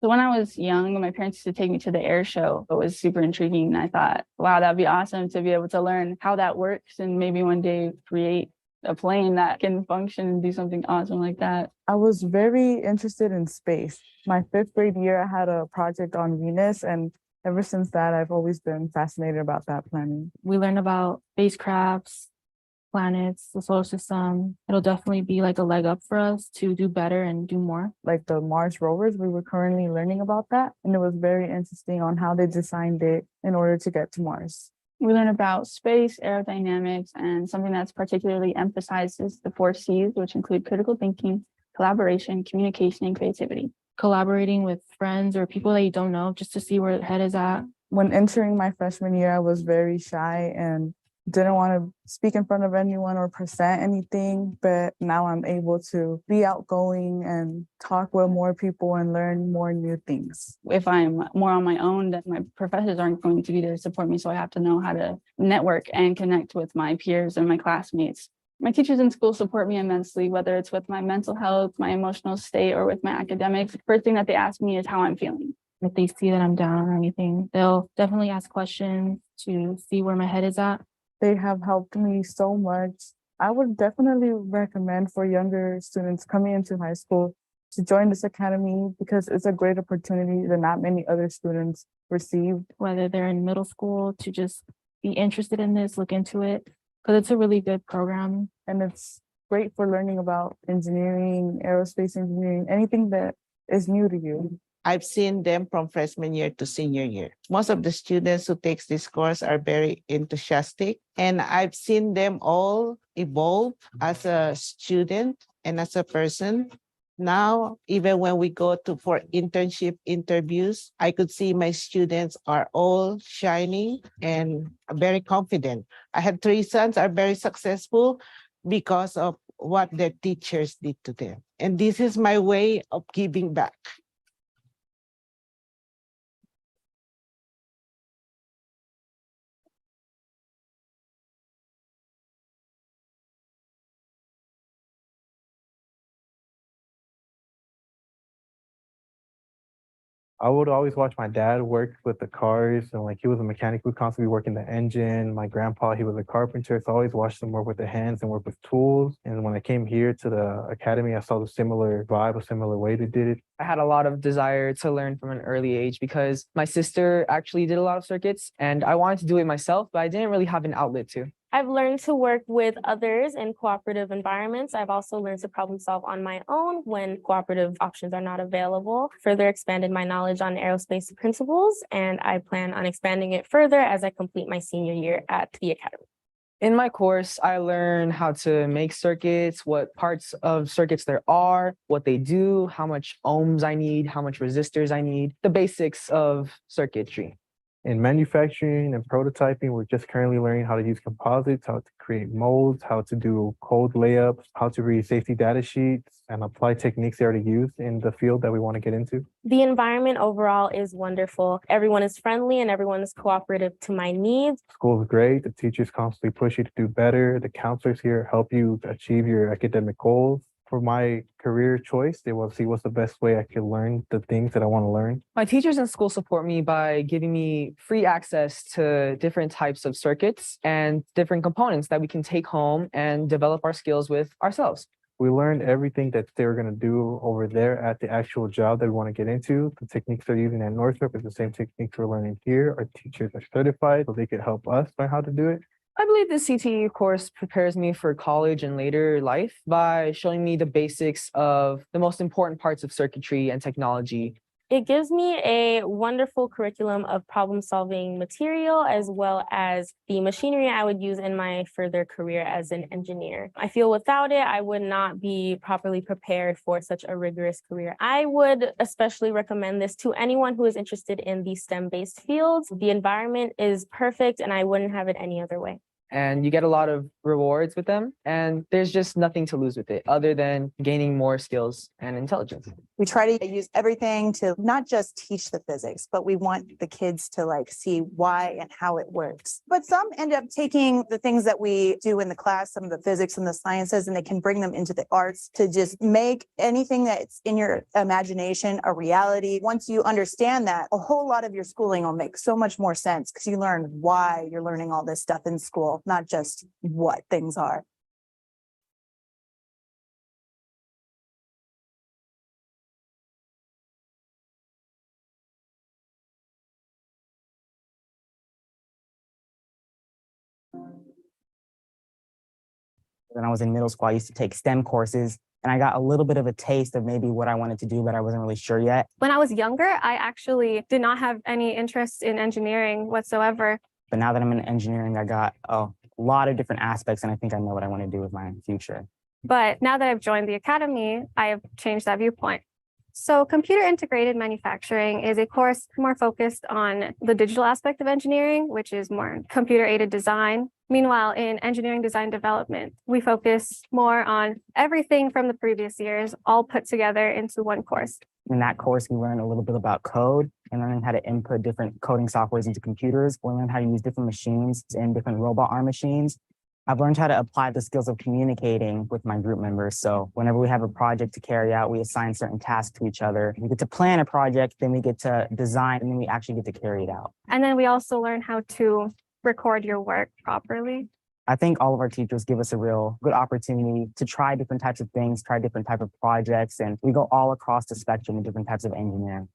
So when I was young, my parents used to take me to the air show. It was super intriguing. And I thought, wow, that'd be awesome to be able to learn how that works and maybe one day create a plane that can function and do something awesome like that. I was very interested in space. My fifth grade year, I had a project on Venus, and ever since that, I've always been fascinated about that planet. We learn about spacecrafts, planets, the solar system. It'll definitely be like a leg up for us to do better and do more. Like the Mars rovers, we were currently learning about that, and it was very interesting on how they designed it in order to get to Mars. We learn about space, aerodynamics, and something that's particularly emphasized is the 4 C's, which include critical thinking, collaboration, communication, and creativity. Collaborating with friends or people that you don't know just to see where the head is at. When entering my freshman year, I was very shy and didn't want to speak in front of anyone or present anything, but now I'm able to be outgoing and talk with more people and learn more new things. If I'm more on my own, then my professors aren't going to be there to support me, so I have to know how to network and connect with my peers and my classmates. My teachers in school support me immensely, whether it's with my mental health, my emotional state, or with my academics. The first thing that they ask me is how I'm feeling. If they see that I'm down or anything, they'll definitely ask questions to see where my head is at. They have helped me so much. I would definitely recommend for younger students coming into high school to join this academy because it's a great opportunity that not many other students receive. Whether they're in middle school, to just be interested in this, look into it, because it's a really good program. And it's great for learning about engineering, aerospace engineering, anything that is new to you. I've seen them from freshman year to senior year. Most of the students who takes this course are very enthusiastic, and I've seen them all evolve as a student and as a person. Now, even when we go for internship interviews, I could see my students are all shining and very confident. I had 3 sons are very successful because of what their teachers did to them. And this is my way of giving back. I would always watch my dad work with the cars, and like he was a mechanic, we constantly working the engine. My grandpa, he was a carpenter, so I always watched him work with the hands and work with tools. And when I came here to the academy, I saw the similar vibe, a similar way they did it. I had a lot of desire to learn from an early age because my sister actually did a lot of circuits and I wanted to do it myself, but I didn't really have an outlet to. I've learned to work with others in cooperative environments. I've also learned to problem solve on my own when cooperative options are not available. Further expanded my knowledge on aerospace principles, and I plan on expanding it further as I complete my senior year at the academy. In my course, I learned how to make circuits, what parts of circuits there are, what they do, how much ohms I need, how much resistors I need, the basics of circuitry. In manufacturing and prototyping, we're just currently learning how to use composites, how to create molds, how to do code layups, how to read safety data sheets, and apply techniques they already use in the field that we want to get into. The environment overall is wonderful. Everyone is friendly and everyone is cooperative to my needs. School is great. The teachers constantly push you to do better. The counselors here help you achieve your academic goals. For my career choice, they will see what's the best way I can learn the things that I want to learn. My teachers in school support me by giving me free access to different types of circuits and different components that we can take home and develop our skills with ourselves. We learned everything that they're going to do over there at the actual job that we want to get into. The techniques they're using at Northrop is the same techniques we're learning here. Our teachers are certified, so they could help us learn how to do it. I believe the CTE course prepares me for college and later life by showing me the basics of the most important parts of circuitry and technology. It gives me a wonderful curriculum of problem-solving material, as well as the machinery I would use in my further career as an engineer. I feel without it, I would not be properly prepared for such a rigorous career. I would especially recommend this to anyone who is interested in the STEM-based fields. The environment is perfect, and I wouldn't have it any other way. and you get a lot of rewards with them. And there's just nothing to lose with it other than gaining more skills and intelligence. We try to use everything to not just teach the physics, but we want the kids to like see why and how it works. But some end up taking the things that we do in the class, some of the physics and the sciences, and they can bring them into the arts to just make anything that's in your imagination a reality. Once you understand that, a whole lot of your schooling will make so much more sense because you learn why you're learning all this stuff in school, not just what things are. When I was in middle school, I used to take STEM courses, and I got a little bit of a taste of maybe what I wanted to do, but I wasn't really sure yet. When I was younger, I actually did not have any interest in engineering whatsoever. But now that I'm in engineering, I got a lot of different aspects, and I think I know what I want to do with my future. But now that I've joined the academy, I have changed that viewpoint. So computer integrated manufacturing is a course more focused on the digital aspect of engineering, which is more computer aided design. Meanwhile, in engineering design development, we focus more on everything from the previous years, all put together into one course. In that course, we learned a little bit about code and learning how to input different coding softwares into computers. We learned how to use different machines and different robot arm machines. I've learned how to apply the skills of communicating with my group members. So whenever we have a project to carry out, we assign certain tasks to each other. We get to plan a project, then we get to design, and then we actually get to carry it out. And then we also learn how to record your work properly. I think all of our teachers give us a real good opportunity to try different types of things, try different types of projects, and we go all across the spectrum of different types of engineering.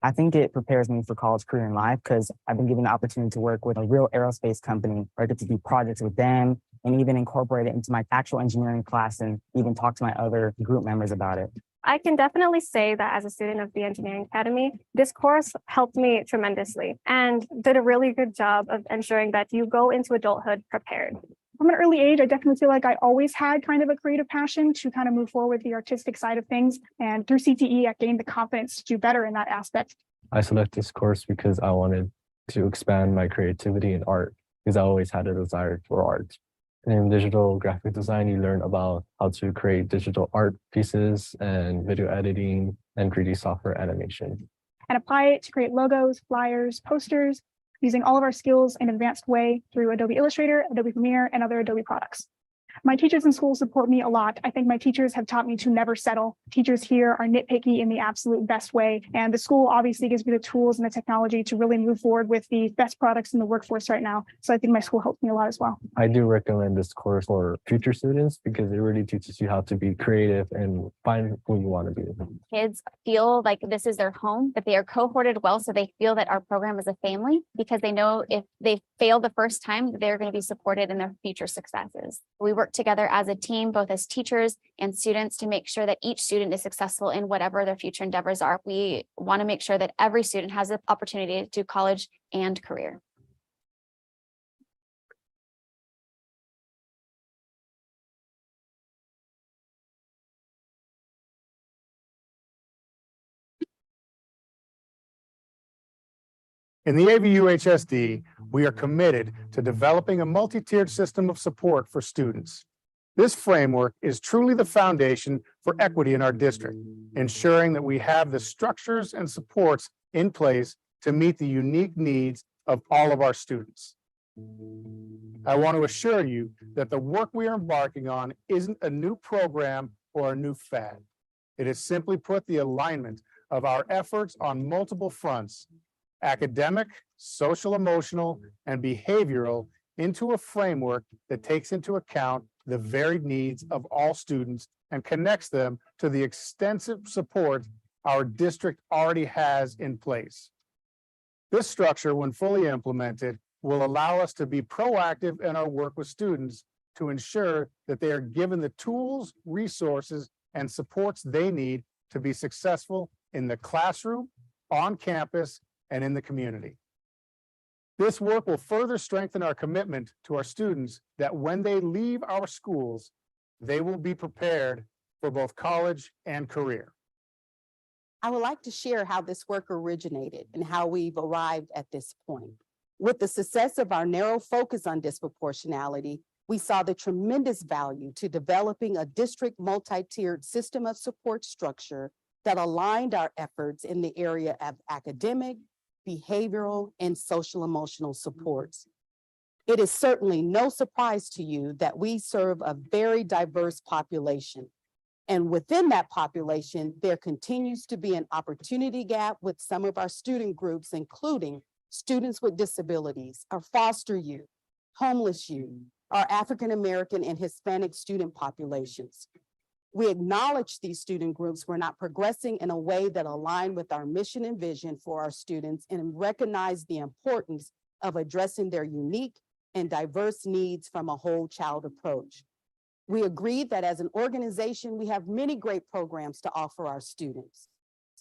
I think it prepares me for college, career, and life because I've been given the opportunity to work with a real aerospace company where I get to do projects with them and even incorporate it into my actual engineering class and even talk to my other group members about it. I can definitely say that as a student of the Engineering Academy, this course helped me tremendously and did a really good job of ensuring that you go into adulthood prepared. From an early age, I definitely feel like I always had kind of a creative passion to kind of move forward with the artistic side of things. And through CTE, I gained the confidence to do better in that aspect. I selected this course because I wanted to expand my creativity in art because I always had a desire for art. In digital graphic design, you learn about how to create digital art pieces and video editing and 3D software animation. And apply it to create logos, flyers, posters, using all of our skills in an advanced way through Adobe Illustrator, Adobe Premiere, and other Adobe products. My teachers in school support me a lot. I think my teachers have taught me to never settle. Teachers here are nitpicky in the absolute best way. And the school obviously gives me the tools and the technology to really move forward with the best products in the workforce right now. So I think my school helps me a lot as well. I do recommend this course for future students because it really teaches you how to be creative and find who you want to be. Kids feel like this is their home, that they are cohorted well, so they feel that our program is a family because they know if they fail the first time, they're going to be supported in their future successes. We work together as a team, both as teachers and students, to make sure that each student is successful in whatever their future endeavors are. We want to make sure that every student has the opportunity to do college and career. In the AVUHSD, we are committed to developing a multi-tiered system of support for students. This framework is truly the foundation for equity in our district, ensuring that we have the structures and supports in place to meet the unique needs of all of our students. I want to assure you that the work we are embarking on isn't a new program or a new fad. It is simply put the alignment of our efforts on multiple fronts: academic, social, emotional, and behavioral, into a framework that takes into account the varied needs of all students and connects them to the extensive support our district already has in place. This structure, when fully implemented, will allow us to be proactive in our work with students to ensure that they are given the tools, resources, and supports they need to be successful in the classroom, on campus, and in the community. This work will further strengthen our commitment to our students that when they leave our schools, they will be prepared for both college and career. I would like to share how this work originated and how we've arrived at this point. With the success of our narrow focus on disproportionality, we saw the tremendous value to developing a district multi-tiered system of support structure that aligned our efforts in the area of academic, behavioral, and social emotional supports. It is certainly no surprise to you that we serve a very diverse population. And within that population, there continues to be an opportunity gap with some of our student groups, including students with disabilities, our foster youth, homeless youth, our African American and Hispanic student populations. We acknowledge these student groups were not progressing in a way that aligned with our mission and vision for our students, and recognize the importance of addressing their unique and diverse needs from a whole child approach. We agreed that as an organization, we have many great programs to offer our students.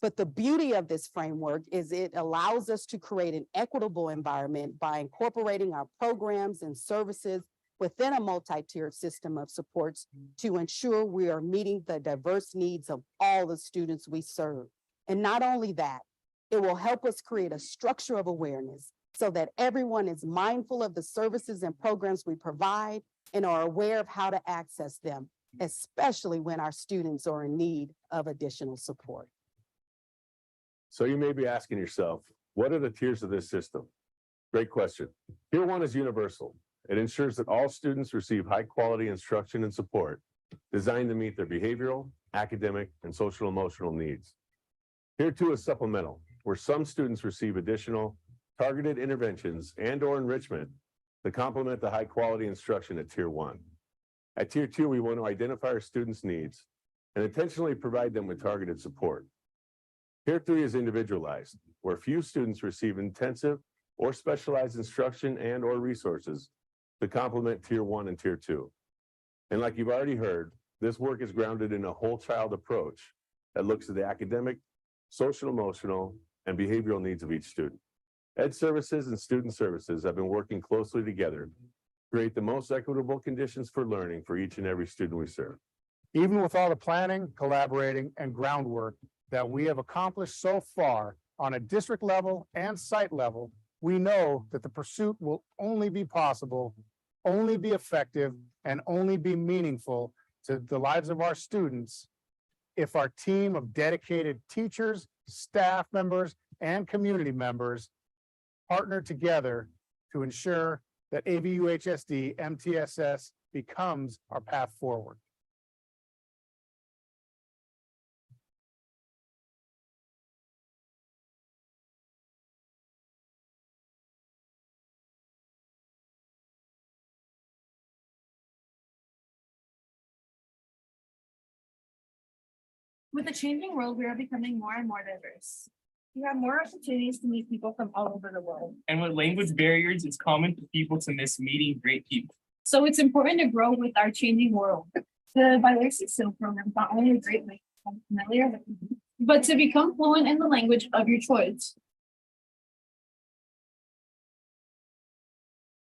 But the beauty of this framework is it allows us to create an equitable environment by incorporating our programs and services within a multi-tiered system of supports to ensure we are meeting the diverse needs of all the students we serve. And not only that, it will help us create a structure of awareness so that everyone is mindful of the services and programs we provide and are aware of how to access them, especially when our students are in need of additional support. So you may be asking yourself, what are the tiers of this system? Great question. Tier 1 is universal. It ensures that all students receive high quality instruction and support designed to meet their behavioral, academic, and social emotional needs. Tier 2 is supplemental, where some students receive additional targeted interventions and/or enrichment to complement the high quality instruction at Tier 1. At Tier 2, we want to identify our students' needs and intentionally provide them with targeted support. Tier 3 is individualized, where few students receive intensive or specialized instruction and/or resources to complement Tier 1 and Tier 2. And like you've already heard, this work is grounded in a whole child approach that looks at the academic, social, emotional, and behavioral needs of each student. Ed services and student services have been working closely together to create the most equitable conditions for learning for each and every student we serve. Even with all the planning, collaborating, and groundwork that we have accomplished so far on a district level and site level, we know that the pursuit will only be possible, only be effective, and only be meaningful to the lives of our students if our team of dedicated teachers, staff members, and community members partner together to ensure that AVUHSD MTSS becomes our path forward. With the changing world, we are becoming more and more diverse. We have more opportunities to meet people from all over the world. And with language barriers, it's common for people to miss meeting great people. So it's important to grow with our changing world. The Biliteracy Skill program is not only a great way to become familiar with, but to become fluent in the language of your choice.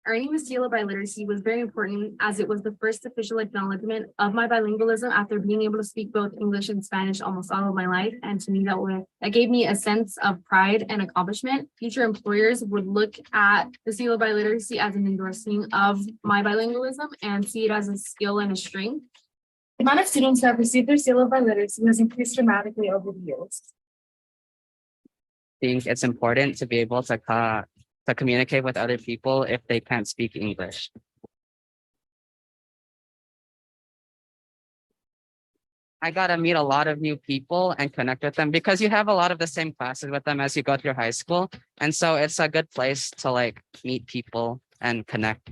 Earning the seal of biliteracy was very important as it was the first official acknowledgement of my bilingualism after being able to speak both English and Spanish almost all of my life. And to me, that gave me a sense of pride and accomplishment. Future employers would look at the seal of biliteracy as an endorsing of my bilingualism and see it as a skill and a strength. The amount of students who have received their seal of biliteracy has increased dramatically over the years. I think it's important to be able to communicate with other people if they can't speak English. I got to meet a lot of new people and connect with them because you have a lot of the same classes with them as you go through high school. And so it's a good place to like meet people and connect.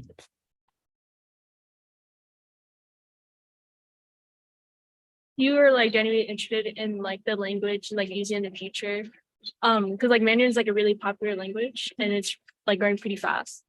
You are like genuinely interested in like the language, like using in the future. Because like Mandarin is like a really popular language and it's like growing pretty fast.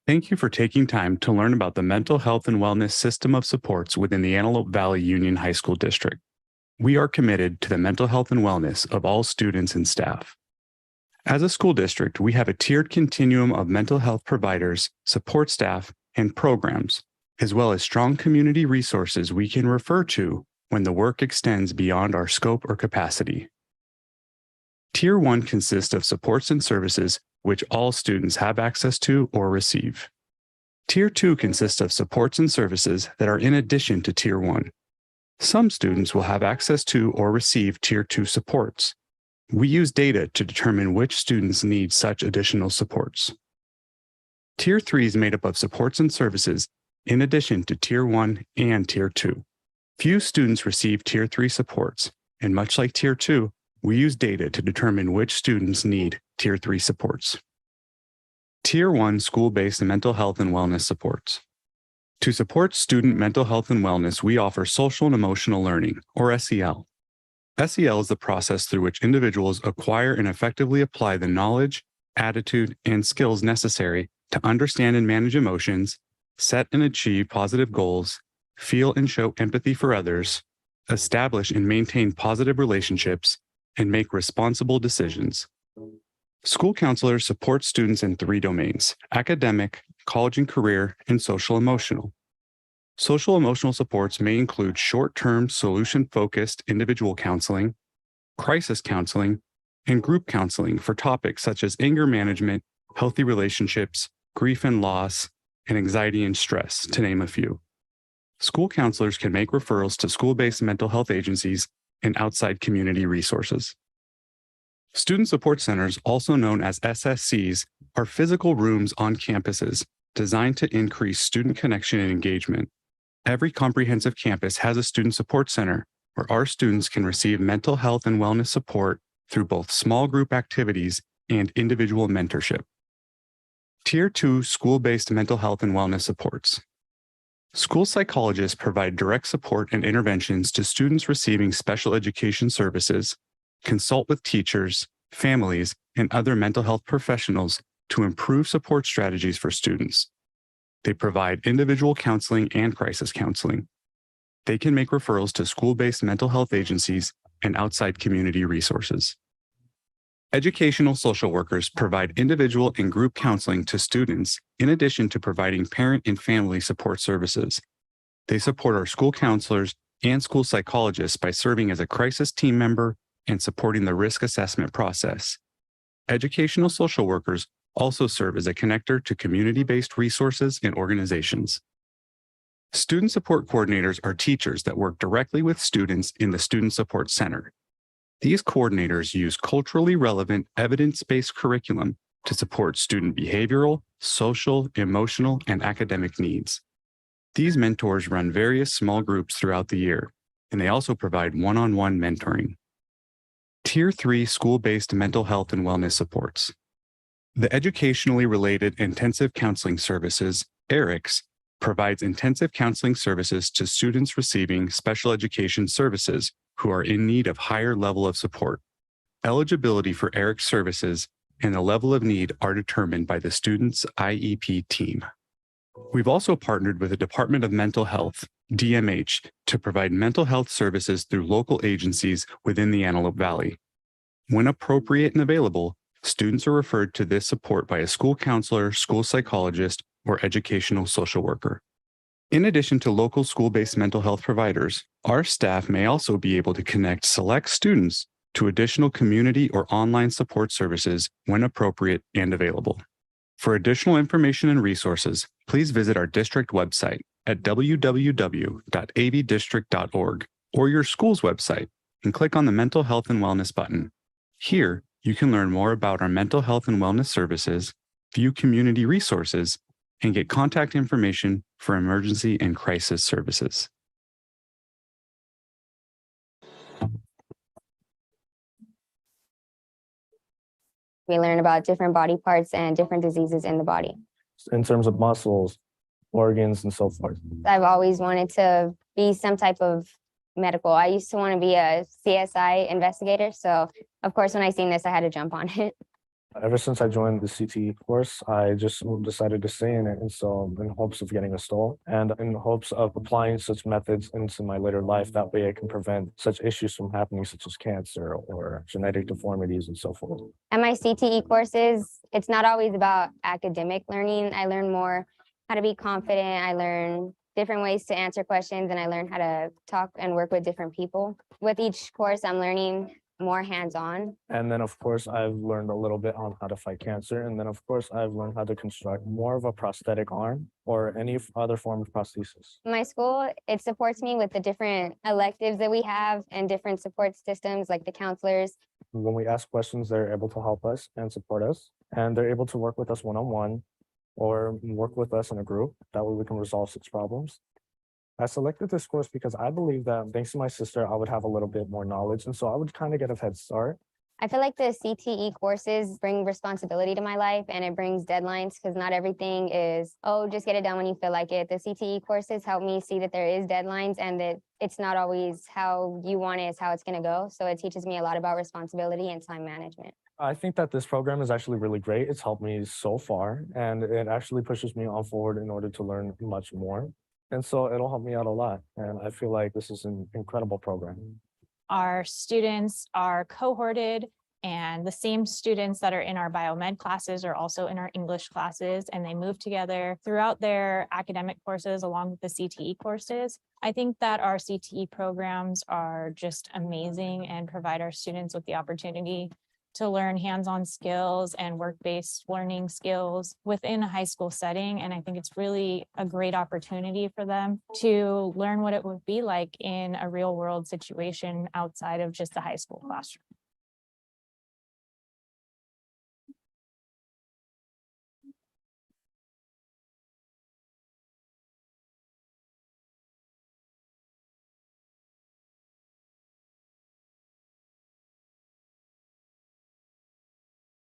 Thank you for taking time to learn about the mental health and wellness system of supports within the Antelope Valley Union High School District. We are committed to the mental health and wellness of all students and staff. As a school district, we have a tiered continuum of mental health providers, support staff, and programs, as well as strong community resources we can refer to when the work extends beyond our scope or capacity. Tier 1 consists of supports and services which all students have access to or receive. Tier 2 consists of supports and services that are in addition to Tier 1. Some students will have access to or receive Tier 2 supports. We use data to determine which students need such additional supports. Tier 3 is made up of supports and services in addition to Tier 1 and Tier 2. Few students receive Tier 3 supports, and much like Tier 2, we use data to determine which students need Tier 3 supports. Tier 1 school-based mental health and wellness supports. To support student mental health and wellness, we offer social and emotional learning, or SEL. SEL is the process through which individuals acquire and effectively apply the knowledge, attitude, and skills necessary to understand and manage emotions, set and achieve positive goals, feel and show empathy for others, establish and maintain positive relationships, and make responsible decisions. School counselors support students in 3 domains: academic, college and career, and social emotional. Social emotional supports may include short-term solution-focused individual counseling, crisis counseling, and group counseling for topics such as anger management, healthy relationships, grief and loss, and anxiety and stress, to name a few. School counselors can make referrals to school-based mental health agencies and outside community resources. Student support centers, also known as SSCs, are physical rooms on campuses designed to increase student connection and engagement. Every comprehensive campus has a student support center where our students can receive mental health and wellness support through both small group activities and individual mentorship. Tier 2 school-based mental health and wellness supports. School psychologists provide direct support and interventions to students receiving special education services, consult with teachers, families, and other mental health professionals to improve support strategies for students. They provide individual counseling and crisis counseling. They can make referrals to school-based mental health agencies and outside community resources. Educational social workers provide individual and group counseling to students in addition to providing parent and family support services. They support our school counselors and school psychologists by serving as a crisis team member and supporting the risk assessment process. Educational social workers also serve as a connector to community-based resources and organizations. Student support coordinators are teachers that work directly with students in the Student Support Center. These coordinators use culturally relevant, evidence-based curriculum to support student behavioral, social, emotional, and academic needs. These mentors run various small groups throughout the year, and they also provide one-on-one mentoring. Tier 3 school-based mental health and wellness supports. The Educationally Related Intensive Counseling Services, ERICS, provides intensive counseling services to students receiving special education services who are in need of higher level of support. Eligibility for ERICS services and the level of need are determined by the student's IEP team. We've also partnered with the Department of Mental Health, DMH, to provide mental health services through local agencies within the Antelope Valley. When appropriate and available, students are referred to this support by a school counselor, school psychologist, or educational social worker. In addition to local school-based mental health providers, our staff may also be able to connect select students to additional community or online support services when appropriate and available. For additional information and resources, please visit our district website at www.avdistrict.org or your school's website and click on the Mental Health and Wellness button. Here, you can learn more about our mental health and wellness services, view community resources, and get contact information for emergency and crisis services. We learn about different body parts and different diseases in the body. In terms of muscles, organs, and so forth. I've always wanted to be some type of medical. I used to want to be a CSI investigator. So of course, when I seen this, I had to jump on it. Ever since I joined the CTE course, I just decided to stay in it. And so in hopes of getting a stall and in hopes of applying such methods into my later life, that way I can prevent such issues from happening, such as cancer or genetic deformities and so forth. At my CTE courses, it's not always about academic learning. I learn more how to be confident. I learn different ways to answer questions, and I learn how to talk and work with different people. With each course, I'm learning more hands-on. And then, of course, I've learned a little bit on how to fight cancer. And then, of course, I've learned how to construct more of a prosthetic arm or any other form of prosthesis. My school, it supports me with the different electives that we have and different support systems like the counselors. When we ask questions, they're able to help us and support us. And they're able to work with us one-on-one or work with us in a group. That way we can resolve such problems. I selected this course because I believe that thanks to my sister, I would have a little bit more knowledge. And so I would kind of get a head start. I feel like the CTE courses bring responsibility to my life, and it brings deadlines because not everything is, oh, just get it done when you feel like it. The CTE courses help me see that there is deadlines and that it's not always how you want it, it's how it's going to go. So it teaches me a lot about responsibility and time management. I think that this program is actually really great. It's helped me so far, and it actually pushes me on forward in order to learn much more. And so it'll help me out a lot. And I feel like this is an incredible program. Our students are cohorted, and the same students that are in our biomed classes are also in our English classes, and they move together throughout their academic courses along with the CTE courses. I think that our CTE programs are just amazing and provide our students with the opportunity to learn hands-on skills and work-based learning skills within a high school setting. And I think it's really a great opportunity for them to learn what it would be like in a real world situation outside of just the high school classroom.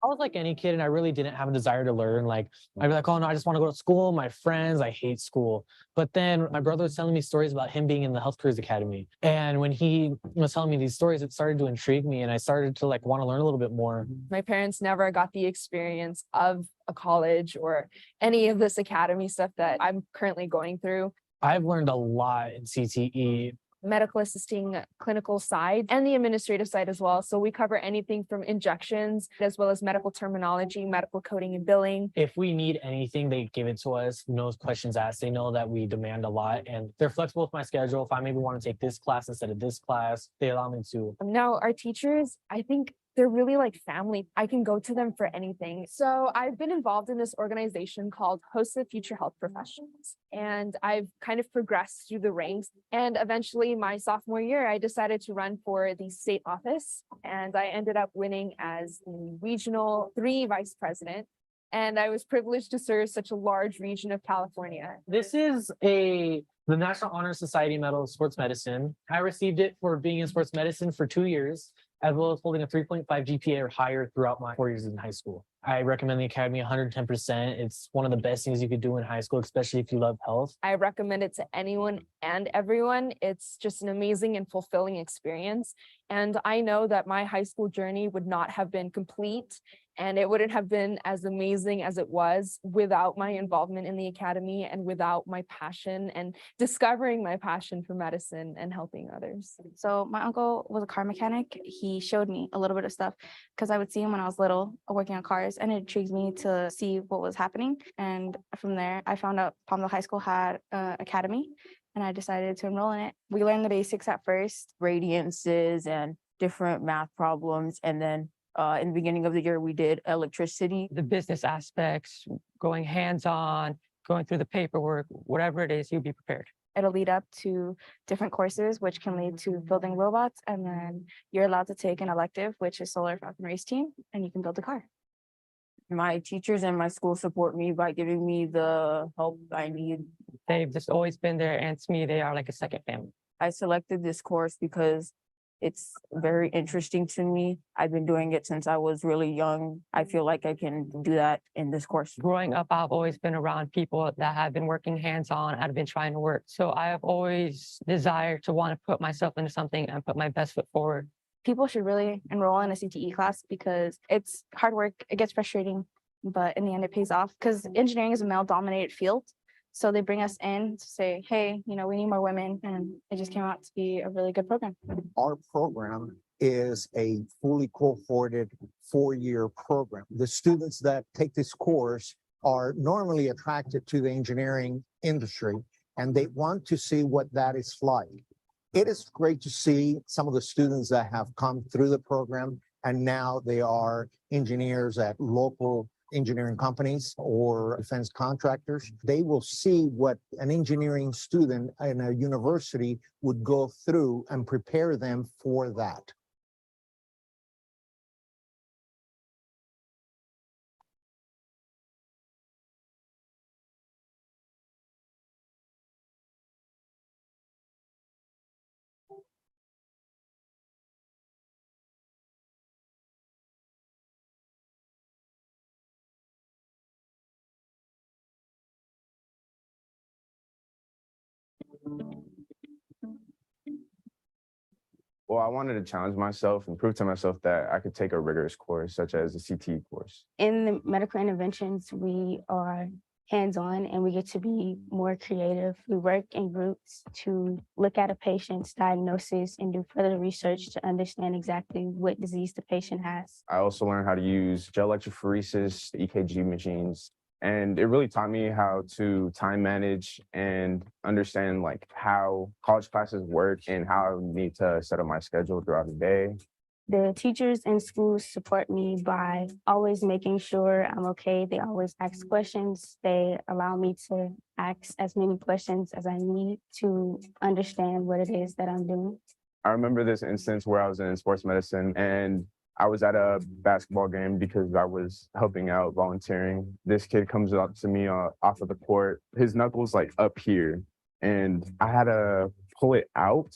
I was like any kid and I really didn't have a desire to learn. Like, I'd be like, oh no, I just want to go to school. My friends, I hate school. But then my brother was telling me stories about him being in the Health Careers Academy. And when he was telling me these stories, it started to intrigue me and I started to like want to learn a little bit more. My parents never got the experience of a college or any of this academy stuff that I'm currently going through. I've learned a lot in CTE. Medical assisting clinical side and the administrative side as well. So we cover anything from injections as well as medical terminology, medical coding and billing. If we need anything, they give it to us. No questions asked. They know that we demand a lot and they're flexible with my schedule. If I maybe want to take this class instead of this class, they allow me to. Now our teachers, I think they're really like family. I can go to them for anything. So I've been involved in this organization called Host of Future Health Professionals. And I've kind of progressed through the ranks. And eventually my sophomore year, I decided to run for the state office. And I ended up winning as the regional 3 vice president. And I was privileged to serve such a large region of California. This is the National Honor Society Medal of Sports Medicine. I received it for being in sports medicine for 2 years, as well as holding a 3.5 GPA or higher throughout my 4 years in high school. I recommend the Academy 110%. It's one of the best things you could do in high school, especially if you love health. I recommend it to anyone and everyone. It's just an amazing and fulfilling experience. And I know that my high school journey would not have been complete and it wouldn't have been as amazing as it was without my involvement in the academy and without my passion and discovering my passion for medicine and helping others. So my uncle was a car mechanic. He showed me a little bit of stuff because I would see him when I was little working on cars, and it intrigued me to see what was happening. And from there, I found out Palmdale High School had an academy and I decided to enroll in it. We learned the basics at first. Radiances and different math problems, and then In the beginning of the year, we did electricity. The business aspects, going hands-on, going through the paperwork, whatever it is, you'll be prepared. It'll lead up to different courses, which can lead to building robots. And then you're allowed to take an elective, which is Solar Falcon Race Team, and you can build a car. My teachers and my school support me by giving me the help I need. They've just always been there, and to me, they are like a second family. I selected this course because it's very interesting to me. I've been doing it since I was really young. I feel like I can do that in this course. Growing up, I've always been around people that have been working hands-on, I've been trying to work. So I have always desired to want to put myself into something and put my best foot forward. People should really enroll in a CTE class because it's hard work. It gets frustrating, but in the end, it pays off because engineering is a male-dominated field. So they bring us in to say, hey, we need more women. And it just came out to be a really good program. Our program is a fully cohorted 4-year program. The students that take this course are normally attracted to the engineering industry, and they want to see what that is like. It is great to see some of the students that have come through the program, and now they are engineers at local engineering companies or defense contractors. They will see what an engineering student in a university would go through and prepare them for that. Well, I wanted to challenge myself and prove to myself that I could take a rigorous course, such as a CTE course. In the medical interventions, we are hands-on and we get to be more creative. We work in groups to look at a patient's diagnosis and do further research to understand exactly what disease the patient has. I also learned how to use gel electrophoresis, EKG machines, and it really taught me how to time manage and understand like how college classes work and how I need to set up my schedule throughout the day. The teachers in schools support me by always making sure I'm okay. They always ask questions. They allow me to ask as many questions as I need to understand what it is that I'm doing. I remember this instance where I was in sports medicine and I was at a basketball game because I was helping out, volunteering. This kid comes up to me off of the court. His knuckles like up here, and I had to pull it out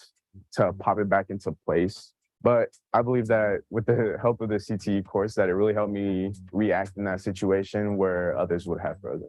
to pop it back into place. But I believe that with the help of the CTE course, that it really helped me react in that situation where others would have further.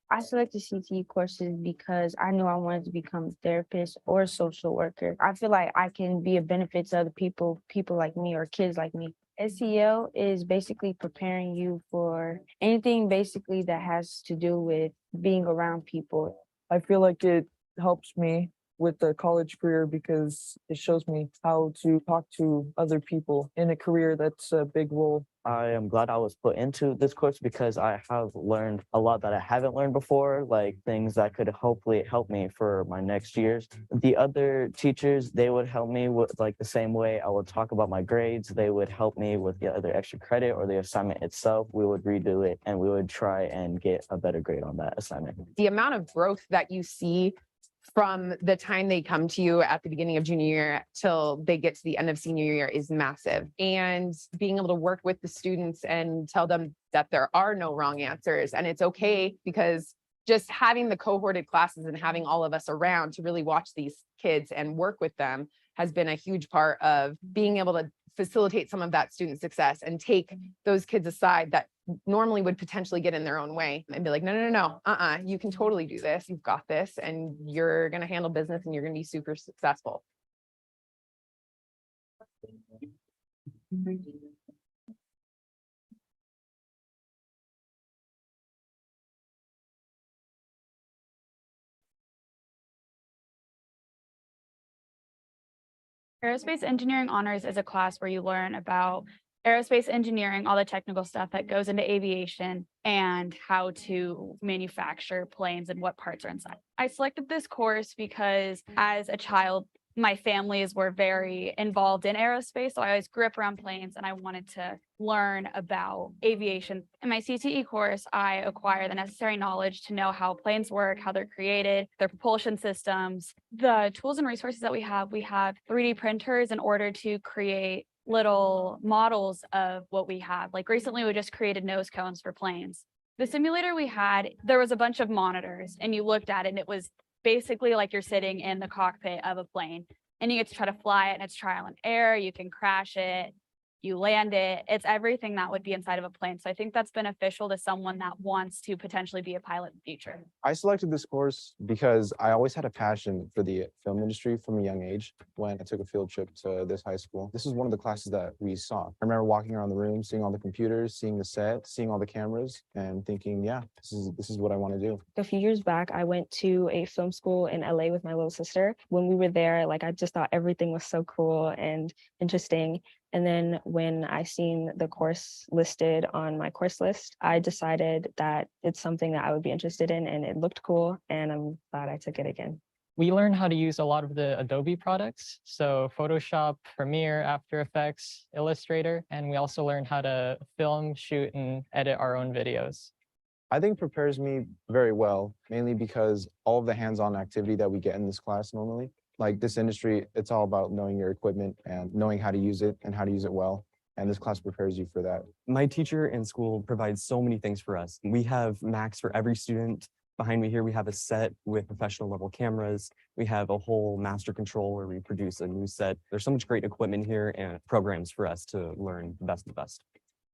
I selected CTE courses because I knew I wanted to become a therapist or a social worker. I feel like I can be a benefit to other people like me or kids like me. SEL is basically preparing you for anything basically that has to do with being around people. I feel like it helps me with the college career because it shows me how to talk to other people in a career that's a big role. I am glad I was put into this course because I have learned a lot that I haven't learned before, like things that could hopefully help me for my next years. The other teachers, they would help me with like the same way I would talk about my grades. They would help me with the other extra credit or the assignment itself. We would redo it and we would try and get a better grade on that assignment. The amount of growth that you see from the time they come to you at the beginning of junior year till they get to the end of senior year is massive. And being able to work with the students and tell them that there are no wrong answers and it's okay, because just having the cohorted classes and having all of us around to really watch these kids and work with them has been a huge part of being able to facilitate some of that student success and take those kids aside that normally would potentially get in their own way and be like, no, you can totally do this. You've got this and you're going to handle business and you're going to be super successful. Aerospace Engineering Honors is a class where you learn about aerospace engineering, all the technical stuff that goes into aviation, and how to manufacture planes and what parts are inside. I selected this course because as a child, my families were very involved in aerospace. So I always grew up around planes and I wanted to learn about aviation. In my CTE course, I acquire the necessary knowledge to know how planes work, how they're created, their propulsion systems, the tools and resources that we have. We have 3D printers in order to create little models of what we have. Like recently, we just created nose cones for planes. The simulator we had, there was a bunch of monitors and you looked at it and it was basically like you're sitting in the cockpit of a plane and you get to try to fly it and it's trial and error. You can crash it, you land it. It's everything that would be inside of a plane. So I think that's beneficial to someone that wants to potentially be a pilot in the future. I selected this course because I always had a passion for the film industry from a young age. When I took a field trip to this high school, this is one of the classes that we saw. I remember walking around the room, seeing all the computers, seeing the set, seeing all the cameras, and thinking, yeah, this is what I want to do. A few years back, I went to a film school in LA with my little sister. When we were there, like I just thought everything was so cool and interesting. And then when I seen the course listed on my course list, I decided that it's something that I would be interested in and it looked cool and I'm glad I took it again. We learn how to use a lot of the Adobe products. So Photoshop, Premiere, After Effects, Illustrator, and we also learn how to film, shoot, and edit our own videos. I think prepares me very well, mainly because all of the hands-on activity that we get in this class normally, like this industry, it's all about knowing your equipment and knowing how to use it and how to use it well. And this class prepares you for that. My teacher in school provides so many things for us. We have Macs for every student. Behind me here, we have a set with professional level cameras. We have a whole master control where we produce a new set. There's so much great equipment here and programs for us to learn the best of the best.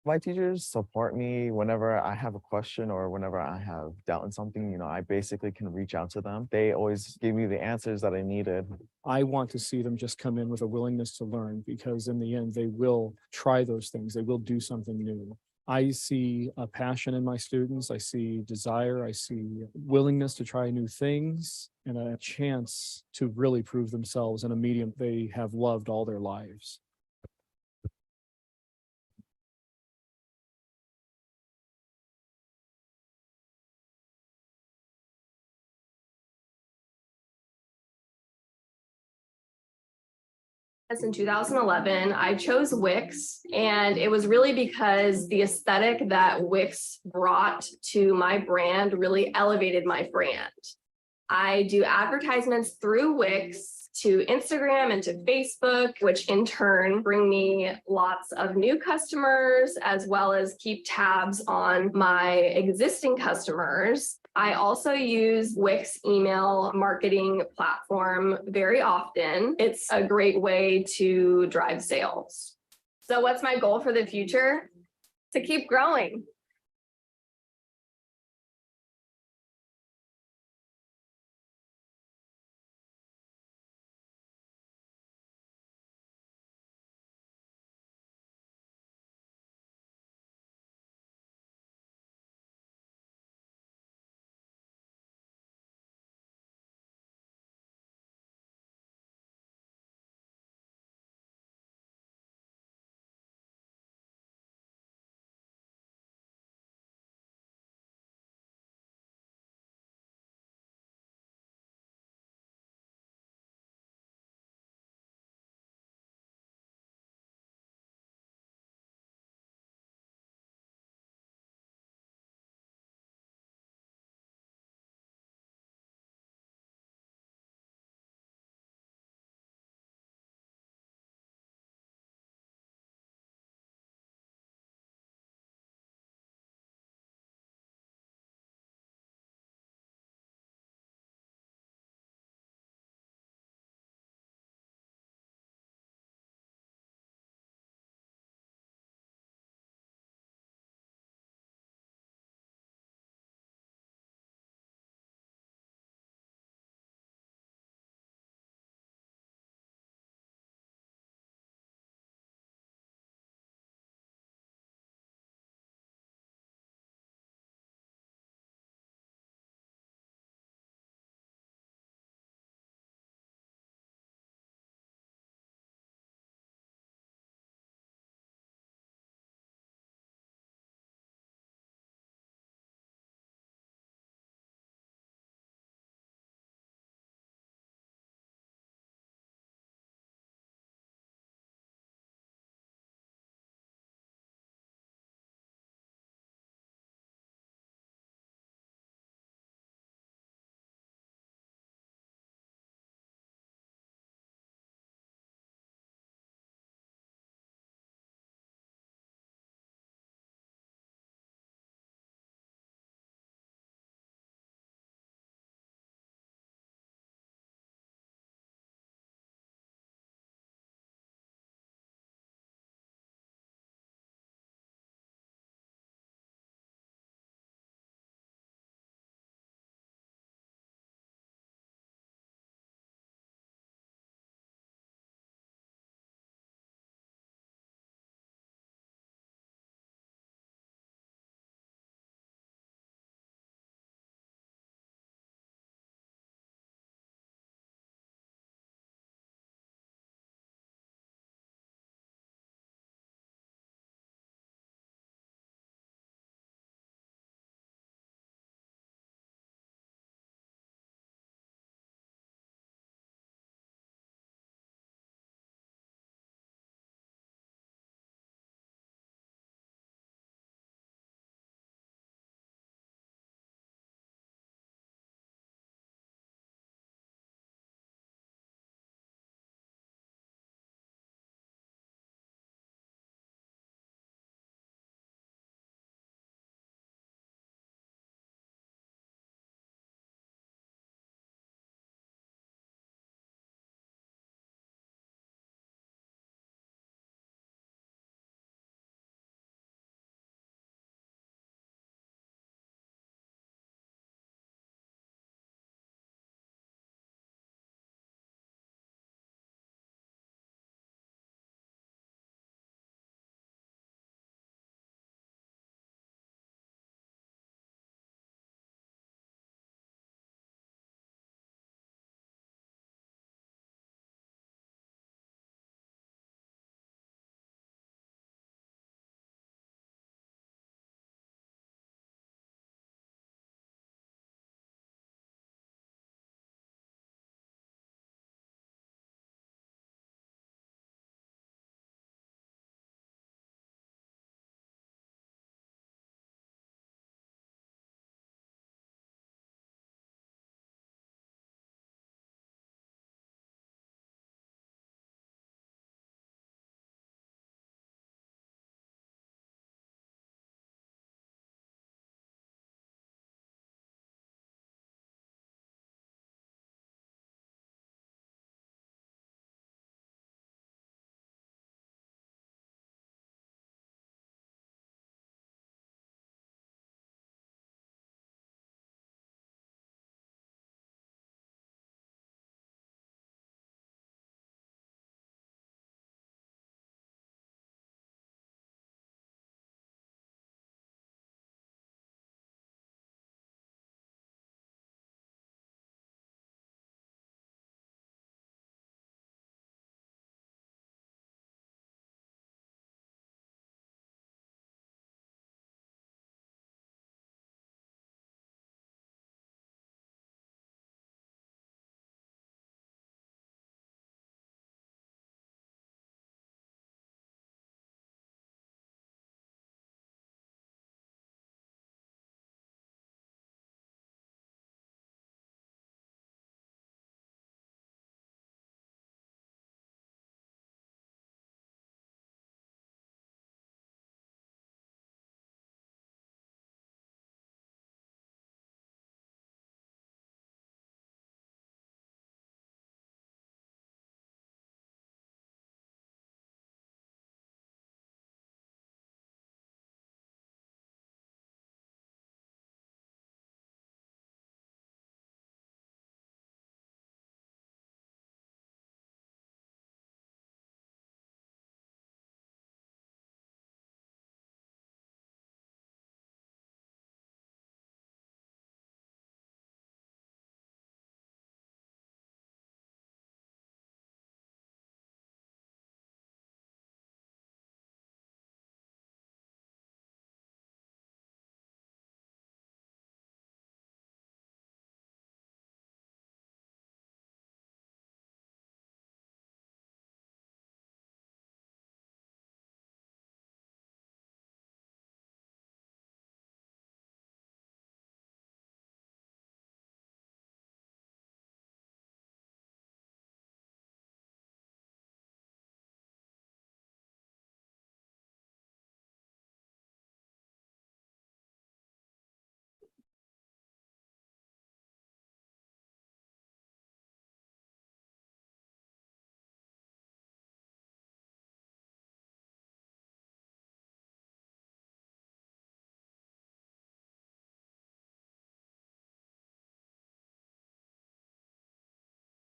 My teachers support me whenever I have a question or whenever I have doubt in something, I basically can reach out to them. They always give me the answers that I needed. I want to see them just come in with a willingness to learn because in the end, they will try those things. They will do something new. I see a passion in my students. I see desire. I see willingness to try new things and a chance to really prove themselves in a medium they have loved all their lives. In 2011, I chose Wix, and it was really because the aesthetic that Wix brought to my brand really elevated my brand. I do advertisements through Wix to Instagram and to Facebook, which in turn bring me lots of new customers, as well as keep tabs on my existing customers. I also use Wix email marketing platform very often. It's a great way to drive sales. So what's my goal for the future? To keep growing.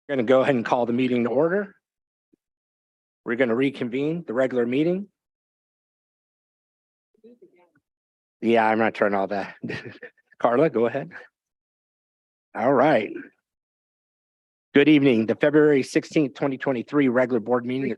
Going to go ahead and call the meeting to order. We're going to reconvene the regular meeting. Yeah, I'm not turning all that. Carla, go ahead. All right. Good evening. The February 16th, 2023 regular board meeting.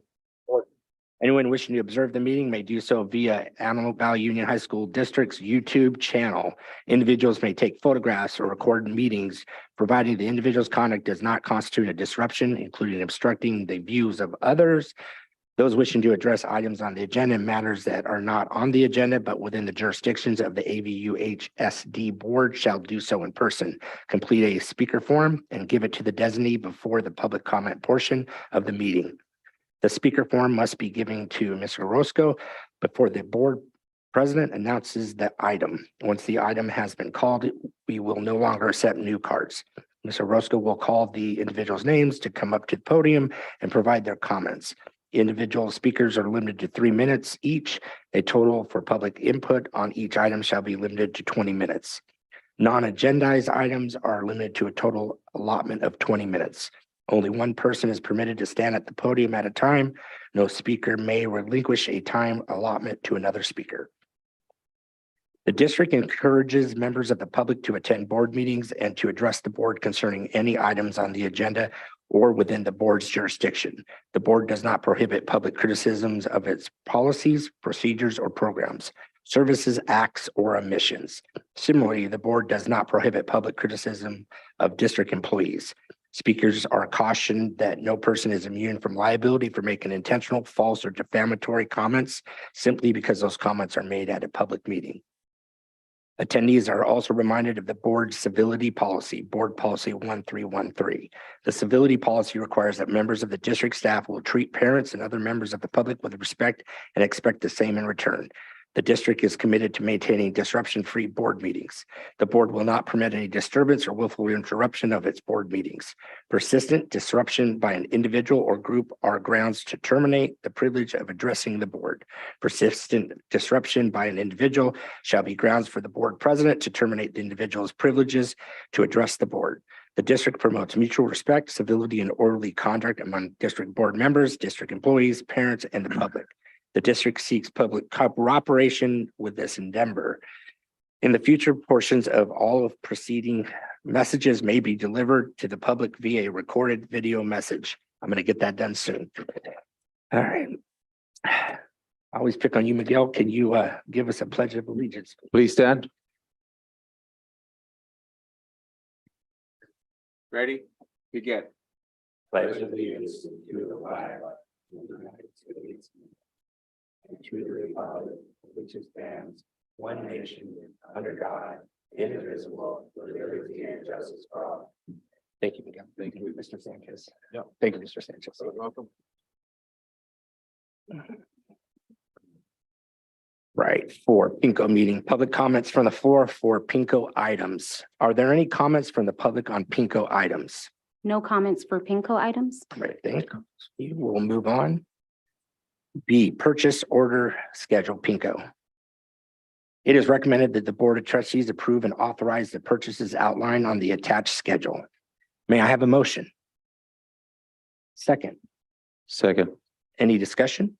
Anyone wishing to observe the meeting may do so via Antelope Valley Union High School District's YouTube channel. Individuals may take photographs or record meetings, providing the individual's conduct does not constitute a disruption, including obstructing the views of others. Those wishing to address items on the agenda and matters that are not on the agenda but within the jurisdictions of the AVUHSD board shall do so in person. Complete a speaker form and give it to the designee before the public comment portion of the meeting. The speaker form must be given to Mr. Orozco before the board president announces the item. Once the item has been called, we will no longer accept new cards. Mr. Orozco will call the individuals' names to come up to the podium and provide their comments. Individual speakers are limited to 3 minutes each. A total for public input on each item shall be limited to 20 minutes. Non-agendized items are limited to a total allotment of 20 minutes. Only one person is permitted to stand at the podium at a time. No speaker may relinquish a time allotment to another speaker. The district encourages members of the public to attend board meetings and to address the board concerning any items on the agenda or within the board's jurisdiction. The board does not prohibit public criticisms of its policies, procedures, or programs, services, acts, or omissions. Similarly, the board does not prohibit public criticism of district employees. Speakers are cautioned that no person is immune from liability for making intentional, false, or defamatory comments simply because those comments are made at a public meeting. Attendees are also reminded of the board's civility policy, Board Policy 1313. The civility policy requires that members of the district staff will treat parents and other members of the public with respect and expect the same in return. The district is committed to maintaining disruption-free board meetings. The board will not permit any disturbance or willful interruption of its board meetings. Persistent disruption by an individual or group are grounds to terminate the privilege of addressing the board. Persistent disruption by an individual shall be grounds for the board president to terminate the individual's privileges to address the board. The district promotes mutual respect, civility, and orderly conduct among district board members, district employees, parents, and the public. The district seeks public cooperation with this endeavor. In the future, portions of all of preceding messages may be delivered to the public via a recorded video message. I'm going to get that done soon. All right. I always pick on you, Miguel. Can you give us a pledge of allegiance? Please stand. Ready? Begin. Pledge allegiance to the flag of the United States and to the republic which stands one nation under God, indivisible, with liberty and justice for all. Thank you, Miguel. Thank you, Mr. Sanchez. Yeah. Thank you, Mr. Sanchez. You're welcome. Right, for Pinko meeting, public comments from the floor for Pinko items. Are there any comments from the public on Pinko items? No comments for Pinko items. Right, thank you. We'll move on. B, purchase order schedule Pinko. It is recommended that the Board of Trustees approve and authorize the purchases outlined on the attached schedule. May I have a motion? Second. Second. Any discussion?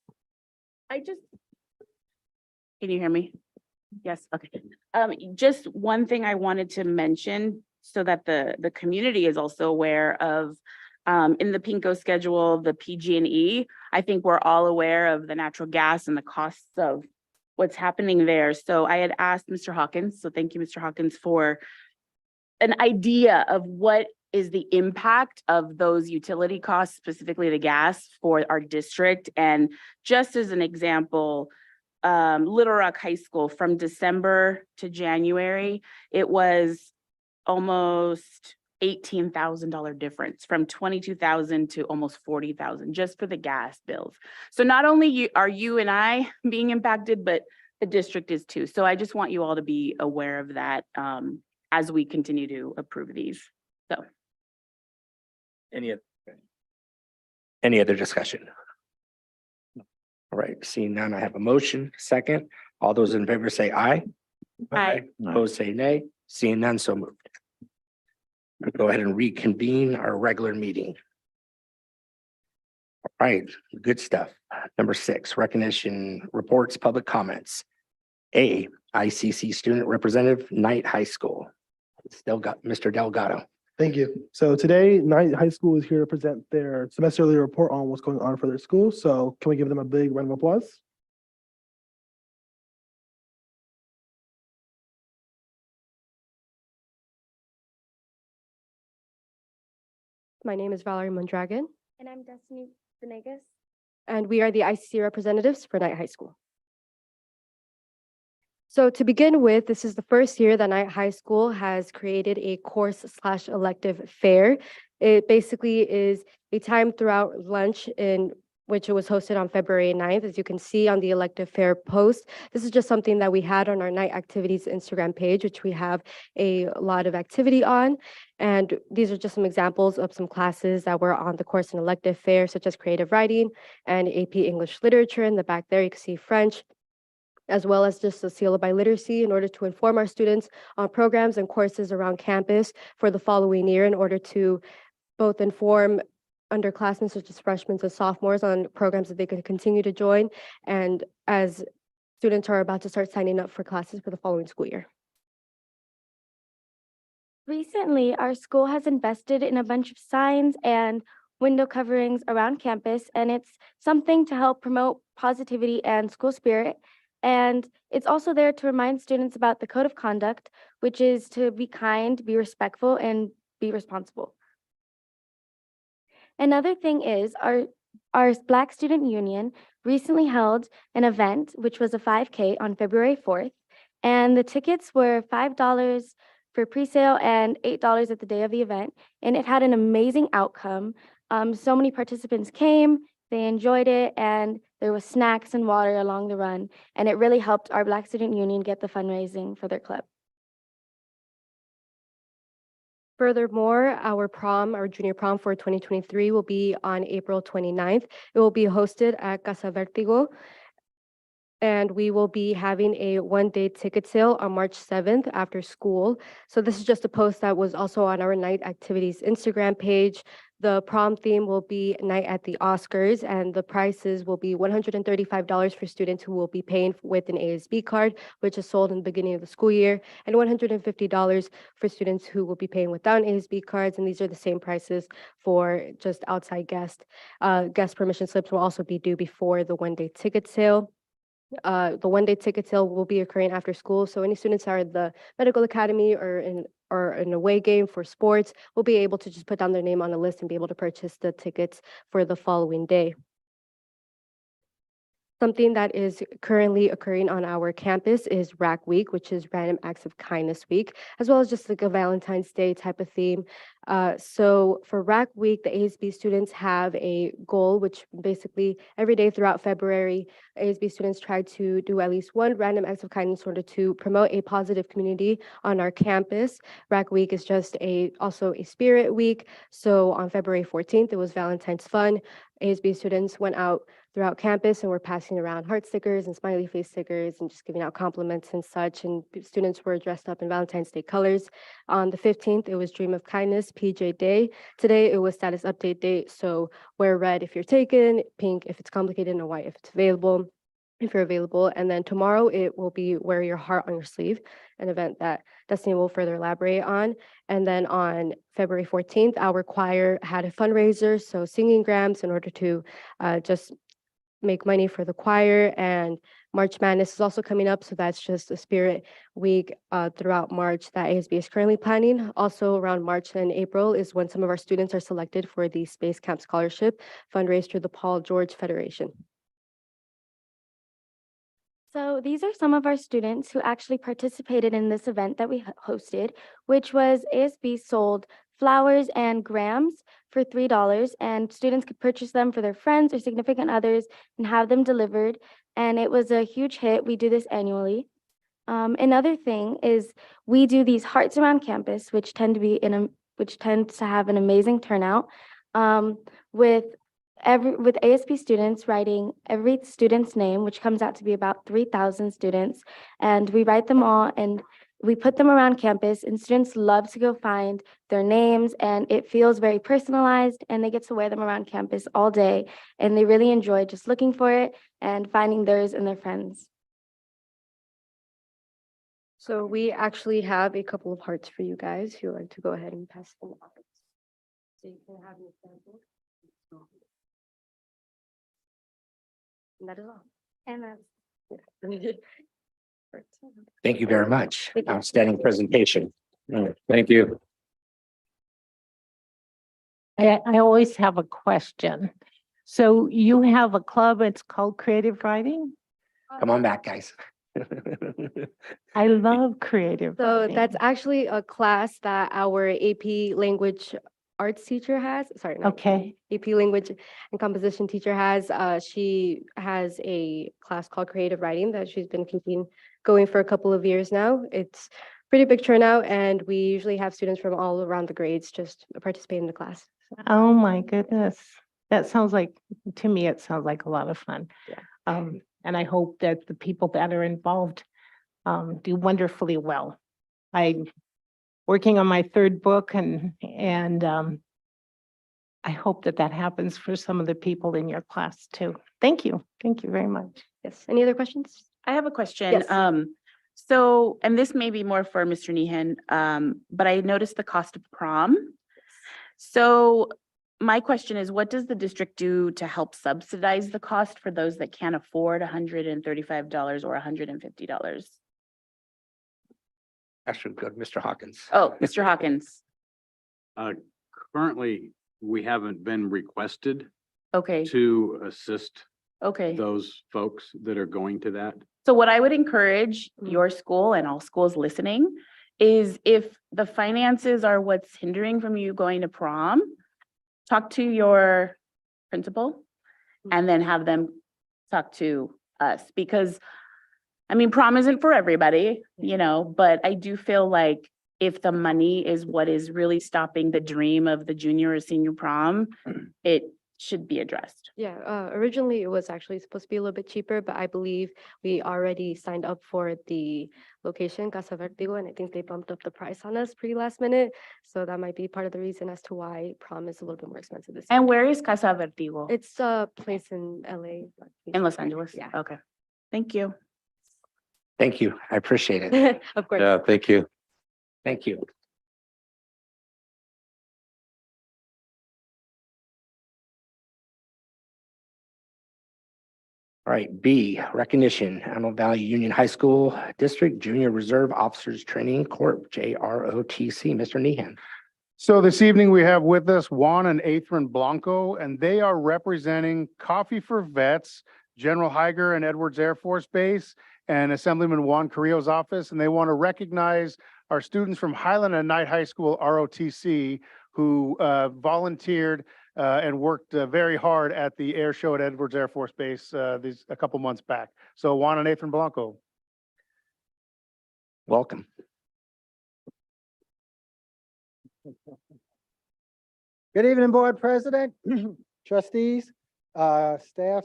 Can you hear me? Yes, okay. Just one thing I wanted to mention so that the community is also aware of, in the Pinko schedule, the PG&E, I think we're all aware of the natural gas and the costs of what's happening there. So I had asked Mr. Hawkins, so thank you, Mr. Hawkins, for an idea of what is the impact of those utility costs, specifically the gas for our district. And just as an example, Little Rock High School from December to January, it was almost $18,000 difference, from 22,000 to almost 40,000 just for the gas bills. So not only are you and I being impacted, but the district is too. So I just want you all to be aware of that as we continue to approve these. So. Any other discussion? All right, seeing none, I have a motion. Second, all those in favor say aye. Aye. Opposed say nay. Seeing none, so moved. Go ahead and reconvene our regular meeting. Right, good stuff. Number 6, recognition reports, public comments. A, ICC Student Representative, Knight High School. Mr. Delgado. Thank you. So today, Knight High School is here to present their semesterly report on what's going on for their school. So can we give them a big round of applause? My name is Valerie Mondragon, And I'm Destiny Venegas. and we are the ICC representatives for Knight High School. So to begin with, this is the first year that Knight High School has created a course/elective fair. It basically is a time throughout lunch in which it was hosted on February 9th. As you can see on the elective fair post, this is just something that we had on our Knight Activities Instagram page, which we have a lot of activity on. And these are just some examples of some classes that were on the course and elective fair, such as creative writing and AP English literature. In the back there, you can see French, as well as just the syllabi literacy in order to inform our students on programs and courses around campus for the following year in order to both inform underclassmen such as freshmen and sophomores on programs that they could continue to join, and as students are about to start signing up for classes for the following school year. Recently, our school has invested in a bunch of signs and window coverings around campus, and it's something to help promote positivity and school spirit. And it's also there to remind students about the code of conduct, which is to be kind, be respectful, and be responsible. Another thing is our Black Student Union recently held an event, which was a 5K on February 4th, and the tickets were $5 for pre-sale and $8 at the day of the event, and it had an amazing outcome. So many participants came, they enjoyed it, and there was snacks and water along the run, and it really helped our Black Student Union get the fundraising for their club. Furthermore, our junior prom for 2023 will be on April 29th. It will be hosted at Casa Vertigo, and we will be having a one-day ticket sale on March 7th after school. So this is just a post that was also on our Knight Activities Instagram page. The prom theme will be Night at the Oscars, and the prices will be $135 for students who will be paying with an ASB card, which is sold in the beginning of the school year, and $150 for students who will be paying without ASB cards, and these are the same prices for just outside guests. Guest permission slips will also be due before the one-day ticket sale. The one-day ticket sale will be occurring after school, so any students that are at the medical academy or an away game for sports will be able to just put down their name on a list and be able to purchase the tickets for the following day. Something that is currently occurring on our campus is RAC Week, which is Random Acts of Kindness Week, as well as just like a Valentine's Day type of theme. So for RAC Week, the ASB students have a goal, which basically every day throughout February, ASB students try to do at least one random acts of kindness in order to promote a positive community on our campus. RAC Week is just also a spirit week. So on February 14th, it was Valentine's Fun. ASB students went out throughout campus and were passing around heart stickers and smiley face stickers and just giving out compliments and such. And students were dressed up in Valentine's Day colors. On the 15th, it was Dream of Kindness, PJ Day. Today, it was Status Update Day. So wear red if you're taken, pink if it's complicated, and white if it's available. If you're available. And then tomorrow it will be Wear Your Heart on Your Sleeve, an event that Destiny will further elaborate on. And then on February 14th, our choir had a fundraiser, so singing grams in order to just make money for the choir. And March Madness is also coming up, so that's just a spirit week throughout March that ASB is currently planning. Also around March and April is when some of our students are selected for the Space Camp Scholarship fundraised through the Paul George Federation. So these are some of our students who actually participated in this event that we hosted, which was ASB sold flowers and grams for $3, and students could purchase them for their friends or significant others and have them delivered. And it was a huge hit. We do this annually. Another thing is we do these hearts around campus, which tend to have an amazing turnout, with ASB students writing every student's name, which comes out to be about 3,000 students, and we write them all, and We put them around campus and students love to go find their names, and it feels very personalized, and they get to wear them around campus all day, and they really enjoy just looking for it and finding theirs and their friends. So we actually have a couple of hearts for you guys who like to go ahead and pass them out. So you can have your sample. And that is all. And that's Thank you very much. Thank you. Outstanding presentation. Thank you. I always have a question. So you have a club, it's called Creative Writing? Come on back, guys. I love creative So writing. that's actually a class that our AP language arts teacher has, sorry, not Okay. AP language and composition teacher has. She has a class called creative writing that she's been keeping going for a couple of years now. It's pretty big turnout, and we usually have students from all around the grades just participate in the class. Oh my goodness. That sounds like, to me, it sounds like a lot of fun. Yeah. And I hope that the people that are involved do wonderfully well. I'm working on my third book, and I hope that that happens for some of the people in your class too. Thank you. Thank you very much. Yes. Any other questions? I have a question. Yes. So, and this may be more for Mr. Nehan, but I noticed the cost of prom. So my question is, what does the district do to help subsidize the cost for those that can't afford $135 or $150? Actually, go to Mr. Hawkins. Oh, Mr. Hawkins. Currently, we haven't been requested Okay, to assist okay. those folks that are going to that. So what I would encourage your school and all schools listening is, if the finances are what's hindering from you going to prom, talk to your principal and then have them talk to us, because I mean, prom isn't for everybody, you know, but I do feel like if the money is what is really stopping the dream of the junior or senior prom, it should be addressed. Yeah, originally it was actually supposed to be a little bit cheaper, but I believe we already signed up for the location, Casa Vertigo, and I think they bumped up the price on us pretty last minute. So that might be part of the reason as to why prom is a little bit more expensive this year. And where is Casa Vertigo? It's a place in LA. In Los Angeles? Yeah. Okay. Thank you. Thank you. I appreciate it. Of course. Yeah, thank you. Thank you. All right, B, recognition, Antelope Valley Union High School District Junior Reserve Officers Training Corp, JROTC, Mr. Nehan. So this evening, we have with us Juan and Athrin Blanco, and they are representing Coffee for Vets, General Higer and Edwards Air Force Base, and Assemblyman Juan Carrillo's office, and they want to recognize our students from Highland and Knight High School, ROTC, who volunteered and worked very hard at the air show at Edwards Air Force Base a couple months back. So Juan and Athrin Blanco. Welcome. Good evening, Board President, trustees, staff,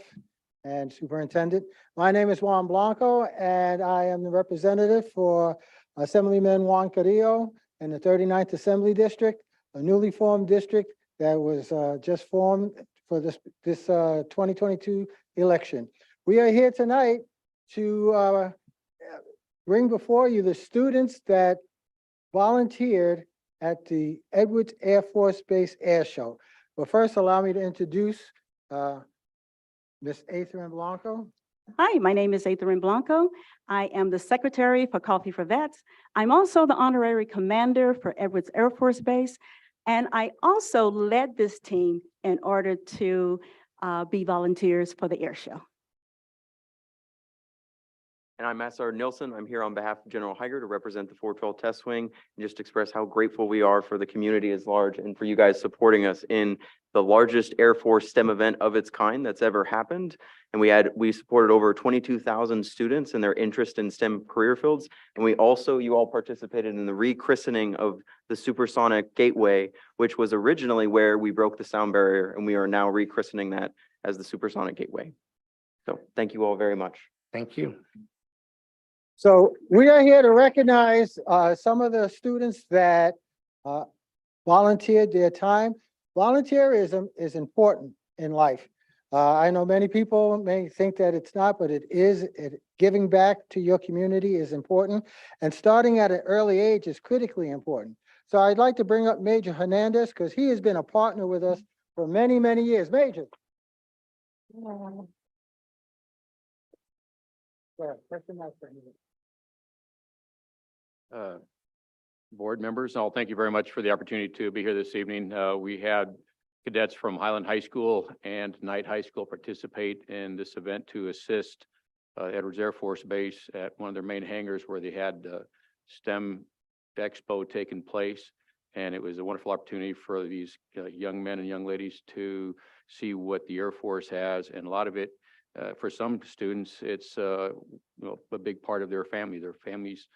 and superintendent. My name is Juan Blanco, and I am the representative for Assemblyman Juan Carrillo in the 39th Assembly District, a newly formed district that was just formed for this 2022 election. We are here tonight to bring before you the students that volunteered at the Edwards Air Force Base Air Show. But first, allow me to introduce Ms. Athrin Blanco. Hi, my name is Athrin Blanco. I am the Secretary for Coffee for Vets. I'm also the Honorary Commander for Edwards Air Force Base. And I also led this team in order to be volunteers for the air show. And I'm Master Nilsson. I'm here on behalf of General Higer to represent the 412 Test Wing and just express how grateful we are for the community as large and for you guys supporting us in the largest Air Force STEM event of its kind that's ever happened. And we supported over 22,000 students in their interest in STEM career fields. And you all participated in the rechristening of the Supersonic Gateway, which was originally where we broke the sound barrier. And we are now rechristening that as the Supersonic Gateway. So thank you all very much. Thank you. So we are here to recognize some of the students that volunteered their time. Volunteerism is important in life. I know many people may think that it's not, but it is. Giving back to your community is important, and starting at an early age is critically important. So I'd like to bring up Major Hernandez because he has been a partner with us for many, many years. Major. Board members, I'll thank you very much for the opportunity to be here this evening. We had cadets from Highland High School and Knight High School participate in this event to assist Edwards Air Force Base at one of their main hangars where they had STEM Expo taking place. And it was a wonderful opportunity for these young men and young ladies to see what the Air Force has. And a lot of it, for some students, it's a big part of their family. Their families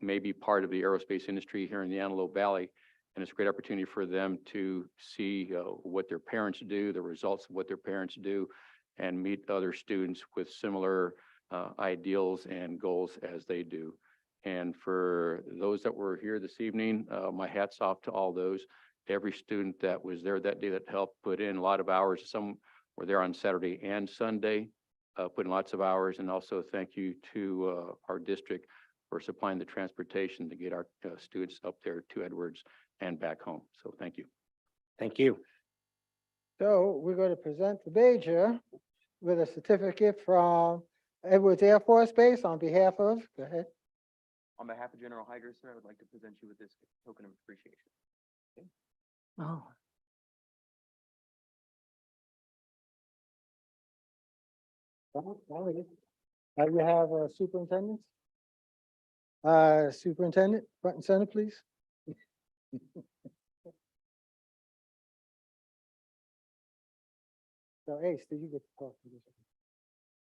may be part of the aerospace industry here in the Antelope Valley. And it's a great opportunity for them to see what their parents do, the results of what their parents do, and meet other students with similar ideals and goals as they do. And for those that were here this evening, my hat's off to all those. Every student that was there that day that helped put in a lot of hours. Some were there on Saturday and Sunday, put in lots of hours. And also thank you to our district for supplying the transportation to get our students up there to Edwards and back home. So thank you. Thank you. So we're going to present the Major with a certificate from Edwards Air Force Base on behalf of, go ahead. On behalf of General Higer, sir, I would like to present you with this token of appreciation. Oh. You have a superintendent? Superintendent, front and center, please. So, Ace, did you get to talk to this?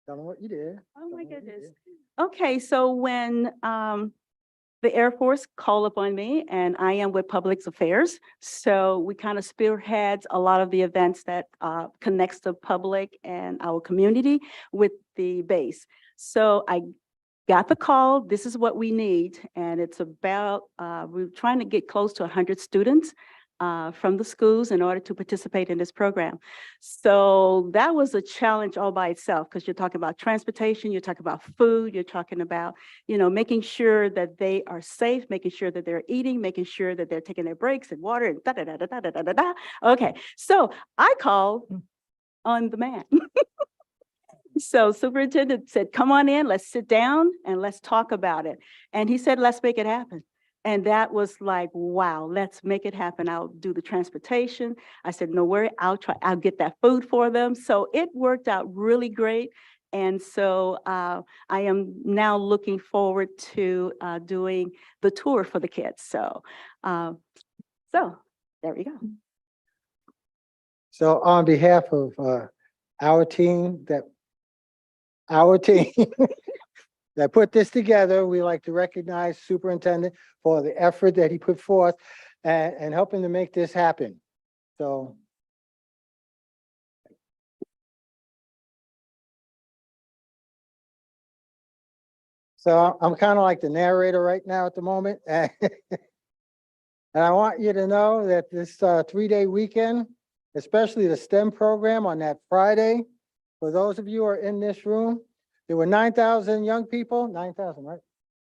Tell them what you did. Oh, my Tell 'em what you goodness. did. Okay, so when the Air Force called upon me, and I am with Public Affairs, so we kind of spearheads a lot of the events that connects the public and our community with the base. So I got the call, this is what we need, and it's about, we're trying to get close to 100 students from the schools in order to participate in this program. So that was a challenge all by itself, because you're talking about transportation, you're talking about food, you're talking about, making sure that they are safe, making sure that they're eating, making sure that they're taking their breaks and water and da da da da da da da da. Okay, so I called on the man. So superintendent said, come on in, let's sit down and let's talk about it. And he said, let's make it happen. And that was like, wow, let's make it happen. I'll do the transportation. I said, no worry, I'll get that food for them. So it worked out really great. And so I am now looking forward to doing the tour for the kids. So there we go. So on behalf of our team that put this together, we like to recognize Superintendent for the effort that he put forth and helping to make this happen. So. So I'm kind of like the narrator right now at the moment. And I want you to know that this 3-day weekend, especially the STEM program on that Friday, for those of you who are in this room, there were 9,000 young people, 9,000, right?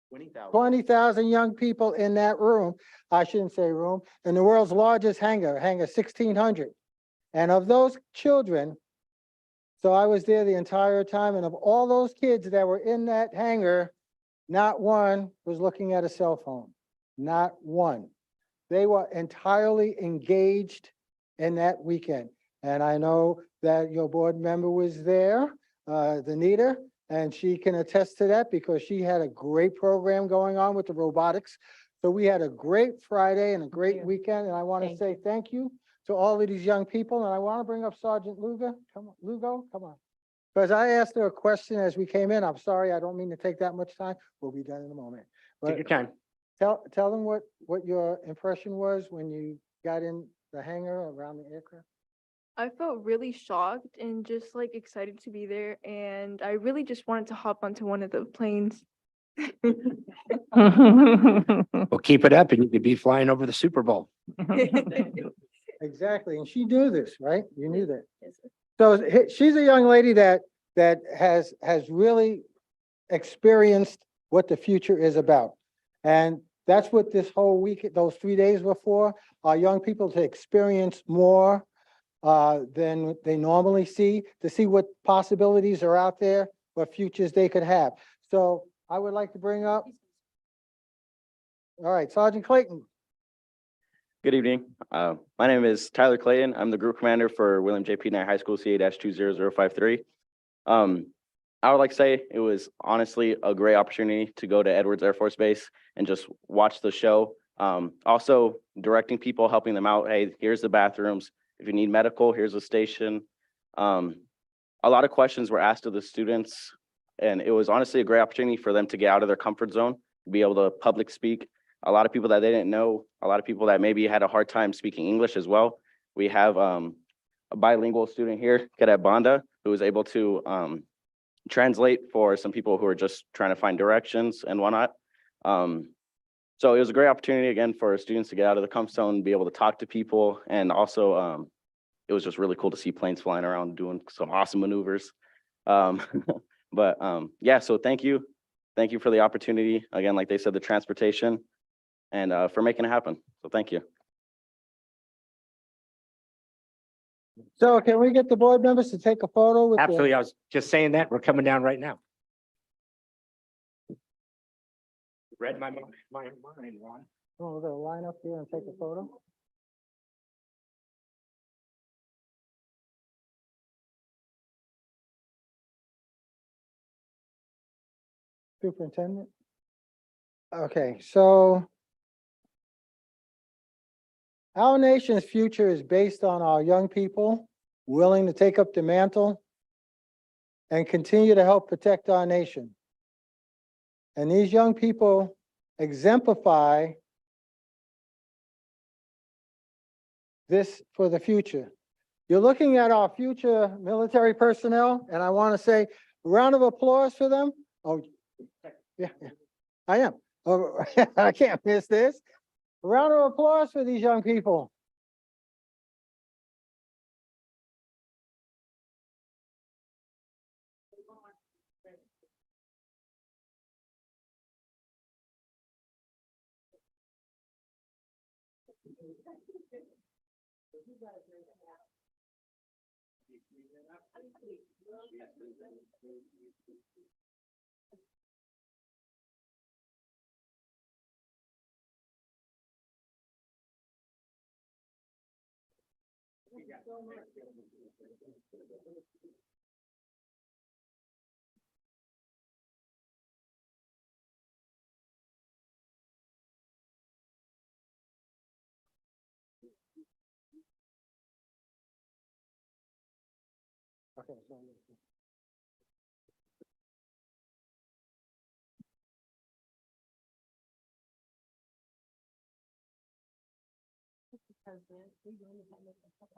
20,000. 20,000 young people in that room. I shouldn't say room, in the world's largest hangar 1,600. And of those children, so I was there the entire time, and of all those kids that were in that hangar, not one was looking at a cell phone, not one. They were entirely engaged in that weekend. And I know that your board member was there, Danita, and she can attest to that because she had a great program going on with the robotics. So we had a great Friday and a great weekend. And I want to say thank you to all of these young people. And I want to bring up Sergeant Lugo. Come on, Lugo, come on. Because I asked her a question as we came in. I'm sorry, I don't mean to take that much time. We'll be done in a moment. But Take your time. tell them what your impression was when you got in the hangar around the aircraft. I felt really shocked and just like excited to be there. And I really just wanted to hop onto one of the planes Well, keep it up and you could be flying over the Super Bowl. Exactly, and she knew this, right? You knew that. So she's a young lady that has really experienced what the future is about. And that's what this whole week, those 3 days were for, our young people to experience more than they normally see, to see what possibilities are out there, what futures they could have. So I would like to bring up, all right, Sergeant Clayton. Good evening. My name is Tyler Clayton. I'm the group commander for William J. P. Knight High School, CA-20053. I would like to say it was honestly a great opportunity to go to Edwards Air Force Base and just watch the show. Also directing people, helping them out. Hey, here's the bathrooms. If you need medical, here's a station. A lot of questions were asked of the students, and it was honestly a great opportunity for them to get out of their comfort zone, be able to public speak. A lot of people that they didn't know, a lot of people that maybe had a hard time speaking English as well. We have a bilingual student here, Cadet Banda, who was able to translate for some people who are just trying to find directions and whatnot. So it was a great opportunity again for students to get out of the comfort zone, be able to talk to people, and also it was just really cool to see planes flying around doing some awesome maneuvers. Yeah, so thank you for the opportunity. Again, like they said, the transportation, and for making it happen. So thank you. So can we get the board members to take a photo with Absolutely. I was just saying that. We're coming down right now. Read my mind, Ron. Oh, we're gonna line up here and take a photo. Superintendent? Okay, so our nation's future is based on our young people willing to take up the mantle and continue to help protect our nation. And these young people exemplify this for the future. You're looking at our future military personnel, and I want to say a round of applause for them. Oh, yeah, I am. Oh, I can't miss this. A round of applause for these young people. Okay.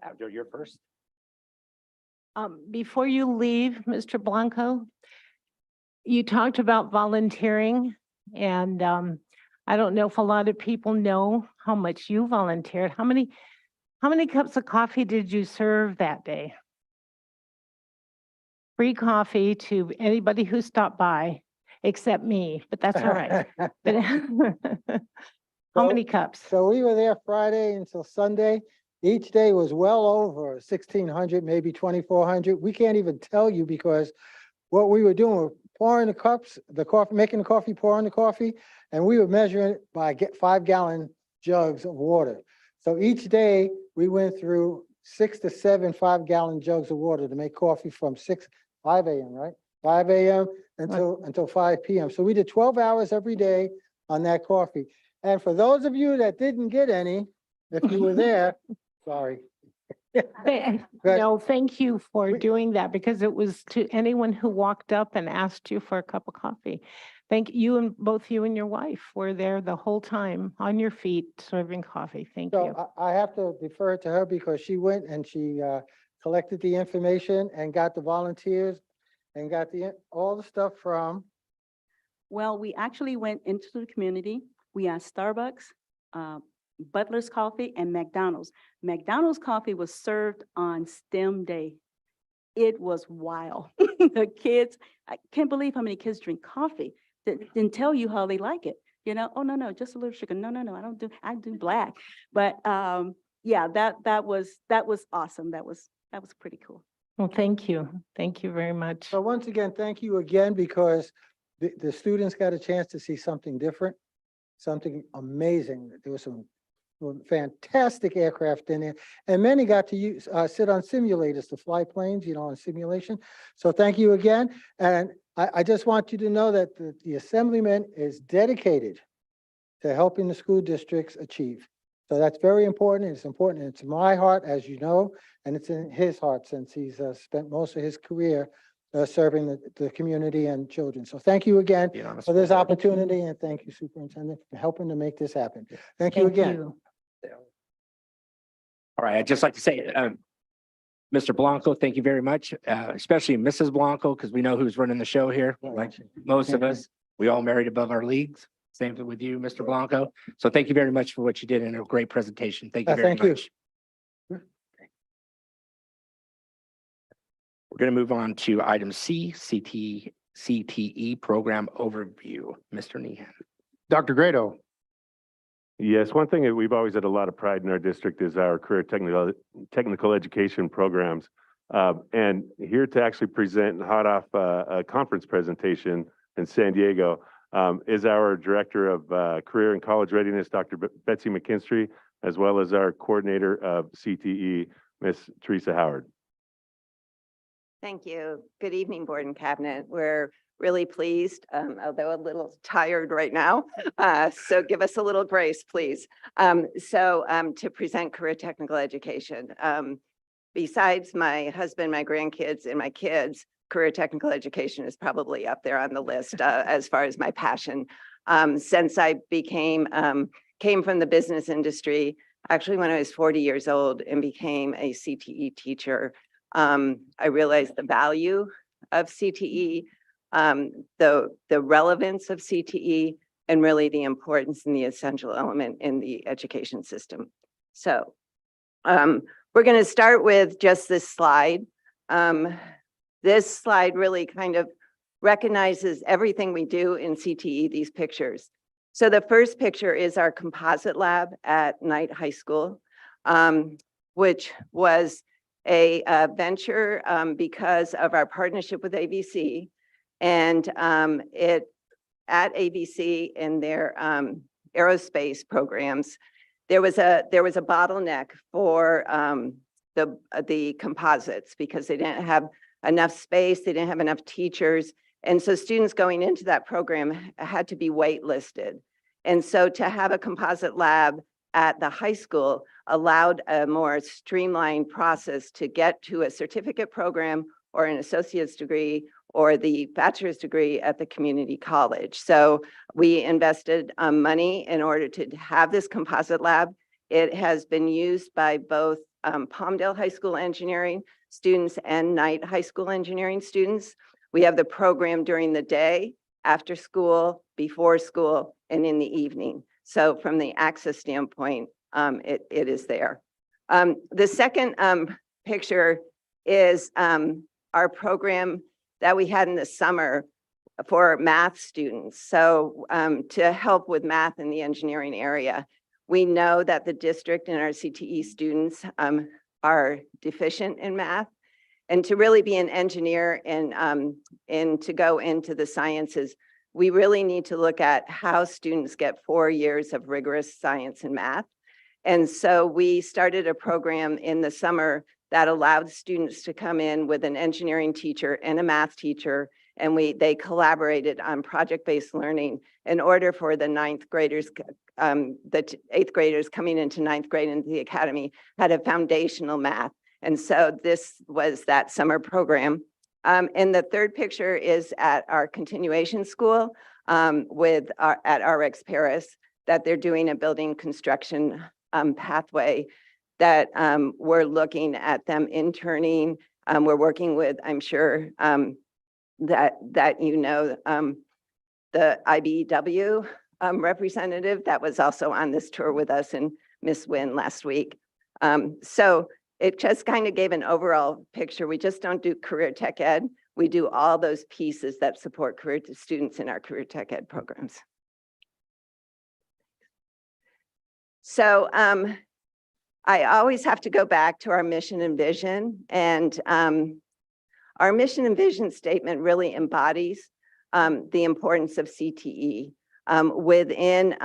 After you're first. Before you leave, Mr. Blanco, you talked about volunteering, and I don't know if a lot of people know how much you volunteered. How many cups of coffee did you serve that day? Free coffee to anybody who stopped by, except me, but that's all right. But how many cups? So we were there Friday until Sunday. Each day was well over 1,600, maybe 2,400. We can't even tell you because what we were doing, we're pouring the cups, the coffee, making the coffee, pouring the coffee, and we were measuring it by 5-gallon jugs of water. So each day we went through 6 to 7 5-gallon jugs of water to make coffee from 5 a.m., right? 5 a.m. until 5 p.m. So we did 12 hours every day on that coffee. And for those of you that didn't get any, if you were there, sorry. No, thank you for doing that, because it was to anyone who walked up and asked you for a cup of coffee. Thank you, and both you and your wife were there the whole time on your feet serving coffee. Thank you. So I have to defer to her because she went and she collected the information and got the volunteers and got all the stuff from Well, we actually went into the community. We asked Starbucks, Butler's Coffee, and McDonald's. McDonald's coffee was served on STEM Day. It was wild. The kids, I can't believe how many kids drink coffee. Didn't tell you how they like it. You know, oh, no, just a little sugar. No, I do black. But yeah, that was awesome. That was pretty cool. Well, thank you. Thank you very much. So once again, thank you again, because the students got a chance to see something different, something amazing. There was some fantastic aircraft in there, and many got to use sit on simulators to fly planes, you know, on simulation. So thank you again. And I just want you to know that the Assemblyman is dedicated to helping the school districts achieve. So that's very important. It's important. It's in my heart, as you know, and it's in his heart since he's spent most of his career serving the community and children. So thank you again for this opportunity, and thank you, Superintendent, for helping to make this happen. Thank you again. All right, I'd just like to say, Mr. Blanco, thank you very much, especially Mrs. Blanco, because we know who's running the show here, like most of us. We all married above our leagues. Same thing with you, Mr. Blanco. So thank you very much for what you did and a great presentation. Thank you very much. We're going to move on to item C, CTE program overview. Mr. Nehan. Dr. Grado. Yes, one thing that we've always had a lot of pride in our district is our career technical education programs. And here to actually present hot off a conference presentation in San Diego is our Director of Career and College Readiness, Dr. Betsy McKinstry, as well as our Coordinator of CTE, Ms. Teresa Howard. Thank you. Good evening, Board and Cabinet. We're really pleased, although a little tired right now. So give us a little grace, please. To present career technical education. Besides my husband, my grandkids, and my kids, career technical education is probably up there on the list as far as my passion. Since I came from the business industry, actually when I was 40 years old and became a CTE teacher, I realized the value of CTE, the relevance of CTE, and really the importance and the essential element in the education system. So we're going to start with just this slide. This slide really kind of recognizes everything we do in CTE, these pictures. So the first picture is our composite lab at Knight High School, which was a venture because of our partnership with AVC. And at AVC in their aerospace programs, there was a bottleneck for the composites because they didn't have enough space, they didn't have enough teachers. And so students going into that program had to be waitlisted. And so to have a composite lab at the high school allowed a more streamlined process to get to a certificate program or an associate's degree or the bachelor's degree at the community college. So we invested money in order to have this composite lab. It has been used by both Palmdale High School engineering students and Knight High School engineering students. We have the program during the day, after school, before school, and in the evening. So from the access standpoint, it is there. The second picture is our program that we had in the summer for math students. So to help with math in the engineering area, we know that the district and our CTE students are deficient in math. And to really be an engineer and to go into the sciences, we really need to look at how students get 4 years of rigorous science and math. And so we started a program in the summer that allowed students to come in with an engineering teacher and a math teacher, and they collaborated on project-based learning in order for the ninth graders, the eighth graders coming into ninth grade into the academy had a foundational math. And so this was that summer program. And the third picture is at our continuation school at RX Paris, that they're doing a building construction pathway that we're looking at them interning. We're working with, I'm sure that you know, the IBEW representative that was also on this tour with us and Miss Wynn last week. So it just kind of gave an overall picture. We just don't do career tech ed. We do all those pieces that support career students in our career tech ed programs. So I always have to go back to our mission and vision, and our mission and vision statement really embodies the importance of CTE within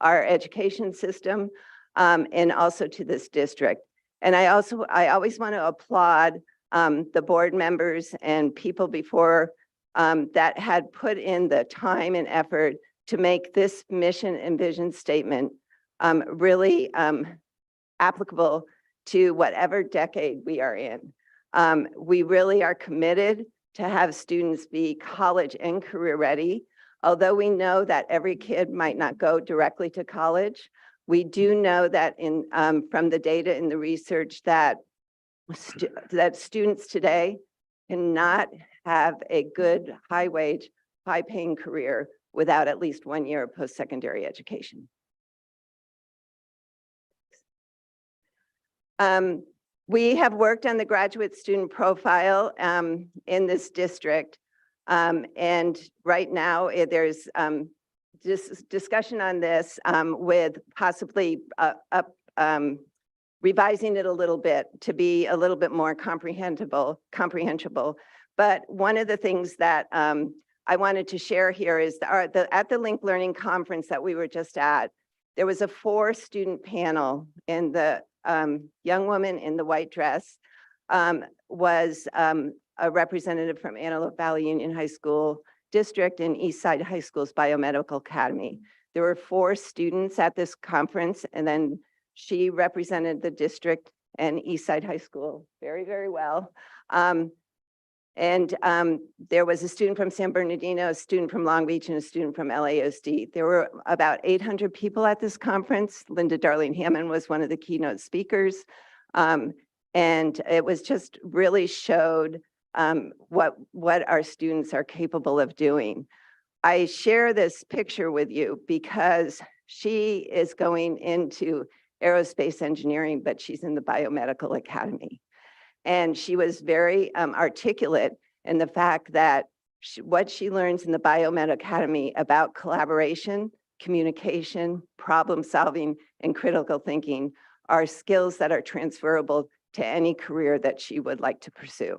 our education system and also to this district. And I always want to applaud the board members and people before that had put in the time and effort to make this mission and vision statement really applicable to whatever decade we are in. We really are committed to have students be college and career ready. Although we know that every kid might not go directly to college, we do know that from the data in the research that students today cannot have a good, high wage, high paying career without at least 1 year of post-secondary education. We have worked on the graduate student profile in this district. And right now there's discussion on this with possibly revising it a little bit to be a little bit more comprehensible. But one of the things that I wanted to share here is at the Link Learning Conference that we were just at, there was a 4-student panel, and the young woman in the white dress was a representative from Antelope Valley Union High School District and Eastside High School's Biomedical Academy. There were 4 students at this conference, and then she represented the district and Eastside High School very, very well. There was a student from San Bernardino, a student from Long Beach, and a student from LAUSD. There were about 800 people at this conference. Linda Darling Hammond was one of the keynote speakers. And it was just really showed what our students are capable of doing. I share this picture with you because she is going into aerospace engineering, but she's in the Biomedical Academy. And she was very articulate in the fact that what she learns in the Biomed Academy about collaboration, communication, problem solving, and critical thinking are skills that are transferable to any career that she would like to pursue.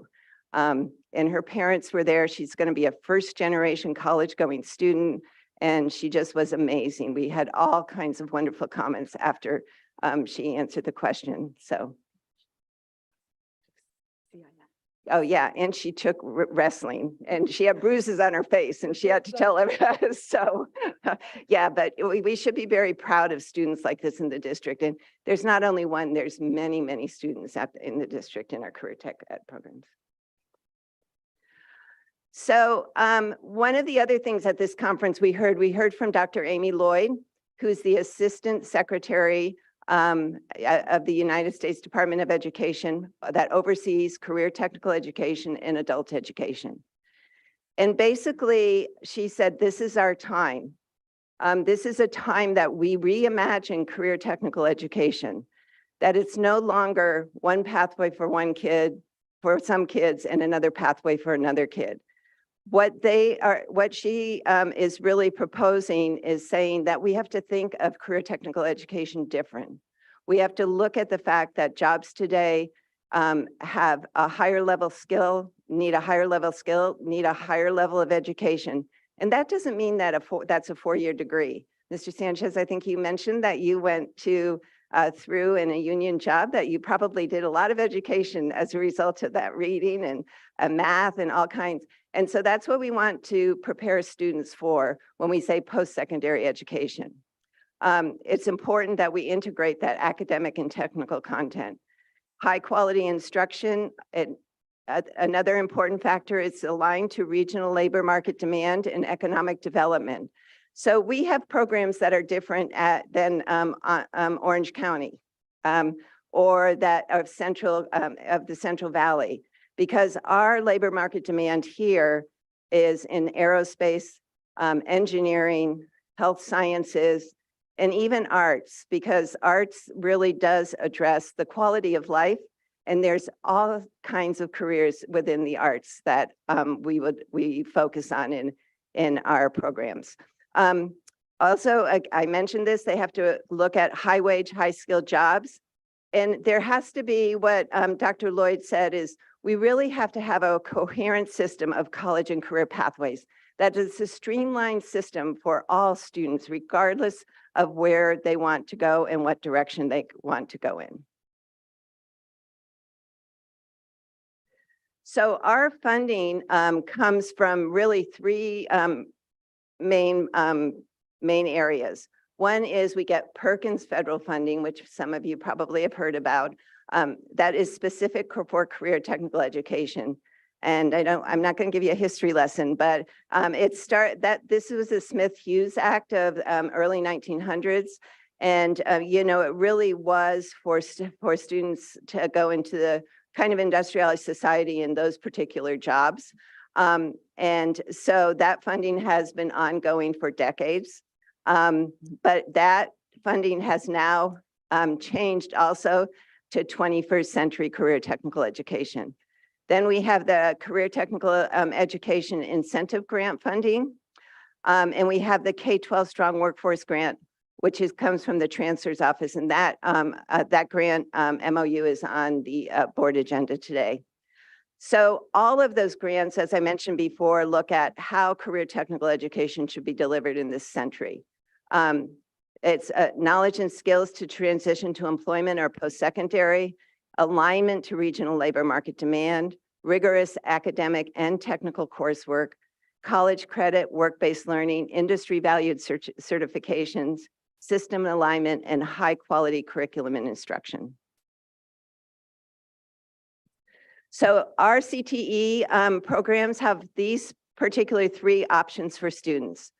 And her parents were there. She's going to be a first-generation college-going student, and she just was amazing. We had all kinds of wonderful comments after she answered the question. So. Oh yeah, and she took wrestling, and she had bruises on her face, and she had to tell everybody. So yeah, but we should be very proud of students like this in the district. And there's not only one, there's many, many students in the district in our career tech ed programs. So one of the other things at this conference we heard from Dr. Amy Lloyd, who's the Assistant Secretary of the United States Department of Education that oversees career technical education and adult education. And basically, she said, this is our time. This is a time that we reimagine career technical education, that it's no longer one pathway for one kid, for some kids, and another pathway for another kid. What she is really proposing is saying that we have to think of career technical education different. We have to look at the fact that jobs today have a higher level skill, need a higher level skill, need a higher level of education. And that doesn't mean that that's a 4-year degree. Mr. Sanchez, I think you mentioned that you went to through in a union job, that you probably did a lot of education as a result of that reading and math and all kinds. And so that's what we want to prepare students for when we say post-secondary education. It's important that we integrate that academic and technical content. High quality instruction, another important factor is aligned to regional labor market demand and economic development. So we have programs that are different than Orange County or that of the Central Valley, because our labor market demand here is in aerospace, engineering, health sciences, and even arts, because arts really does address the quality of life. And there's all kinds of careers within the arts that we focus on in our programs. Also, I mentioned this, they have to look at high wage, high skilled jobs. And there has to be what Dr. Lloyd said is we really have to have a coherent system of college and career pathways. That is a streamlined system for all students, regardless of where they want to go and what direction they want to go in. So our funding comes from really three main areas. One is we get Perkins federal funding, which some of you probably have heard about. That is specific for career technical education. And I'm not going to give you a history lesson, but this was the Smith-Hughes Act of early 1900s. And, you know, it really was for students to go into the kind of industrialized society in those particular jobs. And so that funding has been ongoing for decades. But that funding has now changed also to 21st century career technical education. Then we have the Career Technical Education Incentive Grant funding. And we have the K-12 Strong Workforce Grant, which comes from the Chancellor's Office. And that grant MOU is on the board agenda today. So all of those grants, as I mentioned before, look at how career technical education should be delivered in this century. It's knowledge and skills to transition to employment or post-secondary, alignment to regional labor market demand, rigorous academic and technical coursework, college credit, work-based learning, industry-valued certifications, system alignment, and high-quality curriculum and instruction. So our CTE programs have these particularly three options for students.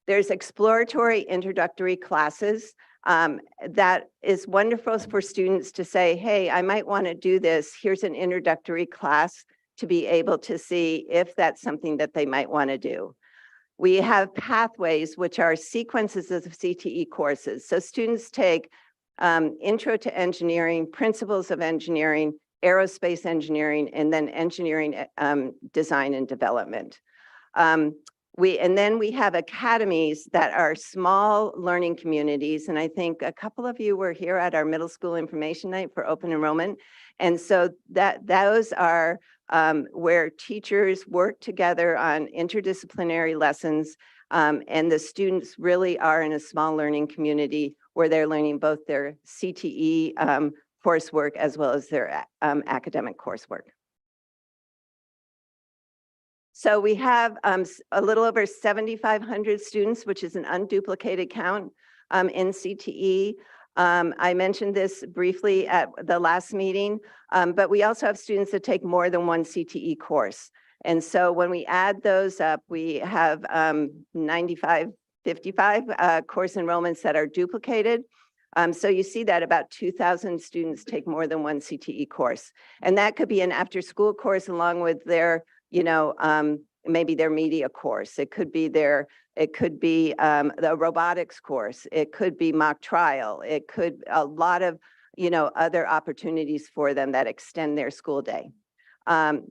There's exploratory introductory classes that is wonderful for students to say, hey, I might want to do this. Here's an introductory class to be able to see if that's something that they might want to do. We have pathways, which are sequences of CTE courses. So students take Intro to Engineering, Principles of Engineering, Aerospace Engineering, and then Engineering Design and Development. And then we have academies that are small learning communities. And I think a couple of you were here at our middle school information night for open enrollment. And so those are where teachers work together on interdisciplinary lessons. And the students really are in a small learning community where they're learning both their CTE coursework as well as their academic coursework. So we have a little over 7,500 students, which is an unduplicated count in CTE. I mentioned this briefly at the last meeting, but we also have students that take more than one CTE course. And so when we add those up, we have 55 course enrollments that are duplicated. So you see that about 2,000 students take more than one CTE course. And that could be an after-school course along with their maybe their media course. It could be the robotics course. It could be mock trial. It could a lot of, other opportunities for them that extend their school day.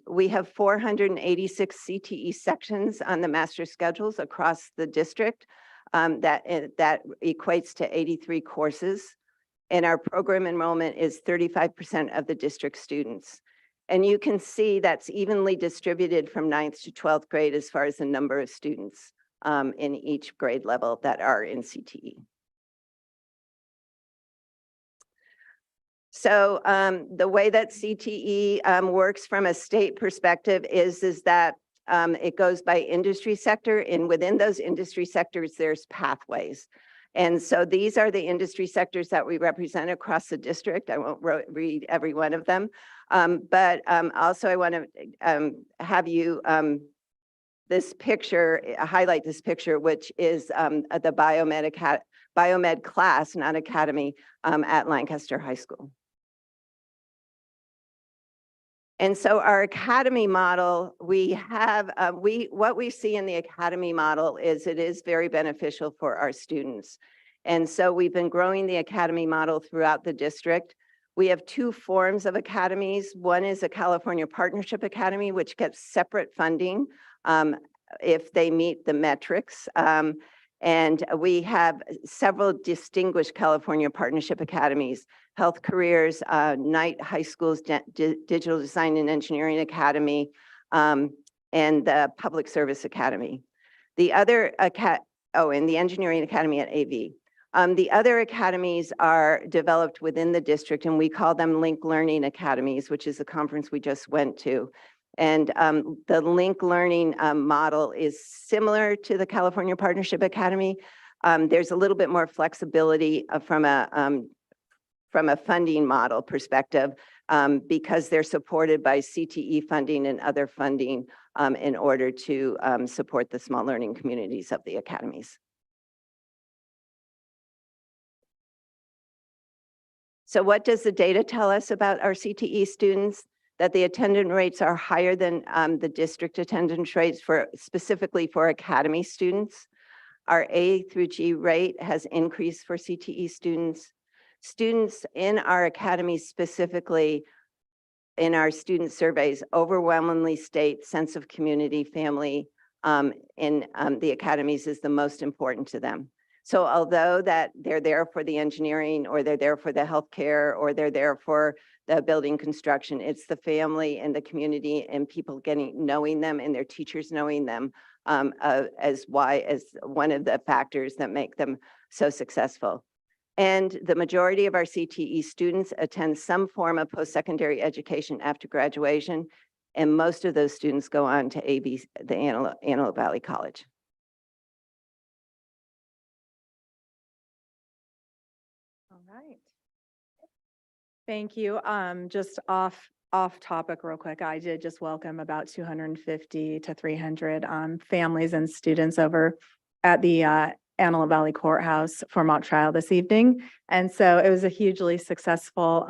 We have 486 CTE sections on the master schedules across the district. That equates to 83 courses. And our program enrollment is 35% of the district students. And you can see that's evenly distributed from 9th to 12th grade as far as the number of students in each grade level that are in CTE. So the way that CTE works from a state perspective is that it goes by industry sector, and within those industry sectors, there's pathways. And so these are the industry sectors that we represent across the district. I won't read every one of them. But also I want to have you highlight this picture, which is the biomed class, not academy, at Lancaster High School. And so our academy model, we have, what we see in the academy model is it is very beneficial for our students. And so we've been growing the academy model throughout the district. We have two forms of academies. One is a California Partnership Academy, which gets separate funding if they meet the metrics. And we have several distinguished California Partnership Academies, Health Careers, Knight High School's Digital Design and Engineering Academy, and the Public Service Academy. The other, and the Engineering Academy at AV. The other academies are developed within the district, and we call them Link Learning Academies, which is the conference we just went to. And the Link Learning model is similar to the California Partnership Academy. There's a little bit more flexibility from a funding model perspective because they're supported by CTE funding and other funding in order to support the small learning communities of the academies. So what does the data tell us about our CTE students? That the attendance rates are higher than the district attendance rates specifically for academy students. Our A through G rate has increased for CTE students. Students in our academies, specifically in our student surveys, overwhelmingly state sense of community, family in the academies is the most important to them. So although that they're there for the engineering, or they're there for the healthcare, or they're there for the building construction, it's the family and the community and people knowing them and their teachers knowing them as one of the factors that make them so successful. And the majority of our CTE students attend some form of post-secondary education after graduation, and most of those students go on to the Antelope Valley College. All right. Thank you. Just off topic real quick, I did just welcome about 250 to 300 families and students over at the Antelope Valley Courthouse for mock trial this evening. And so it was a hugely successful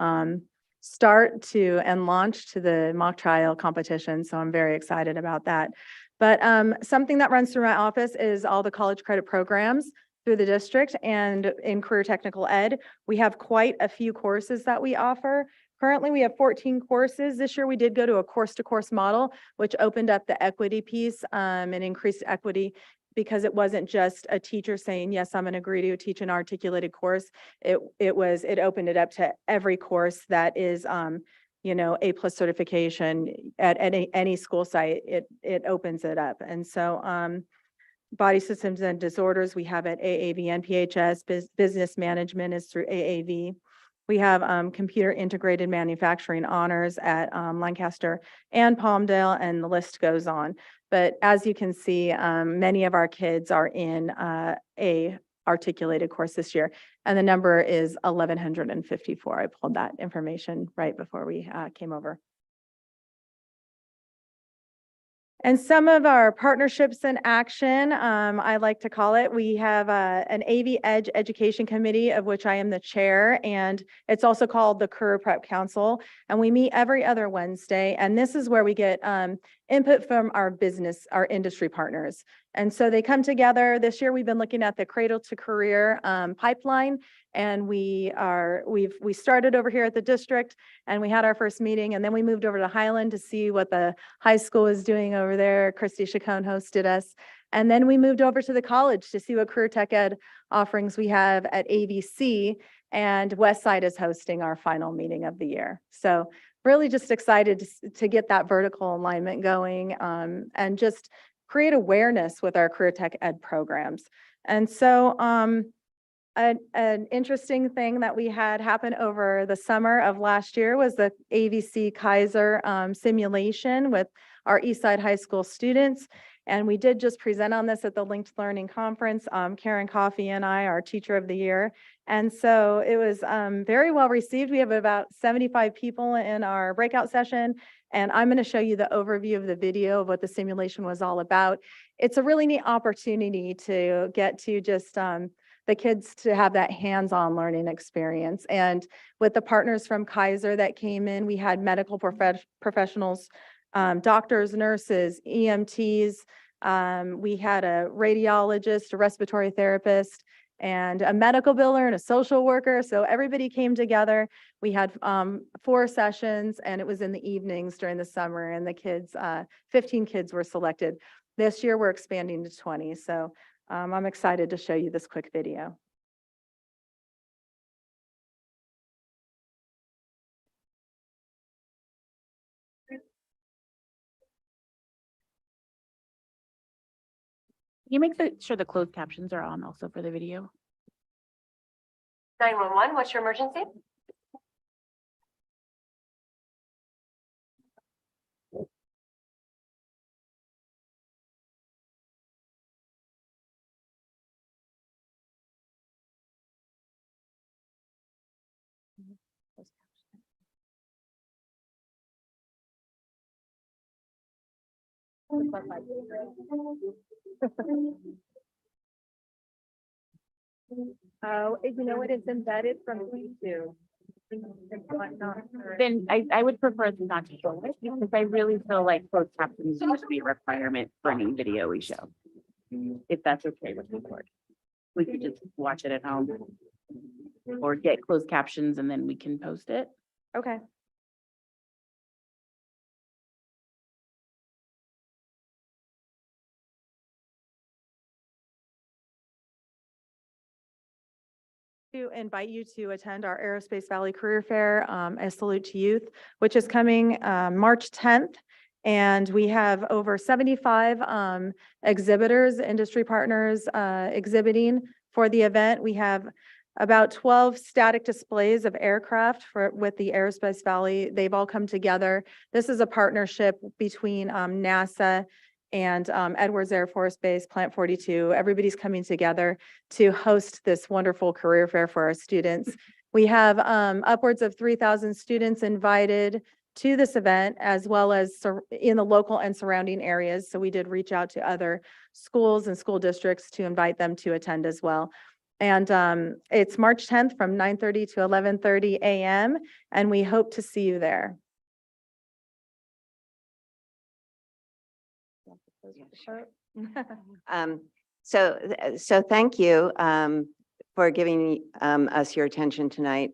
start to and launch to the mock trial competition. So I'm very excited about that. But something that runs through my office is all the college credit programs through the district, and in career technical ed, we have quite a few courses that we offer. Currently, we have 14 courses. This year, we did go to a course-to-course model, which opened up the equity piece and increased equity, because it wasn't just a teacher saying, yes, I'm going to agree to teach an articulated course. It opened it up to every course that is A+ certification at any school site. It opens it up. And so body systems and disorders we have at AAV and PHS. Business management is through AAV. We have computer integrated manufacturing honors at Lancaster and Palmdale, and the list goes on. But as you can see, many of our kids are in a articulated course this year, and the number is 1,154. I pulled that information right before we came over. And some of our partnerships in action, I like to call it, we have an AV Edge Education Committee, of which I am the chair, and it's also called the Career Prep Council. And we meet every other Wednesday, and this is where we get input from our industry partners. And so they come together. This year, we've been looking at the Cradle to Career pipeline, and we started over here at the district, and we had our first meeting, and then we moved over to Highland to see what the high school is doing over there. Christy Chacon hosted us. And then we moved over to the college to see what career tech ed offerings we have at ABC, and Westside is hosting our final meeting of the year. So really just excited to get that vertical alignment going and just create awareness with our career tech ed programs. And so an interesting thing that we had happen over the summer of last year was the AVC Kaiser simulation with our Eastside High School students. And we did just present on this at the Linked Learning Conference. Karen Coffey and I, our Teacher of the Year. And so it was very well received. We have about 75 people in our breakout session. And I'm going to show you the overview of the video of what the simulation was all about. It's a really neat opportunity to get to just the kids to have that hands-on learning experience. And with the partners from Kaiser that came in, we had medical professionals, doctors, nurses, EMTs. We had a radiologist, a respiratory therapist, and a medical biller and a social worker. So everybody came together. We had 4 sessions, and it was in the evenings during the summer, and the kids, 15 kids were selected. This year, we're expanding to 20. So I'm excited to show you this quick video. You make sure the closed captions are on also for the video. 911, what's your emergency? Oh, you know what? It's embedded from YouTube. Then I would prefer not to show it because I really feel like closed captions used to be a requirement for any video we show. If that's okay with the board. We could just watch it at home. Or get closed captions and then we can post it. Okay. To invite you to attend our Aerospace Valley Career Fair, a salute to youth, which is coming March 10th. And we have over 75 exhibitors, industry partners exhibiting for the event. We have about 12 static displays of aircraft with the Aerospace Valley. They've all come together. This is a partnership between NASA and Edwards Air Force Base, Plant 42. Everybody's coming together to host this wonderful career fair for our students. We have upwards of 3,000 students invited to this event, as well as in the local and surrounding areas. So we did reach out to other schools and school districts to invite them to attend as well. And it's March 10th from 9:30 to 11:30 a.m. And we hope to see you there. So thank you for giving us your attention tonight.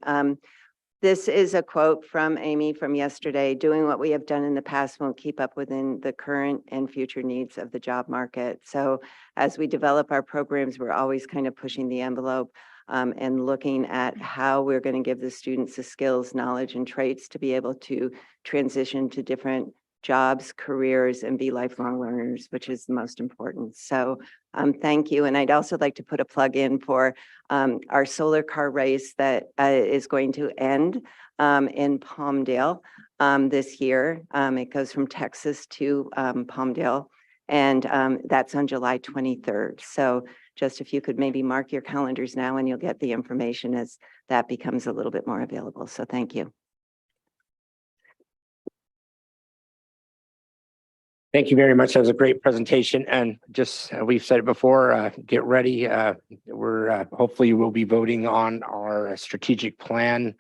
This is a quote from Amy from yesterday: "Doing what we have done in the past won't keep up within the current and future needs of the job market." So as we develop our programs, we're always kind of pushing the envelope and looking at how we're going to give the students the skills, knowledge, and traits to be able to transition to different jobs, careers, and be lifelong learners, which is the most important. So thank you. And I'd also like to put a plug in for our solar car race that is going to end in Palmdale this year. It goes from Texas to Palmdale, and that's on July 23rd. So just if you could maybe mark your calendars now, and you'll get the information as that becomes a little bit more available. So thank you. Thank you very much. That was a great presentation. And just, we've said it before, get ready. We're hopefully we'll be voting on our strategic plan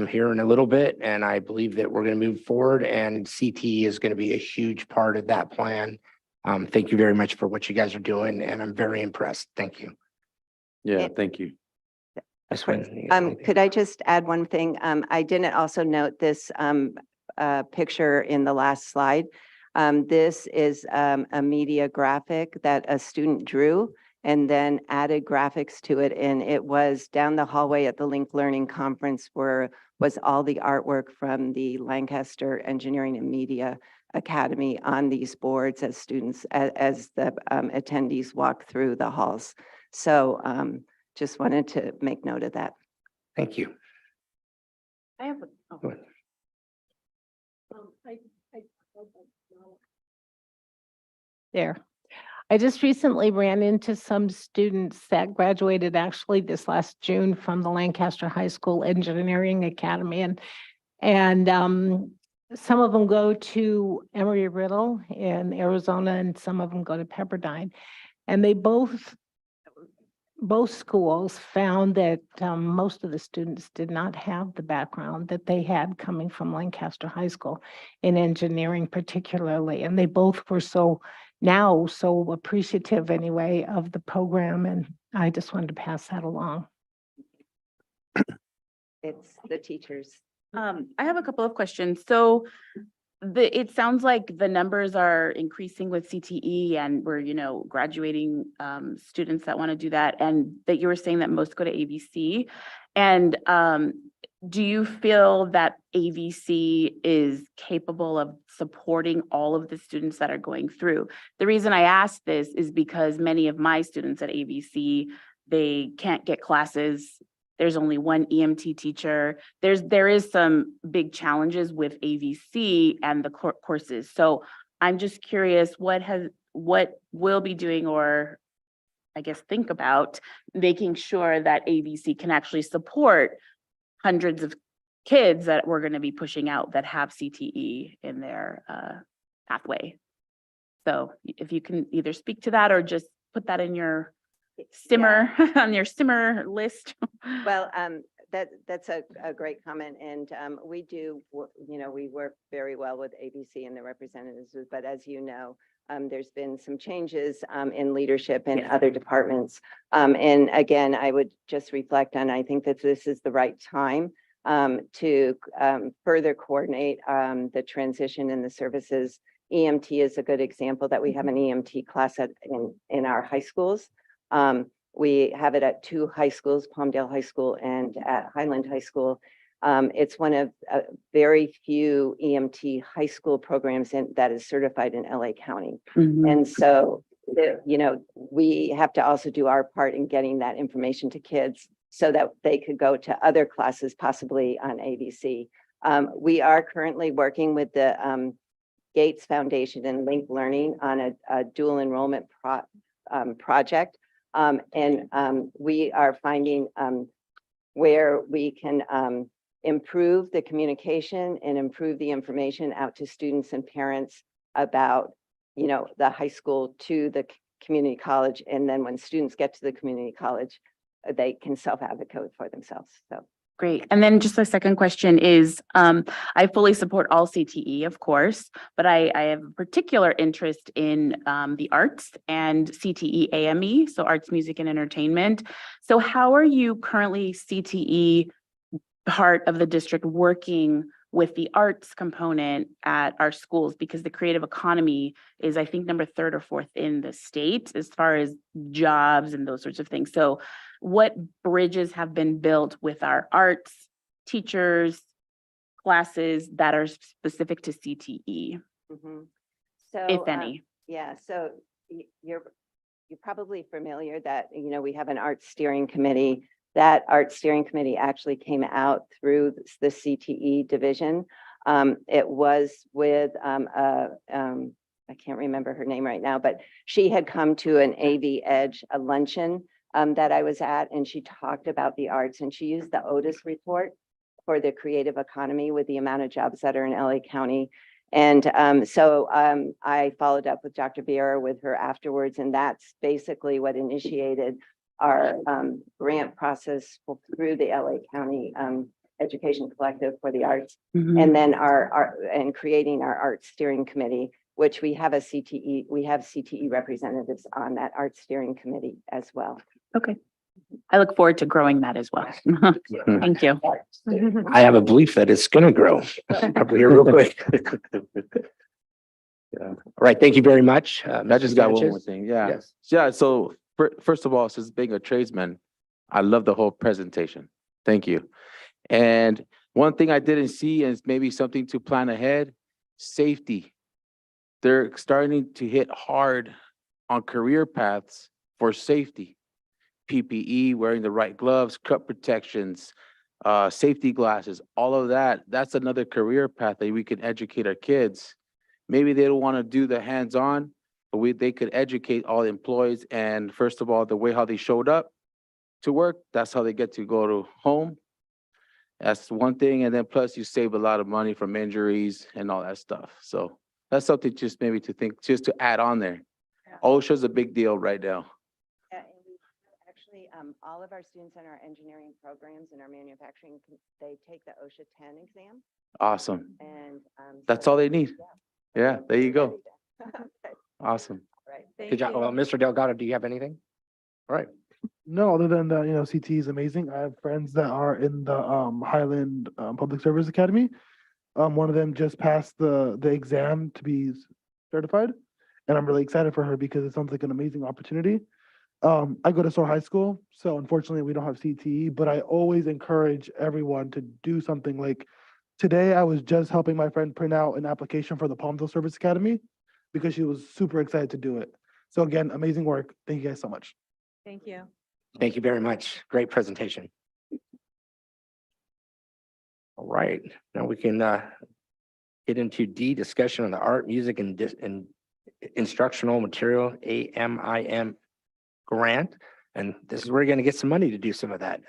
here in a little bit. And I believe that we're going to move forward, and CT is going to be a huge part of that plan. Thank you very much for what you guys are doing, and I'm very impressed. Thank you. Yeah, thank you. Could I just add one thing? I didn't also note this picture in the last slide. This is a media graphic that a student drew and then added graphics to it. And it was down the hallway at the Link Learning Conference, where was all the artwork from the Lancaster Engineering and Media Academy on these boards as students, as the attendees walk through the halls. So just wanted to make note of that. Thank you. I have Go ahead. There. I just recently ran into some students that graduated actually this last June from the Lancaster High School Engineering Academy. And some of them go to Embry-Riddle in Arizona, and some of them go to Pepperdine. And they both both schools found that most of the students did not have the background that they had coming from Lancaster High School in engineering particularly. And they both were so appreciative anyway of the program. And I just wanted to pass that along. It's the teachers. I have a couple of questions. So it sounds like the numbers are increasing with CTE and we're, graduating students that want to do that, and that you were saying that most go to AVC. And do you feel that AVC is capable of supporting all of the students that are going through? The reason I ask this is because many of my students at AVC, they can't get classes. There's only one EMT teacher. There is some big challenges with AVC and the courses. So I'm just curious, what we'll be doing, or I guess think about making sure that AVC can actually support hundreds of kids that we're going to be pushing out that have CTE in their pathway. So if you can either speak to that or just put that in your simmer on your simmer list. Well, that's a great comment, and we do, we work very well with ABC and the representatives, but as you know, there's been some changes in leadership in other departments. And again, I would just reflect on, I think that this is the right time to further coordinate the transition in the services. EMT is a good example that we have an EMT class in our high schools. We have it at two high schools, Palmdale High School and at Highland High School. It's one of very few EMT high school programs that is certified in LA County. And so, we have to also do our part in getting that information to kids so that they could go to other classes, possibly on ABC. We are currently working with the Gates Foundation and Link Learning on a dual enrollment project. And we are finding where we can improve the communication and improve the information out to students and parents about, the high school to the community college. And then when students get to the community college, they can self-advocate for themselves. So. Great. And then just a second question is, I fully support all CTE, of course, but I have a particular interest in the arts and CTE AME, so arts, music, and entertainment. So how are you currently, CTE, part of the district, working with the arts component at our schools? Because the creative economy is, I think, number 3rd or 4th in the state as far as jobs and those sorts of things. So what bridges have been built with our arts teachers, classes that are specific to CTE, So, if any? Yeah, so you're probably familiar that, we have an arts steering committee. That art steering committee actually came out through the CTE division. It was with, I can't remember her name right now, but she had come to an AV Edge, a luncheon that I was at, and she talked about the arts, and she used the Otis report for the creative economy with the amount of jobs that are in LA County. And so I followed up with Dr. Vieira with her afterwards, and that's basically what initiated our grant process through the LA County Education Collective for the arts, and then and creating our art steering committee, which we have CTE representatives on that art steering committee as well. Okay. I look forward to growing that as well. Thank you. I have a belief that it's going to grow. Probably here real quick. Yeah. All right. Thank you very much. I just got one more Sanchez. thing. Yeah. Yes. Yeah. So first of all, since being a tradesman, I love the whole presentation. Thank you. And one thing I didn't see, and it's maybe something to plan ahead, safety. They're starting to hit hard on career paths for safety. PPE, wearing the right gloves, cut protections, safety glasses, all of that. That's another career path that we can educate our kids. Maybe they don't want to do the hands-on, but they could educate all the employees. And first of all, the way how they showed up to work, that's how they get to go to home. That's one thing. And then plus you save a lot of money from injuries and all that stuff. So that's something just maybe to think, just to add on there. OSHA's a big deal right now. And we actually All of our students in our engineering programs and our manufacturing, they take the OSHA 10 exam Awesome. and. That's so- all they need. Yeah, there you go. Okay, Awesome. right. Good job. Well, Mr. Delgado, do you have anything? All right. No, other than the, CT is amazing. I have friends that are in the Highland Public Service Academy. One of them just passed the exam to be certified, and I'm really excited for her because it sounds like an amazing opportunity. I go to Soar High School, so unfortunately we don't have CTE, but I always encourage everyone to do something. Like today, I was just helping my friend print out an application for the Palmdale Service Academy because she was super excited to do it. So again, amazing work. Thank you guys so much. Thank you. Thank you very much. Great presentation. All right, now we can get into D, discussion on the art, music, and instructional material, AMIM grant. And this is where you're going to get some money to do some of that.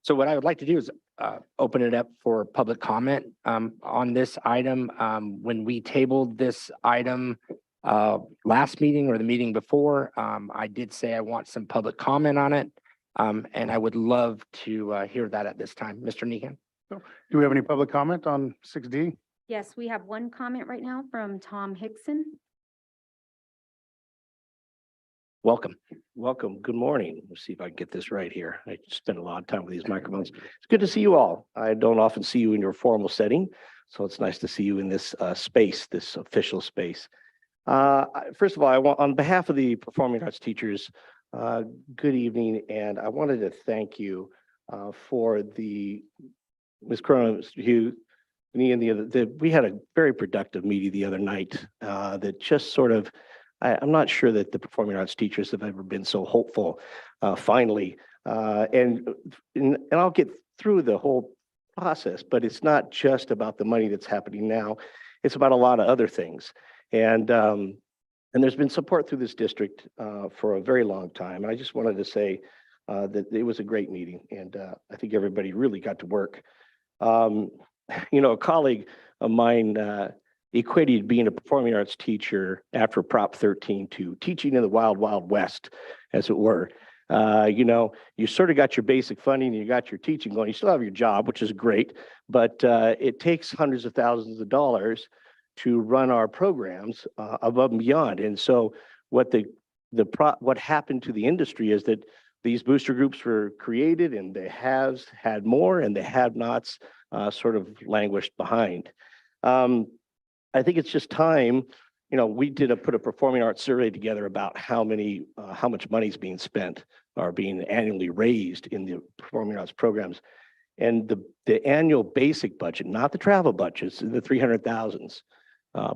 So what I would like to do is open it up for public comment on this item. When we tabled this item last meeting or the meeting before, I did say I want some public comment on it. And I would love to hear that at this time. Mr. Nehan. Do we have any public comment on 6D? Yes, we have one comment right now from Tom Hickson. Welcome. Welcome. Good morning. Let's see if I can get this right here. I spend a lot of time with these microphones. It's good to see you all. I don't often see you in your formal setting, so it's nice to see you in this space, this official space. First of all, I want, on behalf of the performing arts teachers, good evening, and I wanted to thank you for Ms. Corona, Hugh, me and the other, we had a very productive meeting the other night that just sort of, I'm not sure that the performing arts teachers have ever been so hopeful, finally. And I'll get through the whole process, but it's not just about the money that's happening now. It's about a lot of other things. And there's been support through this district for a very long time. And I just wanted to say that it was a great meeting, and I think everybody really got to work. A colleague of mine equated being a performing arts teacher after Prop 13 to teaching in the wild, wild west, as it were. You sort of got your basic funding, and you got your teaching going. You still have your job, which is great, but it takes hundreds of thousands of dollars to run our programs above and beyond. And so what happened to the industry is that these booster groups were created, and the haves had more, and the have-nots sort of languished behind. I think it's just time. We put a performing arts survey together about how much money is being spent or being annually raised in the performing arts programs, and the annual basic budget, not the travel budgets, the 300,000s.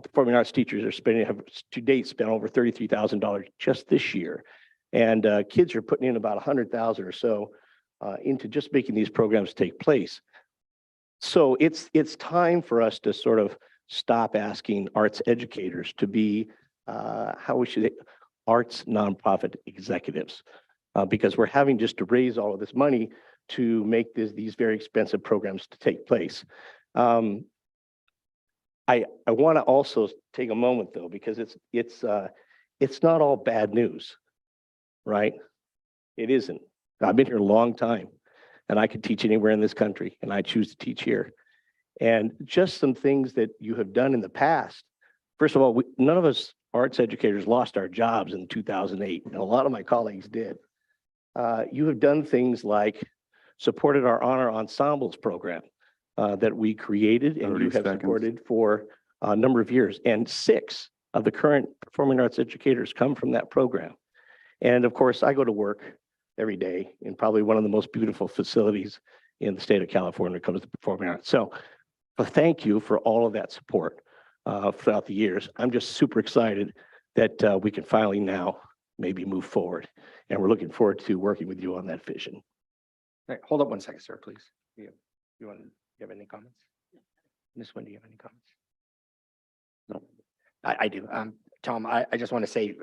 Performing arts teachers have to date spent over $33,000 just this year. And kids are putting in about 100,000 or so into just making these programs take place. So it's time for us to sort of stop asking arts educators to be arts nonprofit executives, because we're having just to raise all of this money to make these very expensive programs to take place. I want to also take a moment though, because it's not all bad news. Right? It isn't. I've been here a long time, and I could teach anywhere in this country, and I choose to teach here. And just some things that you have done in the past. First of all, none of us arts educators lost our jobs in 2008, and a lot of my colleagues did. You have done things like supported our honor ensembles program that we created, and you have supported for a number of years. And 6 of the current performing arts educators come from that program. And of course, I go to work every day in probably one of the most beautiful facilities in the state of California when it comes to performing arts. So thank you for all of that support throughout the years. I'm just super excited that we can finally now maybe move forward. And we're looking forward to working with you on that vision. All right, hold up one second, sir, please. You have any comments? Ms. Wendy, do you have any comments? No, I do. Tom, I just want to say,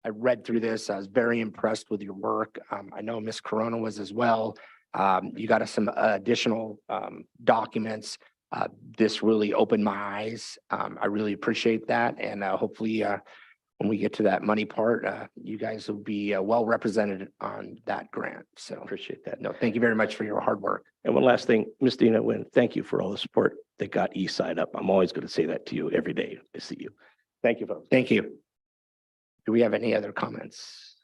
I read through this. I was very impressed with your work. I know Ms. Corona was as well. You got us some additional documents. This really opened my eyes. I really appreciate that. And hopefully when we get to that money part, you guys will be well represented on that grant. So Appreciate that. no, thank you very much for your hard work. And one last thing, Ms. Dina Nguyen, thank you for all the support that got East Side up. I'm always going to say that to you every day I see you. Thank you, folks. Thank you. Do we have any other comments?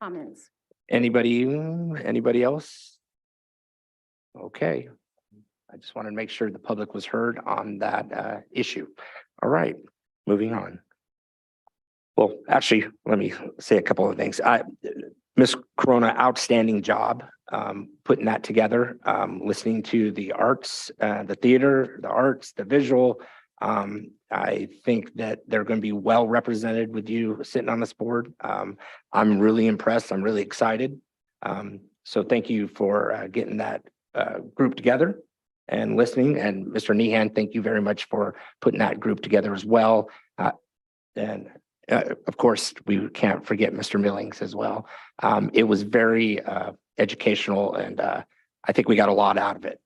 Comments. Anybody else? Okay. I just wanted to make sure the public was heard on that issue. All right, moving on. Well, actually, let me say a couple of things. Ms. Corona, outstanding job putting that together, listening to the arts, the theater, the arts, the visual. I think that they're going to be well represented with you sitting on this board. I'm really impressed. I'm really excited. So thank you for getting that group together and listening. And Mr. Nehan, thank you very much for putting that group together as well. And of course, we can't forget Mr. Millings as well. It was very educational, and I think we got a lot out of it.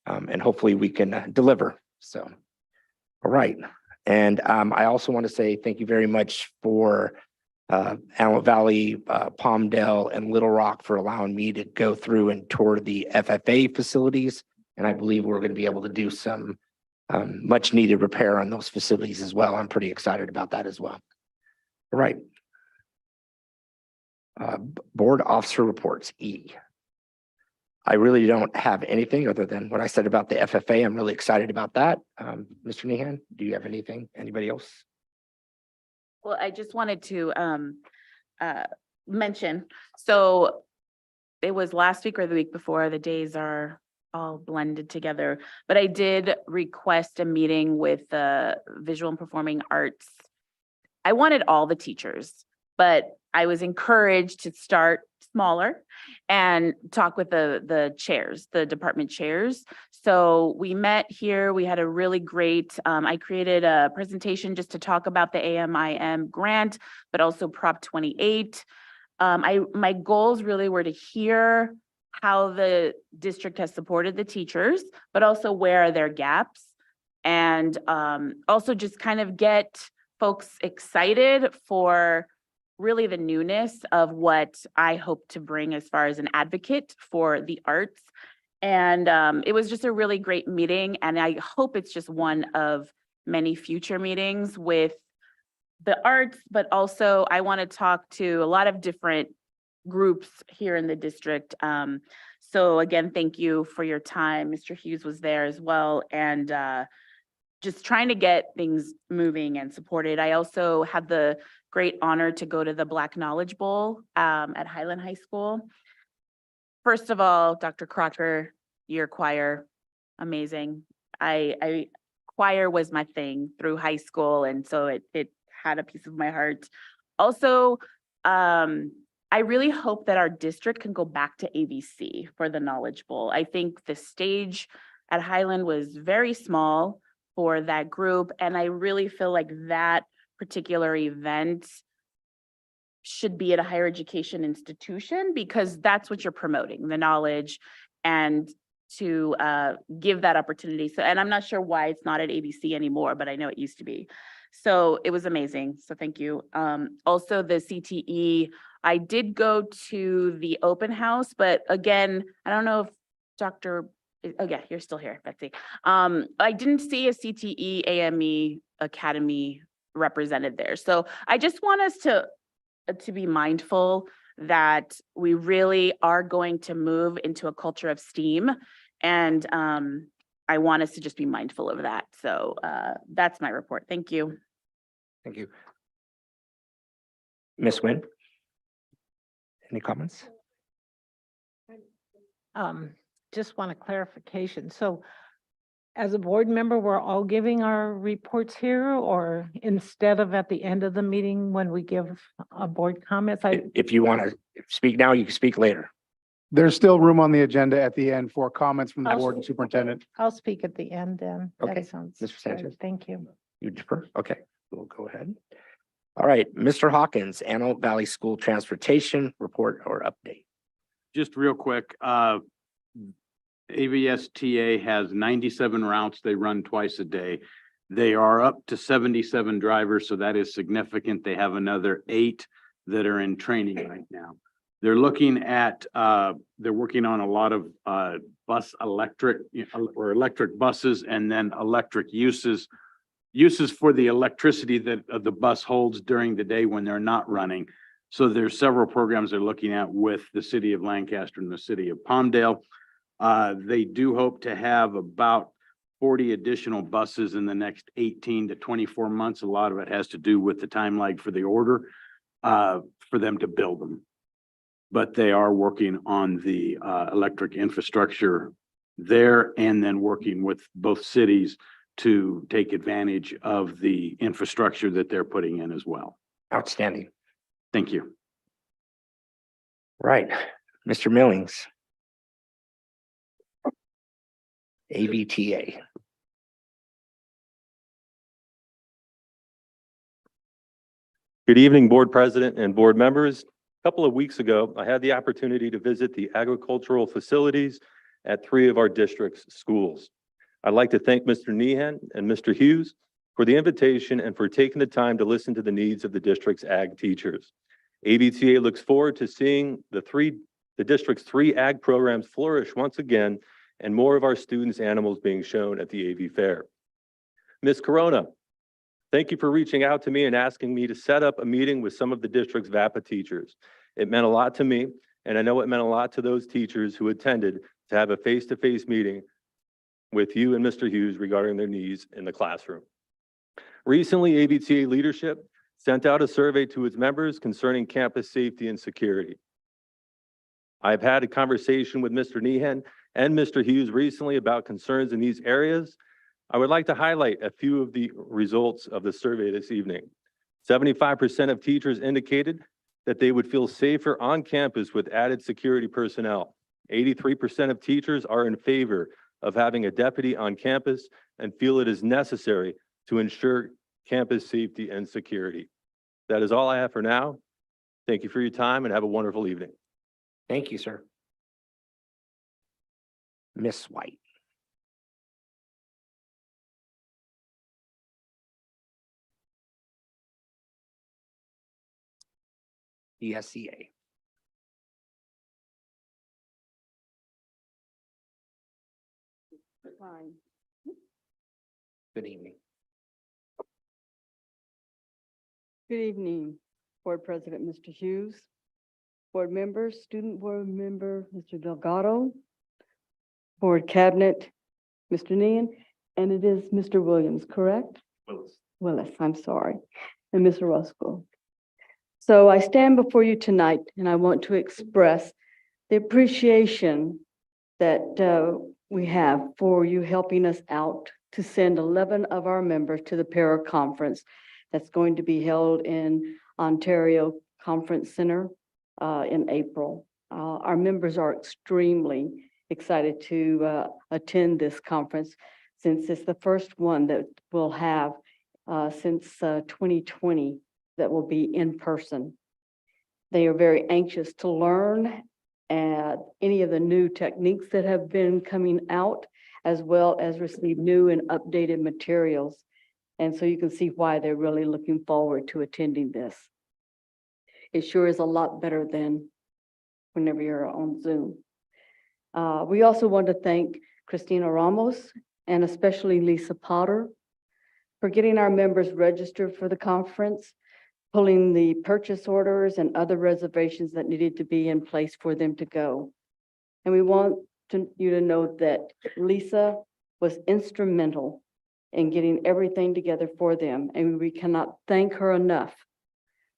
And hopefully we can deliver. So, all right. And I also want to say thank you very much for Antelope Valley, Palmdale, and Little Rock for allowing me to go through and tour the FFA facilities. And I believe we're going to be able to do some much needed repair on those facilities as well. I'm pretty excited about that as well. All right. Board officer reports, E. I really don't have anything other than what I said about the FFA. I'm really excited about that. Mr. Nehan, do you have anything? Anybody else? Well, I just wanted to mention, so it was last week or the week before, the days are all blended together, but I did request a meeting with the visual and performing arts. I wanted all the teachers, but I was encouraged to start smaller and talk with the chairs, the department chairs. So we met here, we had a really great, I created a presentation just to talk about the AMIM grant, but also Prop 28. My goals really were to hear how the district has supported the teachers, but also where are their gaps. And also just kind of get folks excited for really the newness of what I hope to bring as far as an advocate for the arts. And it was just a really great meeting. And I hope it's just one of many future meetings with the arts, but also I want to talk to a lot of different groups here in the district. So again, thank you for your time. Mr. Hughes was there as well. And just trying to get things moving and supported. I also had the great honor to go to the Black Knowledge Bowl at Highland High School. First of all, Dr. Crocker, your choir, amazing. Choir was my thing through high school, and so it had a piece of my heart. Also, I really hope that our district can go back to AVC for the Knowledge Bowl. I think the stage at Highland was very small for that group, and I really feel like that particular event should be at a higher education institution because that's what you're promoting, the knowledge, and to give that opportunity. So, and I'm not sure why it's not at ABC anymore, but I know it used to be. So it was amazing. So thank you. Also the CTE, I did go to the open house, but again, I don't know if Dr. Oh yeah, you're still here, Betsy. I didn't see a CTE AME Academy represented there. So I just want us to be mindful that we really are going to move into a culture of STEAM. And I want us to just be mindful of that. So that's my report. Thank you. Thank you. Ms. Nguyen, any comments? Just want a clarification. So as a board member, we're all giving our reports here, or instead of at the end of the meeting when we give a board comments? If you want to speak now, you can speak later. There's still room on the agenda at the end for comments from the board and superintendent. I'll speak at the end then. Okay. That sounds Mr. Sanchez. good. Thank you. You defer? Okay, we'll go ahead. All right, Mr. Hawkins, Antelope Valley School Transportation Report or Update. Just real quick, AVSTA has 97 routes. They run twice a day. They are up to 77 drivers, so that is significant. They have another 8 that are in training right now. They're looking at, they're working on a lot of bus electric or electric buses and then electric uses for the electricity that the bus holds during the day when they're not running. So there's several programs they're looking at with the city of Lancaster and the city of Palmdale. They do hope to have about 40 additional buses in the next 18 to 24 months. A lot of it has to do with the time lag for the order for them to build them. But they are working on the electric infrastructure there and then working with both cities to take advantage of the infrastructure that they're putting in as well. Outstanding. Thank you. Right. Mr. Millings. AVTA. Good evening, Board President and board members. A couple of weeks ago, I had the opportunity to visit the agricultural facilities at 3 of our district's schools. I'd like to thank Mr. Nehan and Mr. Hughes for the invitation and for taking the time to listen to the needs of the district's ag teachers. AVTA looks forward to seeing the district's 3 ag programs flourish once again and more of our students' animals being shown at the AV Fair. Ms. Corona, thank you for reaching out to me and asking me to set up a meeting with some of the district's VAPA teachers. It meant a lot to me, and I know it meant a lot to those teachers who attended to have a face-to-face meeting with you and Mr. Hughes regarding their needs in the classroom. Recently, AVTA leadership sent out a survey to its members concerning campus safety and security. I've had a conversation with Mr. Nehan and Mr. Hughes recently about concerns in these areas. I would like to highlight a few of the results of the survey this evening. 75% of teachers indicated that they would feel safer on campus with added security personnel. 83% of teachers are in favor of having a deputy on campus and feel it is necessary to ensure campus safety and security. That is all I have for now. Thank you for your time and have a wonderful evening. Thank you, sir. Miss White. ESCA. Good evening. Good evening, Board President, Mr. Hughes, board members, student board member, Mr. Delgado, board cabinet, Mr. Nean, and it is Mr. Williams, correct? Willis, I'm sorry, and Ms. Orozco. So I stand before you tonight and I want to express the appreciation that we have for you helping us out to send 11 of our members to the para conference that's going to be held in Ontario Conference Center in April. Our members are extremely excited to attend this conference since it's the first one that we'll have since 2020 that will be in person. They are very anxious to learn any of the new techniques that have been coming out, as well as receive new and updated materials. And so you can see why they're really looking forward to attending this. It sure is a lot better than whenever you're on Zoom. We also want to thank Christina Ramos and especially Lisa Potter for getting our members registered for the conference, pulling the purchase orders and other reservations that needed to be in place for them to go. And we want you to know that Lisa was instrumental in getting everything together for them. And we cannot thank her enough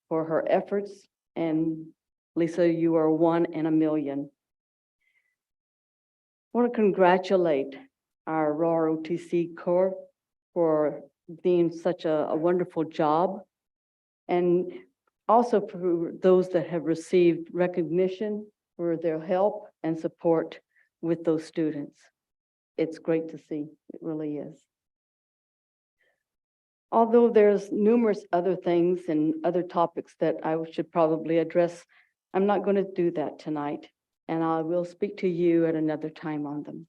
for her efforts. And Lisa, you are one in a million. I want to congratulate our ROTC Corps for being such a wonderful job. And also for those that have received recognition for their help and support with those students. It's great to see, it really is. Although there's numerous other things and other topics that I should probably address, I'm not going to do that tonight, and I will speak to you at another time on them.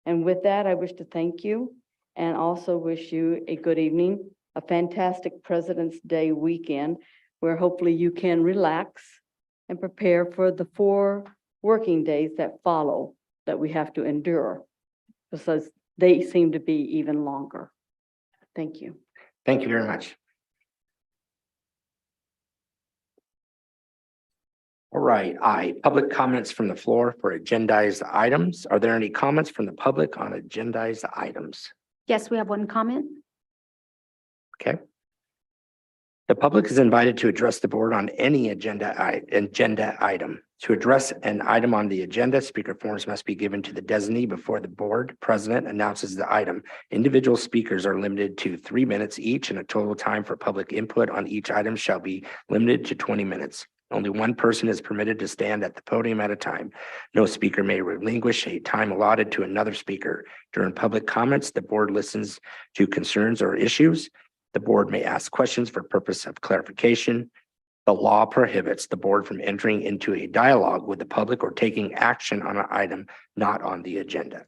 And with that, I wish to thank you and also wish you a good evening, a fantastic President's Day weekend, where hopefully you can relax and prepare for the 4 working days that follow that we have to endure, because they seem to be even longer. Thank you. Thank you very much. All right, public comments from the floor for agendized items. Are there any comments from the public on agendized items? Yes, we have one comment. Okay. The public is invited to address the board on any agenda item. To address an item on the agenda, speaker forms must be given to the designee before the board president announces the item. Individual speakers are limited to 3 minutes each, and a total time for public input on each item shall be limited to 20 minutes. Only one person is permitted to stand at the podium at a time. No speaker may relinquish a time allotted to another speaker. During public comments, the board listens to concerns or issues. The board may ask questions for purpose of clarification. The law prohibits the board from entering into a dialogue with the public or taking action on an item not on the agenda.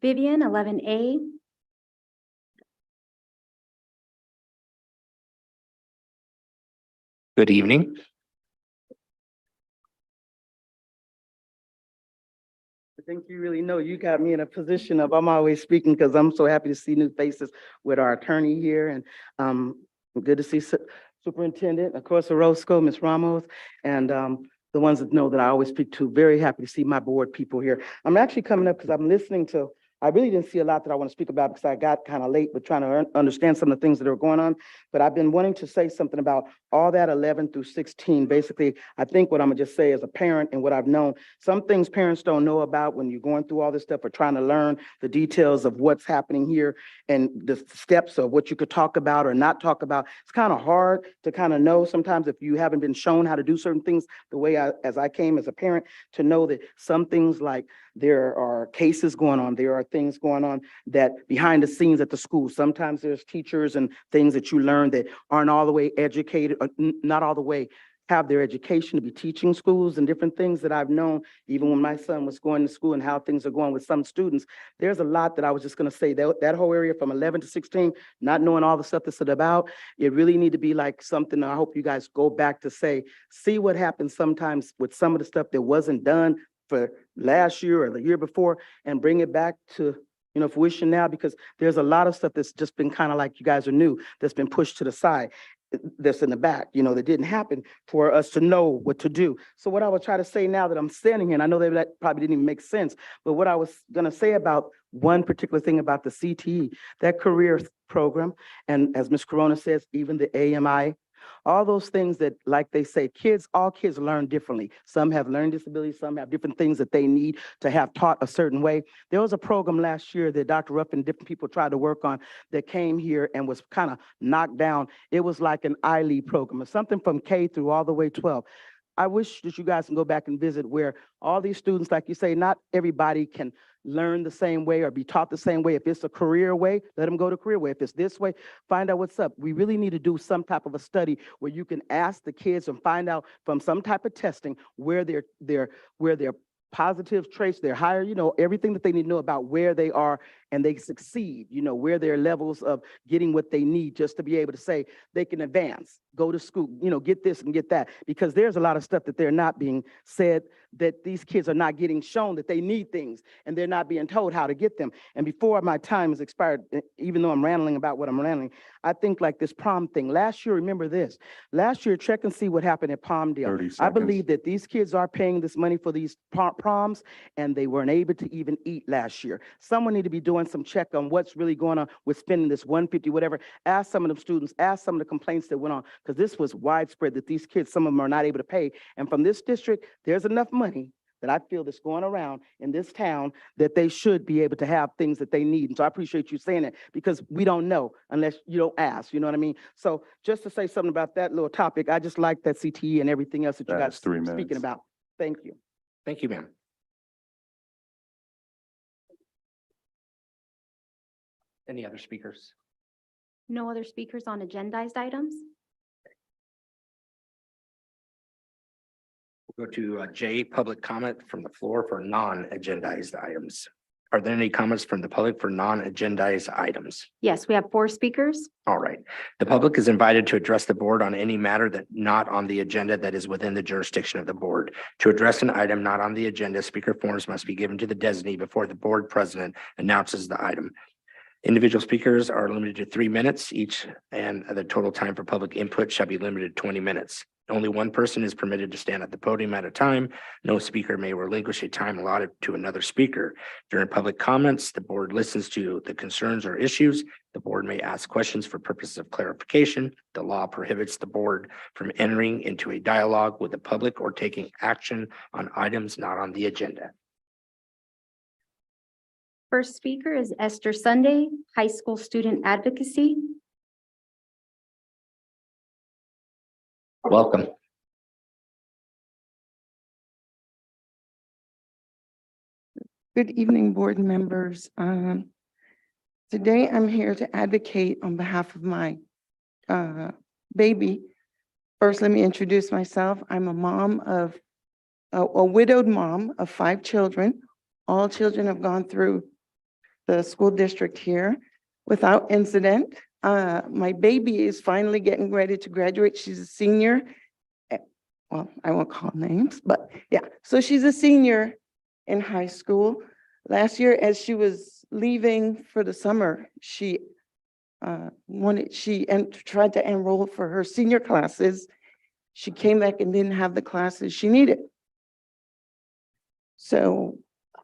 Vivian, 11A. Good evening. I think you really know you got me in a position of I'm always speaking because I'm so happy to see new faces with our attorney here, and good to see Superintendent, of course, Orozco, Ms. Ramos, and the ones that know that I always speak to. Very happy to see my board people here. I'm actually coming up because I'm listening to, I really didn't see a lot that I want to speak about because I got kind of late with trying to understand some of the things that are going on. But I've been wanting to say something about all that 11 through 16. Basically, I think what I'm gonna just say as a parent and what I've known, some things parents don't know about when you're going through all this stuff or trying to learn the details of what's happening here and the steps of what you could talk about or not talk about. It's kind of hard to kind of know sometimes if you haven't been shown how to do certain things the way as I came as a parent, to know that some things like there are cases going on, there are things going on that behind the scenes at the school. Sometimes there's teachers and things that you learn that aren't all the way educated, or not all the way have their education to be teaching schools, and different things that I've known, even when my son was going to school and how things are going with some students. There's a lot that I was just gonna say, that whole area from 11 to 16, not knowing all the stuff that's about, it really need to be like something I hope you guys go back to say, see what happens sometimes with some of the stuff that wasn't done for last year or the year before, and bring it back to fruition now, because there's a lot of stuff that's just been kind of like you guys are new, that's been pushed to the side, that's in the back, that didn't happen for us to know what to do. So what I would try to say now that I'm standing here, and I know that probably didn't even make sense, but what I was gonna say about one particular thing about the CTE, that career program, and as Ms. Corona says, even the AMI, all those things that, like they say, all kids learn differently. Some have learning disabilities, some have different things that they need to have taught a certain way. There was a program last year that Dr. Ruff and different people tried to work on that came here and was kind of knocked down. It was like an ILEAD program, or something from K through all the way 12. I wish that you guys can go back and visit where all these students, like you say, not everybody can learn the same way or be taught the same way. If it's a career way, let them go to career way. If it's this way, find out what's up. We really need to do some type of a study where you can ask the kids and find out from some type of testing where their positive traits, they're higher, everything that they need to know about where they are and they succeed, where their levels of getting what they need just to be able to say they can advance, go to school, get this and get that. Because there's a lot of stuff that they're not being said, that these kids are not getting shown that they need things and they're not being told how to get them. And before my time is expired, even though I'm rambling about what I'm rambling, I think like this prom thing. Last year, remember this, last year, check and see what happened at Palmdale. 30 seconds. I believe that these kids are paying this money for these proms and they weren't able to even eat last year. Someone need to be doing some check on what's really going on with spending this 150, whatever. Ask some of them students, ask some of the complaints that went on, because this was widespread that these kids, some of them are not able to pay. And from this district, there's enough money that I feel that's going around in this town that they should be able to have things that they need. And so I appreciate you saying that, because we don't know unless you don't ask, you know what I mean? So just to say something about that little topic, I just like that CTE and everything else that you guys are speaking about. Thank you. Thank you, ma'am. Any other speakers? No other speakers on agendized items? We'll go to J, public comment from the floor for non-agendized items. Are there any comments from the public for non-agendized items? Yes, we have 4 speakers. All right. The public is invited to address the board on any matter that not on the agenda that is within the jurisdiction of the board. To address an item not on the agenda, speaker forms must be given to the designee before the board president announces the item. Individual speakers are limited to 3 minutes each, and the total time for public input shall be limited to 20 minutes. Only one person is permitted to stand at the podium at a time. No speaker may relinquish a time allotted to another speaker. During public comments, the board listens to the concerns or issues. The board may ask questions for purposes of clarification. The law prohibits the board from entering into a dialogue with the public or taking action on items not on the agenda. First speaker is Esther Sunday, High School Student Advocacy. Welcome. Good evening, board members. Today I'm here to advocate on behalf of my baby. First, let me introduce myself. I'm a mom of, a widowed mom of 5 children. All children have gone through the school district here without incident. My baby is finally getting ready to graduate. She's a senior. Well, I won't call names, but yeah. So she's a senior in high school. Last year, as she was leaving for the summer, she tried to enroll for her senior classes. She came back and didn't have the classes she needed. So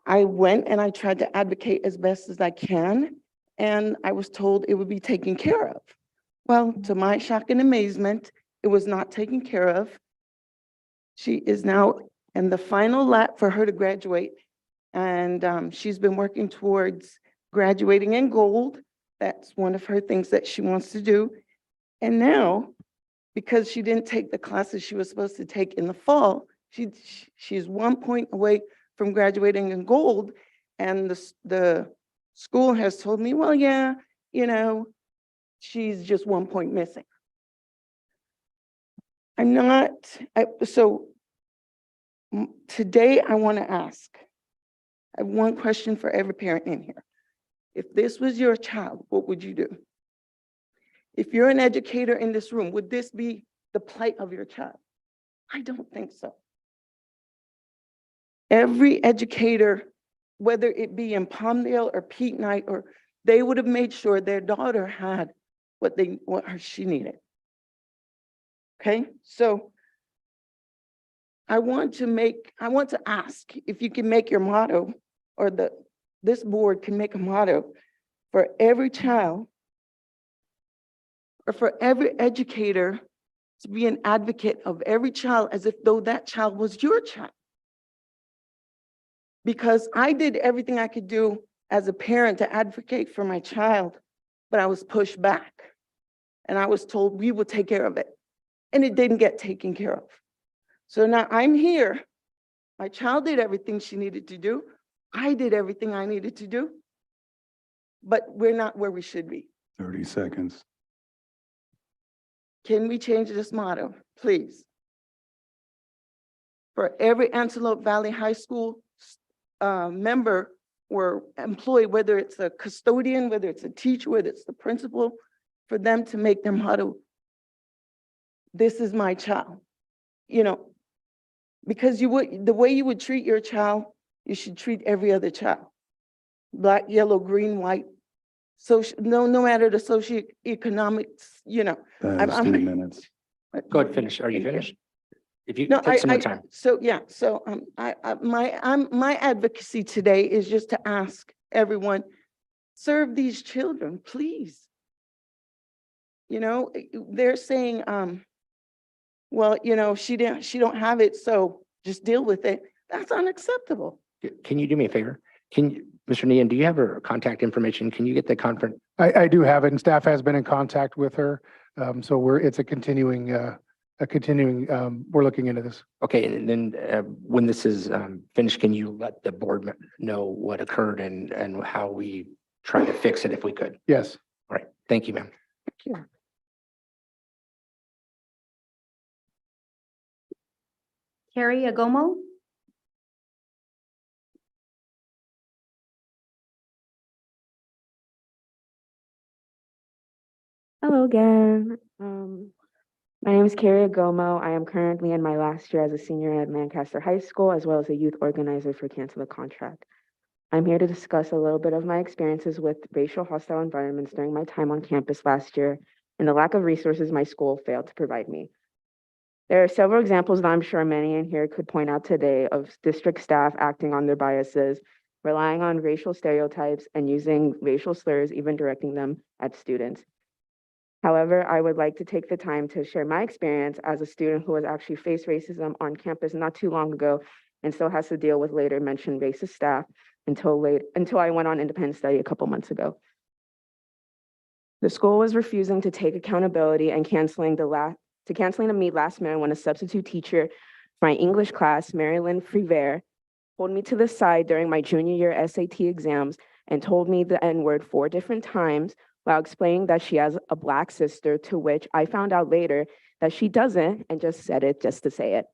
I went and I tried to advocate as best as I can, and I was told it would be taken care of. Well, to my shock and amazement, it was not taken care of. She is now in the final lap for her to graduate, and she's been working towards graduating in gold. That's one of her things that she wants to do. And now, because she didn't take the classes she was supposed to take in the fall, she's 1 point away from graduating in gold. And the school has told me, well, yeah, you know, she's just 1 point missing. Today I want to ask, I have one question for every parent in here. If this was your child, what would you do? If you're an educator in this room, would this be the plight of your child? I don't think so. Every educator, whether it be in Palmdale or Pete Knight, or they would have made sure their daughter had what she needed. Okay, so I want to ask if you can make your motto, or this board can make a motto for every child, or for every educator to be an advocate of every child as if though that child was your child. Because I did everything I could do as a parent to advocate for my child, but I was pushed back. And I was told we would take care of it. And it didn't get taken care of. So now I'm here. My child did everything she needed to do. I did everything I needed to do. But we're not where we should be. 30 seconds. Can we change this motto, please? For every Antelope Valley High School member or employee, whether it's a custodian, whether it's a teacher, whether it's the principal, for them to make their motto, this is my child. You know, because the way you would treat your child, you should treat every other child. Black, yellow, green, white, no matter the socioeconomics, you know. That is 3 minutes. Go ahead, finish. Are you finished? If you No, take some more time. My advocacy today is just to ask everyone, serve these children, please. You know, they're saying, well, you know, she don't have it, so just deal with it. That's unacceptable. Can you do me a favor? Mr. Nean, do you have her contact information? Can you get the conference? I do have it, and staff has been in contact with her. So it's a continuing, we're looking into this. Okay, and then when this is finished, can you let the board know what occurred and how we try to fix it if we could? Yes. All right, thank you, ma'am. Thank you. Carrie Agomo. Hello again. My name is Carrie Agomo. I am currently in my last year as a senior at Lancaster High School, as well as a youth organizer for Cancel the Contract. I'm here to discuss a little bit of my experiences with racial hostile environments during my time on campus last year and the lack of resources my school failed to provide me. There are several examples that I'm sure many in here could point out today of district staff acting on their biases, relying on racial stereotypes, and using racial slurs, even directing them at students. However, I would like to take the time to share my experience as a student who has actually faced racism on campus not too long ago and still has to deal with later mentioned racist staff until I went on independent study a couple months ago. The school was refusing to take accountability and canceling a meet last minute when a substitute teacher for my English class, Marilyn Friver, pulled me to the side during my junior year SAT exams and told me the N-word 4 different times while explaining that she has a Black sister, to which I found out later that she doesn't and just said it just to say it.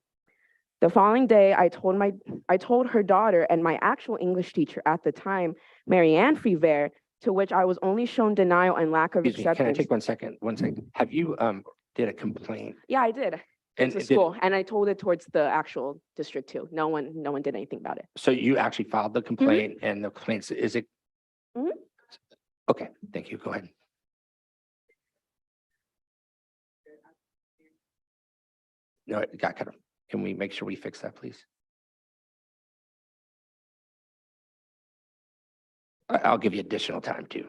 The following day, I told her daughter and my actual English teacher at the time, Marianne Friver, to which I was only shown denial and lack of Excuse me, can I acceptance. take 1 second? 1 second. Have you, did a complaint? Yeah, I did. And It's a did- school, and I told it towards the actual district too. No one did anything about it. So you actually filed the complaint and the complaints, is it? Mhm. Okay, thank you. Go ahead. No, it got cut off. Can we make sure we fix that, please? I'll give you additional time too.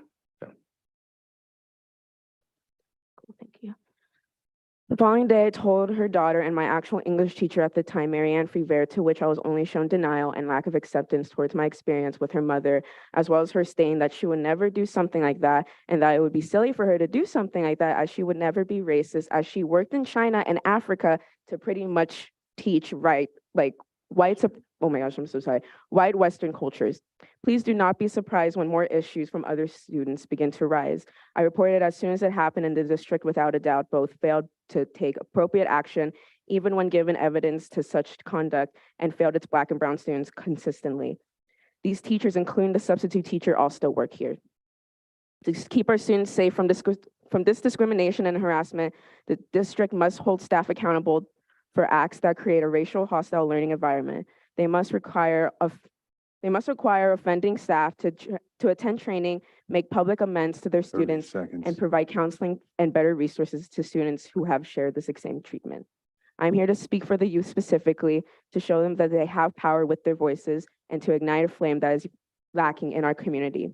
Thank you. The following day, I told her daughter and my actual English teacher at the time, Marianne Friver, to which I was only shown denial and lack of acceptance towards my experience with her mother, as well as her stating that she would never do something like that and that it would be silly for her to do something like that, as she would never be racist, as she worked in China and Africa to pretty much teach white Western cultures. Please do not be surprised when more issues from other students begin to rise. I reported as soon as it happened in the district, without a doubt, both failed to take appropriate action, even when given evidence to such conduct, and failed its Black and brown students consistently. These teachers, including the substitute teacher, all still work here. To keep our students safe from this discrimination and harassment, the district must hold staff accountable for acts that create a racial hostile learning environment. They must require offending staff to attend training, make public amends to their students, and provide counseling and better resources to students who have shared the same treatment. I'm here to speak for the youth specifically, to show them that they have power with their voices and to ignite a flame that is lacking in our community.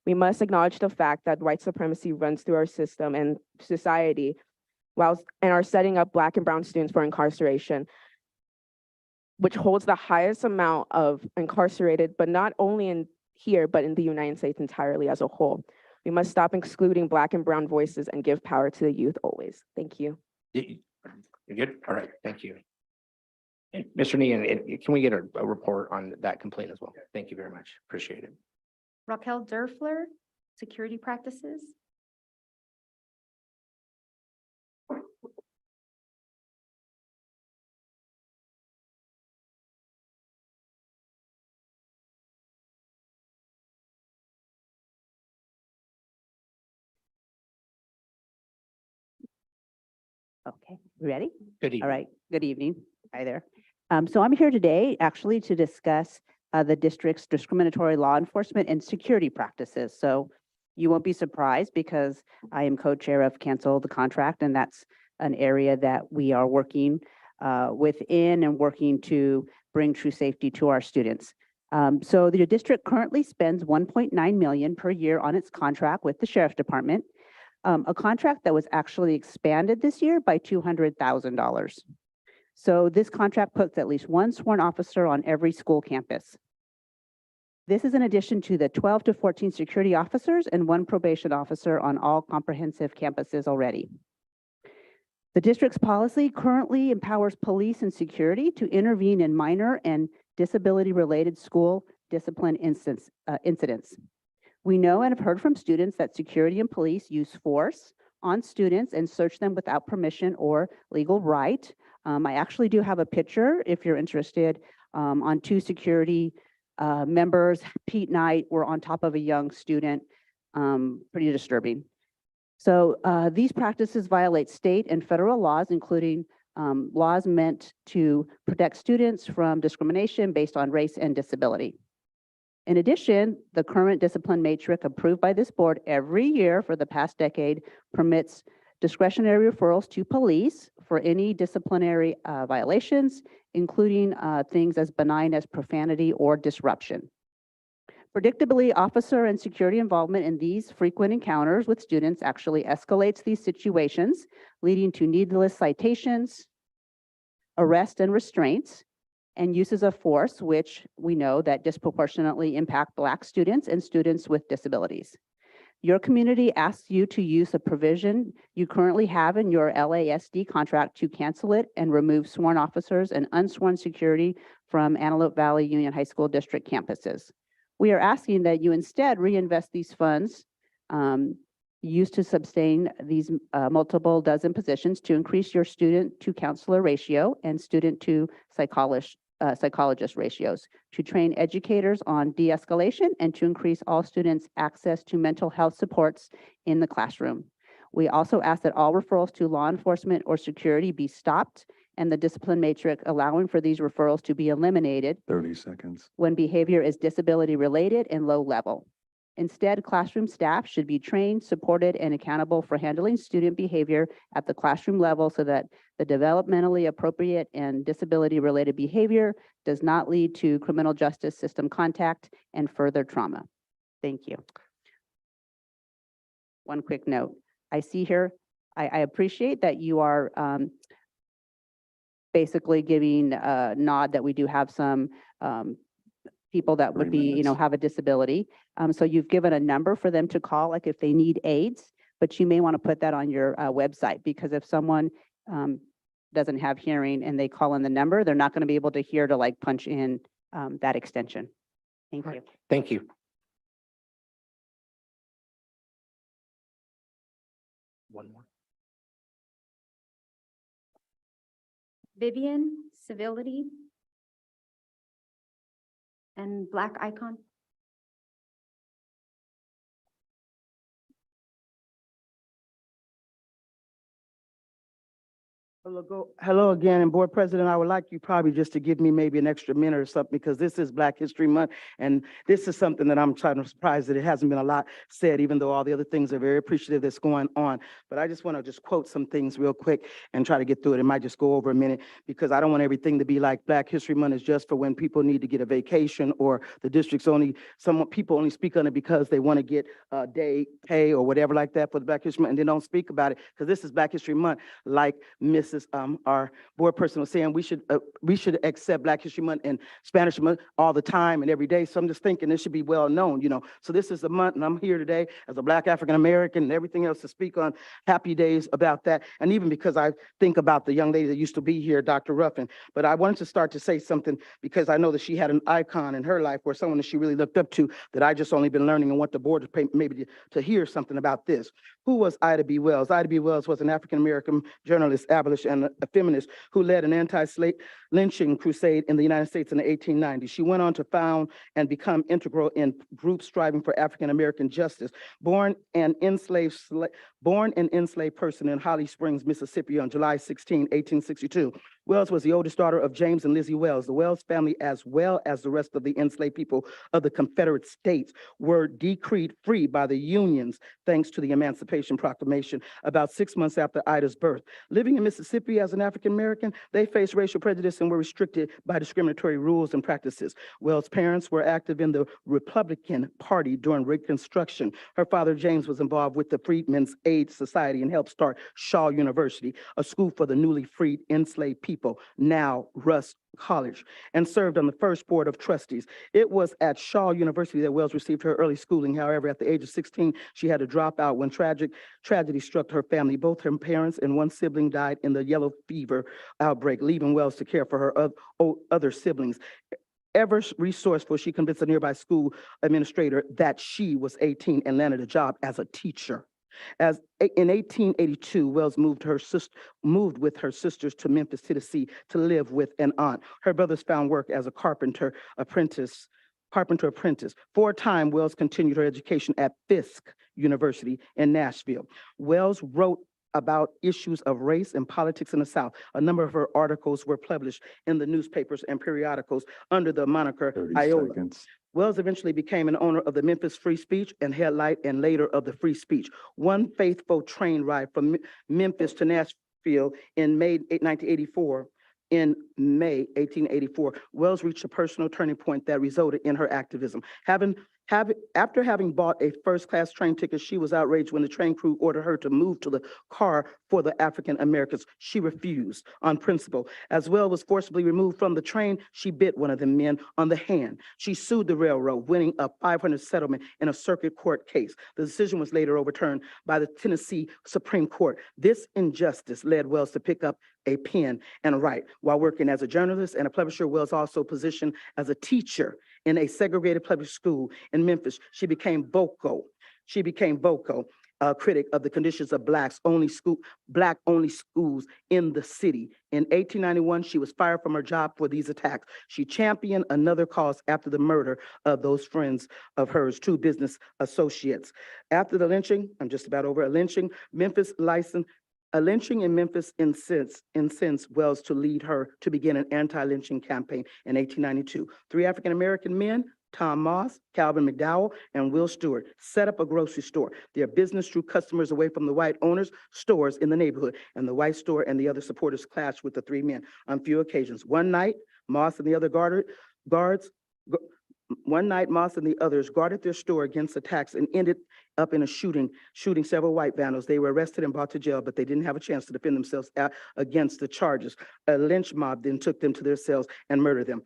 We must acknowledge the fact that white supremacy runs through our system and society, and are setting up Black and brown students for incarceration, which holds the highest amount of incarcerated, but not only in here, but in the United States entirely as a whole. We must stop excluding Black and brown voices and give power to the youth always. Thank you. You're good? All right, thank you. And Mr. Nean, can we get a report on that complaint as well? Thank you very much. Appreciate it. Raquel Durfler, security practices. Okay, ready? Good evening. All right, good evening. Hi there. So I'm here today actually to discuss the district's discriminatory law enforcement and security practices. So you won't be surprised because I am co-chair of Cancel the Contract, and that's an area that we are working within and working to bring true safety to our students. So the district currently spends 1.9 million per year on its contract with the Sheriff's Department. A contract that was actually expanded this year by $200,000. So this contract puts at least one sworn officer on every school campus. This is in addition to the 12 to 14 security officers and one probation officer on all comprehensive campuses already. The district's policy currently empowers police and security to intervene in minor and disability-related school discipline incidents. We know and have heard from students that security and police use force on students and search them without permission or legal right. I actually do have a picture, if you're interested, on 2 security members. Pete Knight were on top of a young student, pretty disturbing. So these practices violate state and federal laws, including laws meant to protect students from discrimination based on race and disability. In addition, the current discipline matrix approved by this board every year for the past decade permits discretionary referrals to police for any disciplinary violations, including things as benign as profanity or disruption. Predictably, officer and security involvement in these frequent encounters with students actually escalates these situations, leading to needless citations, arrest and restraints, and uses of force, which we know that disproportionately impact Black students and students with disabilities. Your community asks you to use a provision you currently have in your LASD contract to cancel it and remove sworn officers and unsworn security from Antelope Valley Union High School District campuses. We are asking that you instead reinvest these funds used to sustain these multiple dozen positions to increase your student to counselor ratio and student to psychologist ratios, to train educators on de-escalation and to increase all students' access to mental health supports in the classroom. We also ask that all referrals to law enforcement or security be stopped and the discipline matrix allowing for these referrals to be eliminated 30 seconds. when behavior is disability related and low level. Instead, classroom staff should be trained, supported, and accountable for handling student behavior at the classroom level so that the developmentally appropriate and disability-related behavior does not lead to criminal justice system contact and further trauma. Thank you. One quick note. I see here, I appreciate that you are basically giving a nod that we do have some people that would be, have a disability. So you've given a number for them to call, like if they need aids, but you may want to put that on your website, because if someone doesn't have hearing and they call in the number, they're not going to be able to hear to like punch in that extension. Thank you. Thank you. One more. Vivian, civility, and black icon. Hello again, and Board President, I would like you probably just to give me maybe an extra minute or something, because this is Black History Month, and this is something that I'm trying to surprise that it hasn't been a lot said, even though all the other things are very appreciative that's going on. But I just want to just quote some things real quick and try to get through it. It might just go over a minute, because I don't want everything to be like Black History Month is just for when people need to get a vacation, or the district's only, some people only speak on it because they want to get a day pay or whatever like that for the Black History Month, and they don't speak about it, because this is Black History Month, like Mrs. Our board person was saying, we should accept Black History Month and Spanish Month all the time and every day. So I'm just thinking this should be well known, So this is the month, and I'm here today as a Black African American and everything else to speak on happy days about that. And even because I think about the young lady that used to be here, Dr. Ruffin. But I wanted to start to say something, because I know that she had an icon in her life, or someone that she really looked up to, that I just only been learning, and want the board to pay, maybe to hear something about this. Who was Ida B. Wells? Ida B. Wells was an African American journalist, abolitionist, and a feminist who led an anti-slave lynching crusade in the United States in the 1890s. She went on to found and become integral in groups striving for African American justice. Born an enslaved person in Holly Springs, Mississippi on July 16, 1862. Wells was the oldest daughter of James and Lizzie Wells. The Wells family, as well as the rest of the enslaved people of the Confederate States, were decreed free by the Unions thanks to the Emancipation Proclamation about 6 months after Ida's birth. Living in Mississippi as an African American, they faced racial prejudice and were restricted by discriminatory rules and practices. Wells' parents were active in the Republican Party during Reconstruction. Her father, James, was involved with the Freedmen's Aid Society and helped start Shaw University, a school for the newly freed enslaved people, now Russ College, and served on the first board of trustees. It was at Shaw University that Wells received her early schooling. However, at the age of 16, she had to drop out when tragedy struck her family. Both her parents and one sibling died in the yellow fever outbreak, leaving Wells to care for her other siblings. Ever resourceful, she convinced a nearby school administrator that she was 18 and landed a job as a teacher. In 1882, Wells moved with her sisters to Memphis, Tennessee, to live with an aunt. Her brothers found work as a carpenter apprentice. For a time, Wells continued her education at Fisk University in Nashville. Wells wrote about issues of race and politics in the South. A number of her articles were published in the newspapers and periodicals under the moniker 30 Iola. seconds. Wells eventually became an owner of the Memphis Free Speech and Headlight, and later of the Free Speech. One faithful train ride from Memphis to Nashville in May 1984. In May 1884, Wells reached a personal turning point that resulted in her activism. After having bought a first-class train ticket, she was outraged when the train crew ordered her to move to the car for the African Americans. She refused on principle. As Wells was forcibly removed from the train, she bit one of the men on the hand. She sued the railroad, winning a $500 settlement in a circuit court case. The decision was later overturned by the Tennessee Supreme Court. This injustice led Wells to pick up a pen and write. While working as a journalist and a publisher, Wells also positioned as a teacher in a segregated public school in Memphis. She became vocal, critic of the conditions of Black-only schools in the city. In 1891, she was fired from her job for these attacks. She championed another cause after the murder of those friends of hers, two business associates. After the lynching, I'm just about over, a lynching in Memphis incensed Wells to lead her to begin an anti-lynching campaign in 1892. Three African-American men, Tom Moss, Calvin McDowell, and Will Stewart, set up a grocery store. Their business drew customers away from the white owners' stores in the neighborhood, and the white store and the other supporters clashed with the three men on few occasions. One night, Moss and the others guarded their store against attacks and ended up in a shooting several white vandals. They were arrested and brought to jail, but they didn't have a chance to defend themselves against the charges. A lynch mob then took them to their cells and murdered them.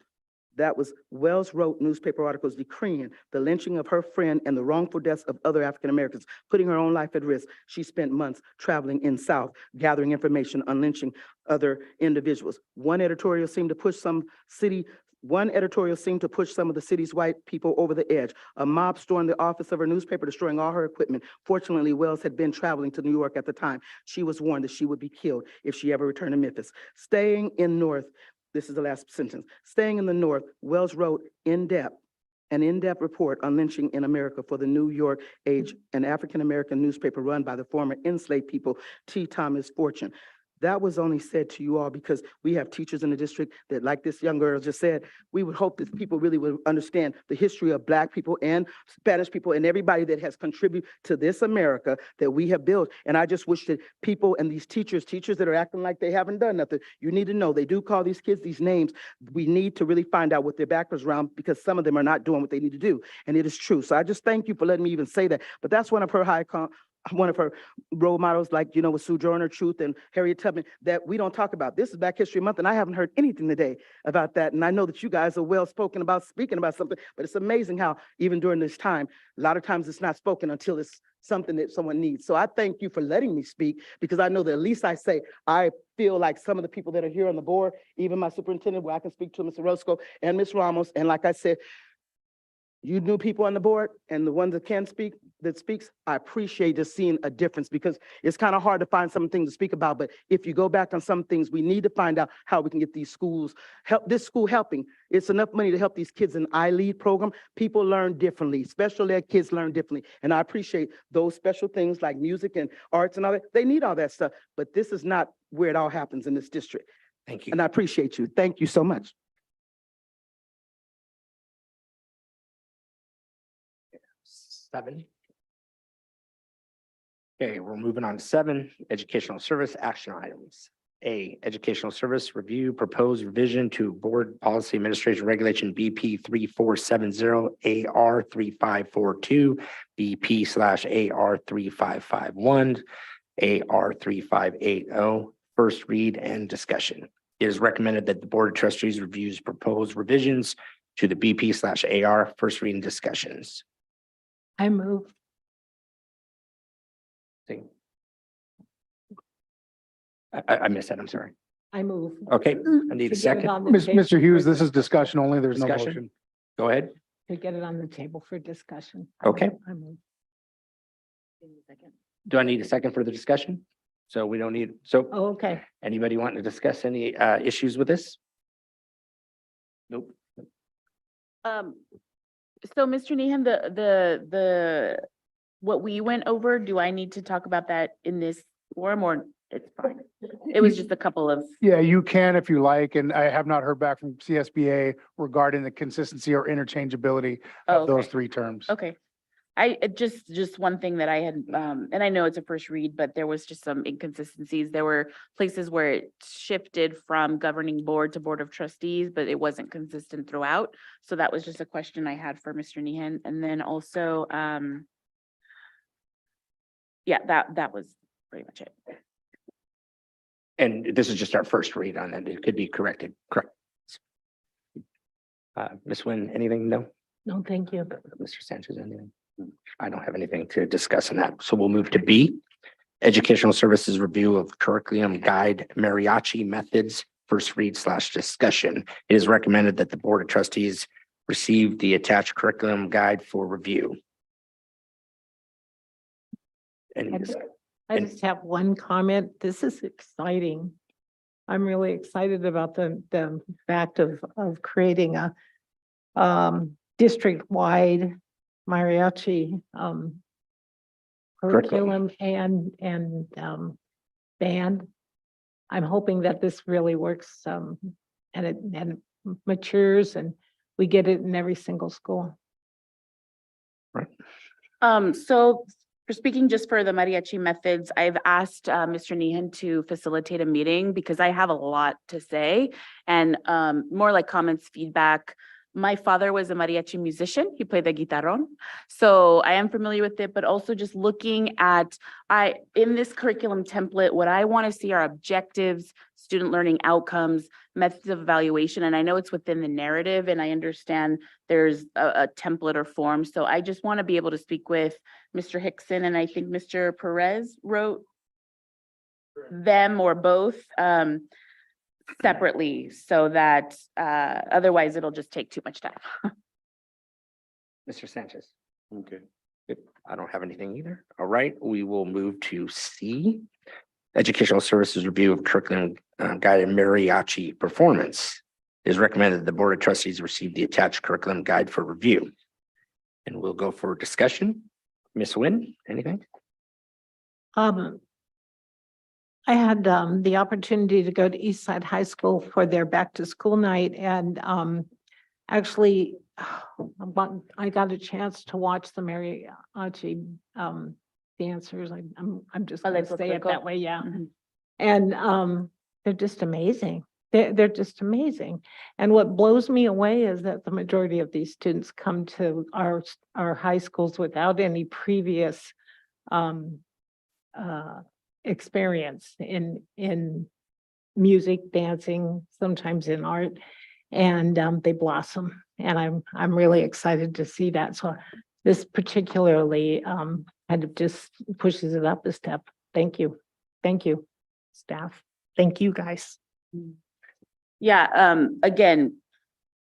That was Wells wrote newspaper articles decreeing the lynching of her friend and the wrongful deaths of other African Americans, putting her own life at risk. She spent months traveling in South, gathering information on lynching other individuals. One editorial seemed to push some of the city's white people over the edge. A mob stormed the office of her newspaper, destroying all her equipment. Fortunately, Wells had been traveling to New York at the time. She was warned that she would be killed if she ever returned to Memphis. This is the last sentence. Staying in the North, Wells wrote an in-depth report on lynching in America for the New York Age, an African-American newspaper run by the former enslaved people, T. Thomas Fortune. That was only said to you all because we have teachers in the district that, like this young girl just said, we would hope that people really would understand the history of Black people and Spanish people and everybody that has contributed to this America that we have built. And I just wish that people and these teachers that are acting like they haven't done nothing, you need to know they do call these kids these names. We need to really find out what their background's around because some of them are not doing what they need to do. And it is true. So I just thank you for letting me even say that. But that's one of her role models, like, with Sojourner Truth and Harriet Tubman, that we don't talk about. This is Black History Month, and I haven't heard anything today about that. And I know that you guys are well spoken about speaking about something, but it's amazing how even during this time, a lot of times it's not spoken until it's something that someone needs. So I thank you for letting me speak, because I know that at least I feel like some of the people that are here on the board, even my superintendent, where I can speak to Ms. Orozco and Ms. Ramos, and like I said, you new people on the board and the ones that speaks, I appreciate just seeing a difference, because it's kind of hard to find some things to speak about. But if you go back on some things, we need to find out how we can get these schools, this school helping. It's enough money to help these kids in iLead program. People learn differently. Special ed kids learn differently. And I appreciate those special things like music and arts and all that. They need all that stuff. But this is not where it all happens in this district. Thank you. And I appreciate you. Thank you so much. Seven. Okay, we're moving on to 7, educational service action items. A, educational service review, proposed revision to board policy administration regulation BP 3470 AR 3542, BP /AR 3551, AR 3580, first read and discussion. It is recommended that the Board of Trustees reviews proposed revisions to the BP /AR first read and discussions. I move. I missed that, I'm sorry. I move. Okay, I need a To get it second. on the Mr. table Hughes, for this is discussion only. There's no Discussion? motion. Go ahead. To get it on the table for discussion. Okay. I move. Do I need a second for the discussion? So we don't need, Oh, okay. anybody want to discuss any issues with this? Nope. So Mr. Nehan, the what we went over, do I need to talk about that in this forum or it's fine? It was just a couple of, Yeah, you can if you like, and I have not heard back from CSBA regarding the consistency or interchangeability oh, of those okay. three terms. Okay. Just one thing that I had, and I know it's a first read, but there was just some inconsistencies. There were places where it shifted from governing board to board of trustees, but it wasn't consistent throughout. So that was just a question I had for Mr. Nehan. And then also, yeah, that was pretty much it. And this is just our first read on it. It could be corrected, correct? Ms. Nguyen, anything? No? No, thank you. Mr. Sanchez, anything? I don't have anything to discuss on that. So we'll move to B. Educational Services Review of Curriculum Guide Mariachi Methods, first read / discussion. It is recommended that the Board of Trustees receive the attached curriculum guide for review. I just have one comment. This is exciting. I'm really excited about the fact of creating a district-wide mariachi curriculum and band. I'm hoping that this really works and it matures and we get it in every single school. So for speaking just for the mariachi methods, I've asked Mr. Nehan to facilitate a meeting because I have a lot to say and more like comments, feedback. My father was a mariachi musician. He played the guitarron. So I am familiar with it, but also just looking at, in this curriculum template, what I want to see are objectives, student learning outcomes, methods of evaluation. And I know it's within the narrative and I understand there's a template or form. So I just want to be able to speak with Mr. Hickson and I think Mr. Perez wrote them or both. Separately so that otherwise it'll just take too much time. Mr. Sanchez. Okay. Good. I don't have anything either. All right, we will move to C. Educational Services Review of Curriculum Guide and Mariachi Performance. It is recommended that the Board of Trustees receive the attached curriculum guide for review. And we'll go for discussion. Ms. Nguyen, anything? I had the opportunity to go to Eastside High School for their back to school night and actually I got a chance to watch the mariachi dancers. I'm just gonna say it that way, yeah. Mm-hmm. And they're just amazing. They're just amazing. And what blows me away is that the majority of these students come to our high schools without any previous experience in music, dancing, sometimes in art, and they blossom. And I'm really excited to see that. So this particularly kind of just pushes it up a step. Thank you. Thank you, staff. Thank you, guys. Yeah, again,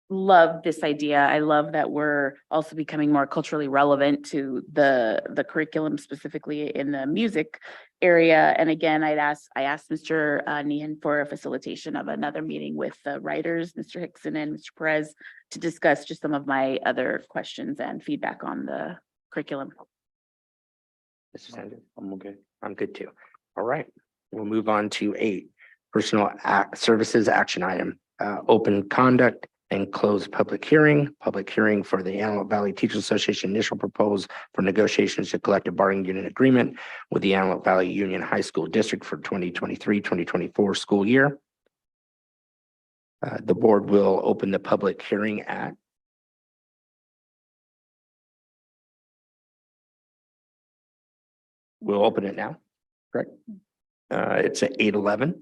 love this idea. I love that we're also becoming more culturally relevant to the curriculum, specifically in the music area. And again, I asked Mr. Nehan for a facilitation of another meeting with the writers, Mr. Hickson and Mr. Perez, to discuss just some of my other questions and feedback on the curriculum. Mr. Sanchez, I'm okay. I'm good too. All right, we'll move on to 8. Personal Services Action Item, Open Conduct and Closed Public Hearing for the Antelope Valley Teachers Association initial proposal for negotiations to collective bargaining unit agreement with the Antelope Valley Union High School District for 2023-2024 school year. The board will open the public hearing at we'll open it now, correct? It's at 8:11.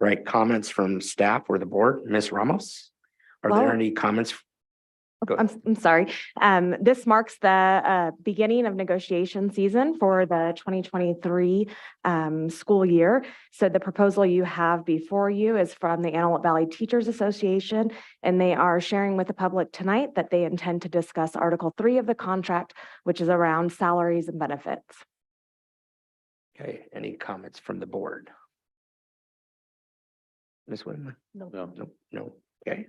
Right, comments from staff or the board, Ms. Ramos? Are there any comments? Go ahead. I'm sorry. This marks the beginning of negotiation season for the 2023 school year. So the proposal you have before you is from the Antelope Valley Teachers Association, and they are sharing with the public tonight that they intend to discuss Article 3 of the contract, which is around salaries and benefits. Okay, any comments from the board? Ms. Whitman? No. Okay.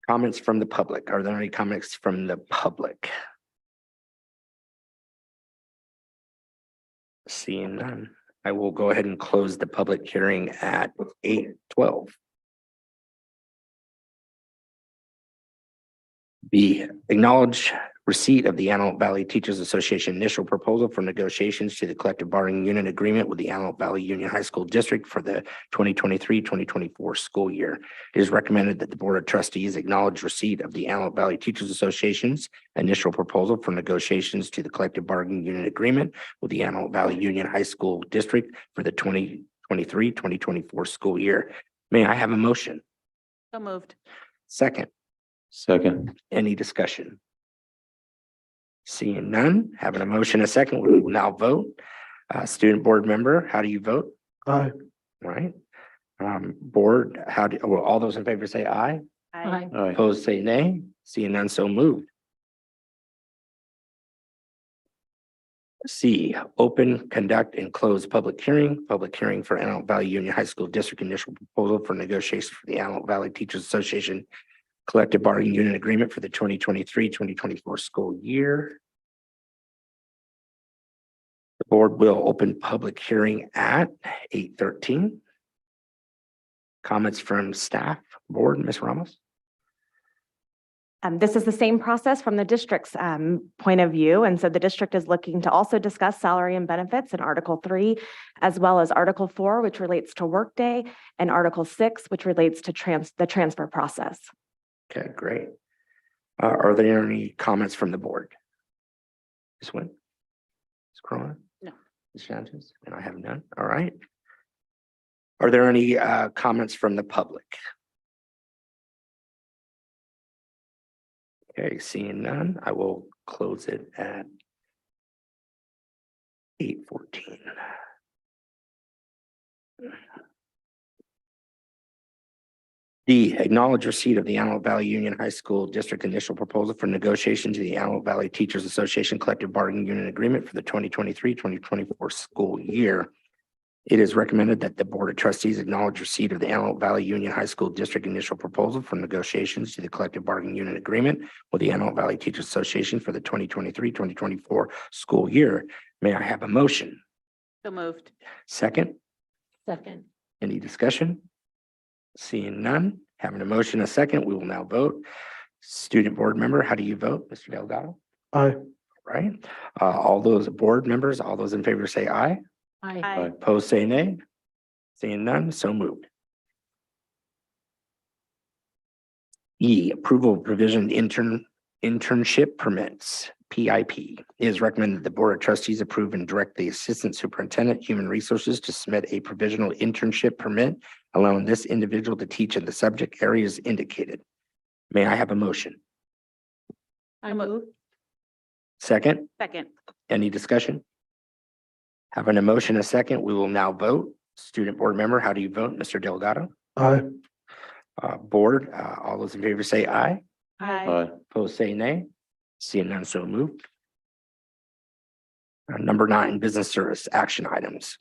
Comments from the public. Are there any comments from the public? Seeing none, I will go ahead and close the public hearing at 8:12. B, acknowledge receipt of the Antelope Valley Teachers Association initial proposal for negotiations to the collective bargaining unit agreement with the Antelope Valley Union High School District for the 2023-2024 school year. It is recommended that the Board of Trustees acknowledge receipt of the Antelope Valley Teachers Association's initial proposal for negotiations to the collective bargaining unit agreement with the Antelope Valley Union High School District for the 2023-2024 school year. May I have a motion? So moved. Second. Second. Any discussion? Seeing none, having a motion, a second, we will now vote. Student board member, how do you vote? Aye. All right. Board, well, all those in favor say aye. Aye. Aye. Opposed, say nay. Seeing none, so moved. C, open, conduct, and close public hearing. Public hearing for Antelope Valley Union High School District initial proposal for negotiations for the Antelope Valley Teachers Association collective bargaining unit agreement for the 2023-2024 school year. The board will open public hearing at 8:13. Comments from staff, board, Ms. Ramos? This is the same process from the district's point of view. And so the district is looking to also discuss salary and benefits in Article 3, as well as Article 4, which relates to workday, and Article 6, which relates to the transfer process. Okay, great. Are there any comments from the board? Ms. Wynn? Ms. Cronin? No. Ms. Sanchez? And I have none. All right. Are there any comments from the public? Okay, seeing none, I will close it at 8:14. D, acknowledge receipt of the Antelope Valley Union High School District initial proposal for negotiation to the Antelope Valley Teachers Association collective bargaining unit agreement for the 2023-2024 school year. It is recommended that the Board of Trustees acknowledge receipt of the Antelope Valley Union High School District initial proposal for negotiations to the collective bargaining unit agreement with the Antelope Valley Teachers Association for the 2023-2024 school year. May I have a motion? So moved. Second, Second. any discussion? Seeing none, having a motion, a second, we will now vote. Student board member, how do you vote, Mr. Delgado? Aye. Right? All those board members, all those in favor say aye. Aye. Opposed, say nay. Seeing none, so moved. E, approval of provision internship permits, PIP. It is recommended that the Board of Trustees approve and direct the Assistant Superintendent, Human Resources to submit a provisional internship permit, allowing this individual to teach in the subject areas indicated. May I have a motion? I move. Second, Second. any discussion? Having a motion, a second, we will now vote. Student board member, how do you vote, Mr. Delgado? Aye. Board, all those in favor say aye. Aye. Opposed, say nay. Seeing none, so moved. Number 9, business service action items.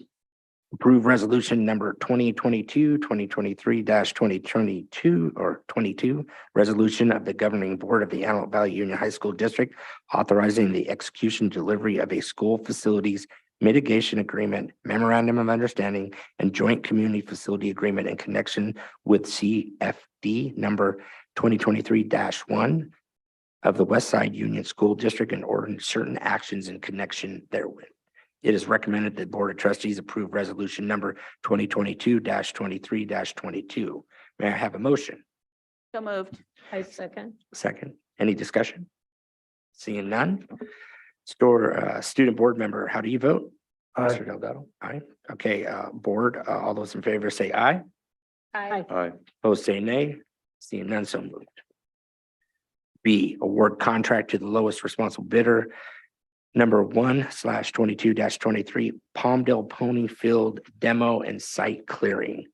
Approve resolution number 2022-2023-2022 or 22, resolution of the governing board of the Antelope Valley Union High School District authorizing the execution delivery of a school facilities mitigation agreement, memorandum of understanding, and joint community facility agreement in connection with CFD number 2023-1 of the West Side Union School District and ordering certain actions in connection therewith. It is recommended that the Board of Trustees approve resolution number 2022-23-22. May I have a motion? So moved. I second. Second, any discussion? Seeing none. Student board member, how do you vote? Aye. Mr. Delgado? Aye. Okay, board, all those in favor say aye. Aye. Aye. Opposed, say nay. Seeing none, so moved. B, award contract to the lowest responsible bidder, number 1/22-23, Palmdale Pony Field Demo and Site Clearing.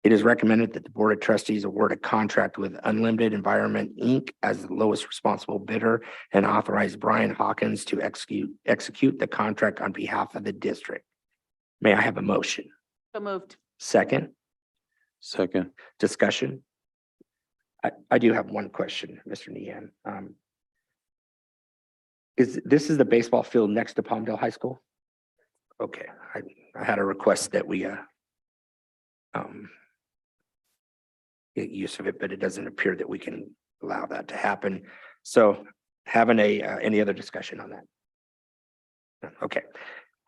It is recommended that the Board of Trustees award a contract with Unlimited Environment, Inc. as the lowest responsible bidder and authorize Brian Hawkins to execute the contract on behalf of the district. May I have a motion? So moved. Second, Second. discussion? I do have one question, Mr. Nehan. This is the baseball field next to Palmdale High School? Okay, I had a request that we get use of it, but it doesn't appear that we can allow that to happen. So having any other discussion on that? Okay,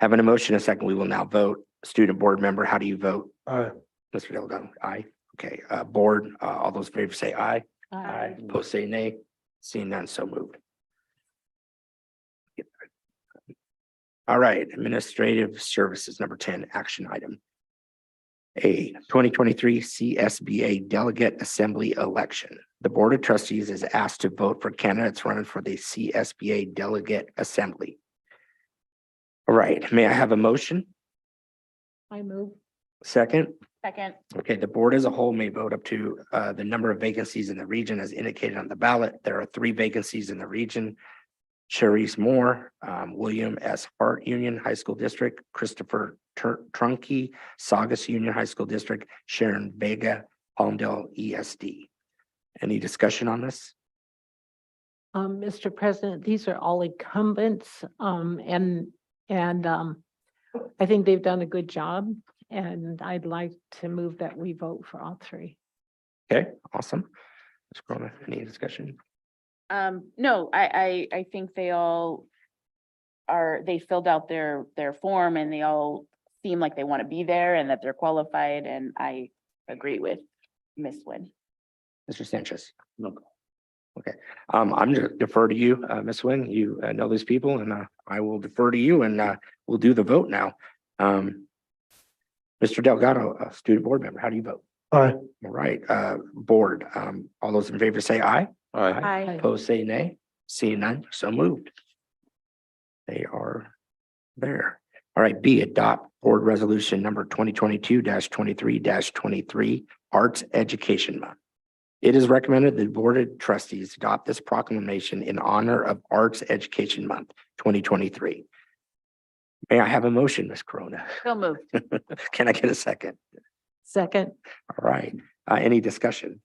having a motion, a second, we will now vote. Student board member, how do you vote? Aye. Mr. Delgado, aye. Okay, board, all those in favor say aye. Aye. Opposed say nay. Seeing none, so moved. All right, administrative services, number 10, action item. A 2023 CSBA Delegate Assembly Election. The Board of Trustees is asked to vote for candidates running for the CSBA Delegate Assembly. All right, may I have a motion? I move. Second? Second. Okay, the board as a whole may vote up to the number of vacancies in the region as indicated on the ballot. There are 3 vacancies in the region. Cherise Moore, William S. Hart Union High School District, Christopher Trunke, Saugus Union High School District, Sharon Vega, Palmdale ESD. Any discussion on this? Mr. President, these are all incumbents, and I think they've done a good job, and I'd like to move that we vote for all 3. Okay, awesome. Ms. Corona, any discussion? No, I think they all they filled out their form and they all seem like they want to be there and that they're qualified, and I agree with Ms. Wynn. Mr. Sanchez? No. Okay, I'm gonna defer to you, Ms. Wynn. You know these people, and I will defer to you, and we'll do the vote now. Mr. Delgado, student board member, how do you vote? Aye. All right, board, all those in favor say aye. Aye. Opposed say nay. Seeing none, so moved. They are there. All right, B, adopt board resolution number 2022-23-23, Arts Education Month. It is recommended that the Board of Trustees adopt this proclamation in honor of Arts Education Month 2023. May I have a motion, Ms. Corona? So moved. Can I get a second? Second. All right, any discussion?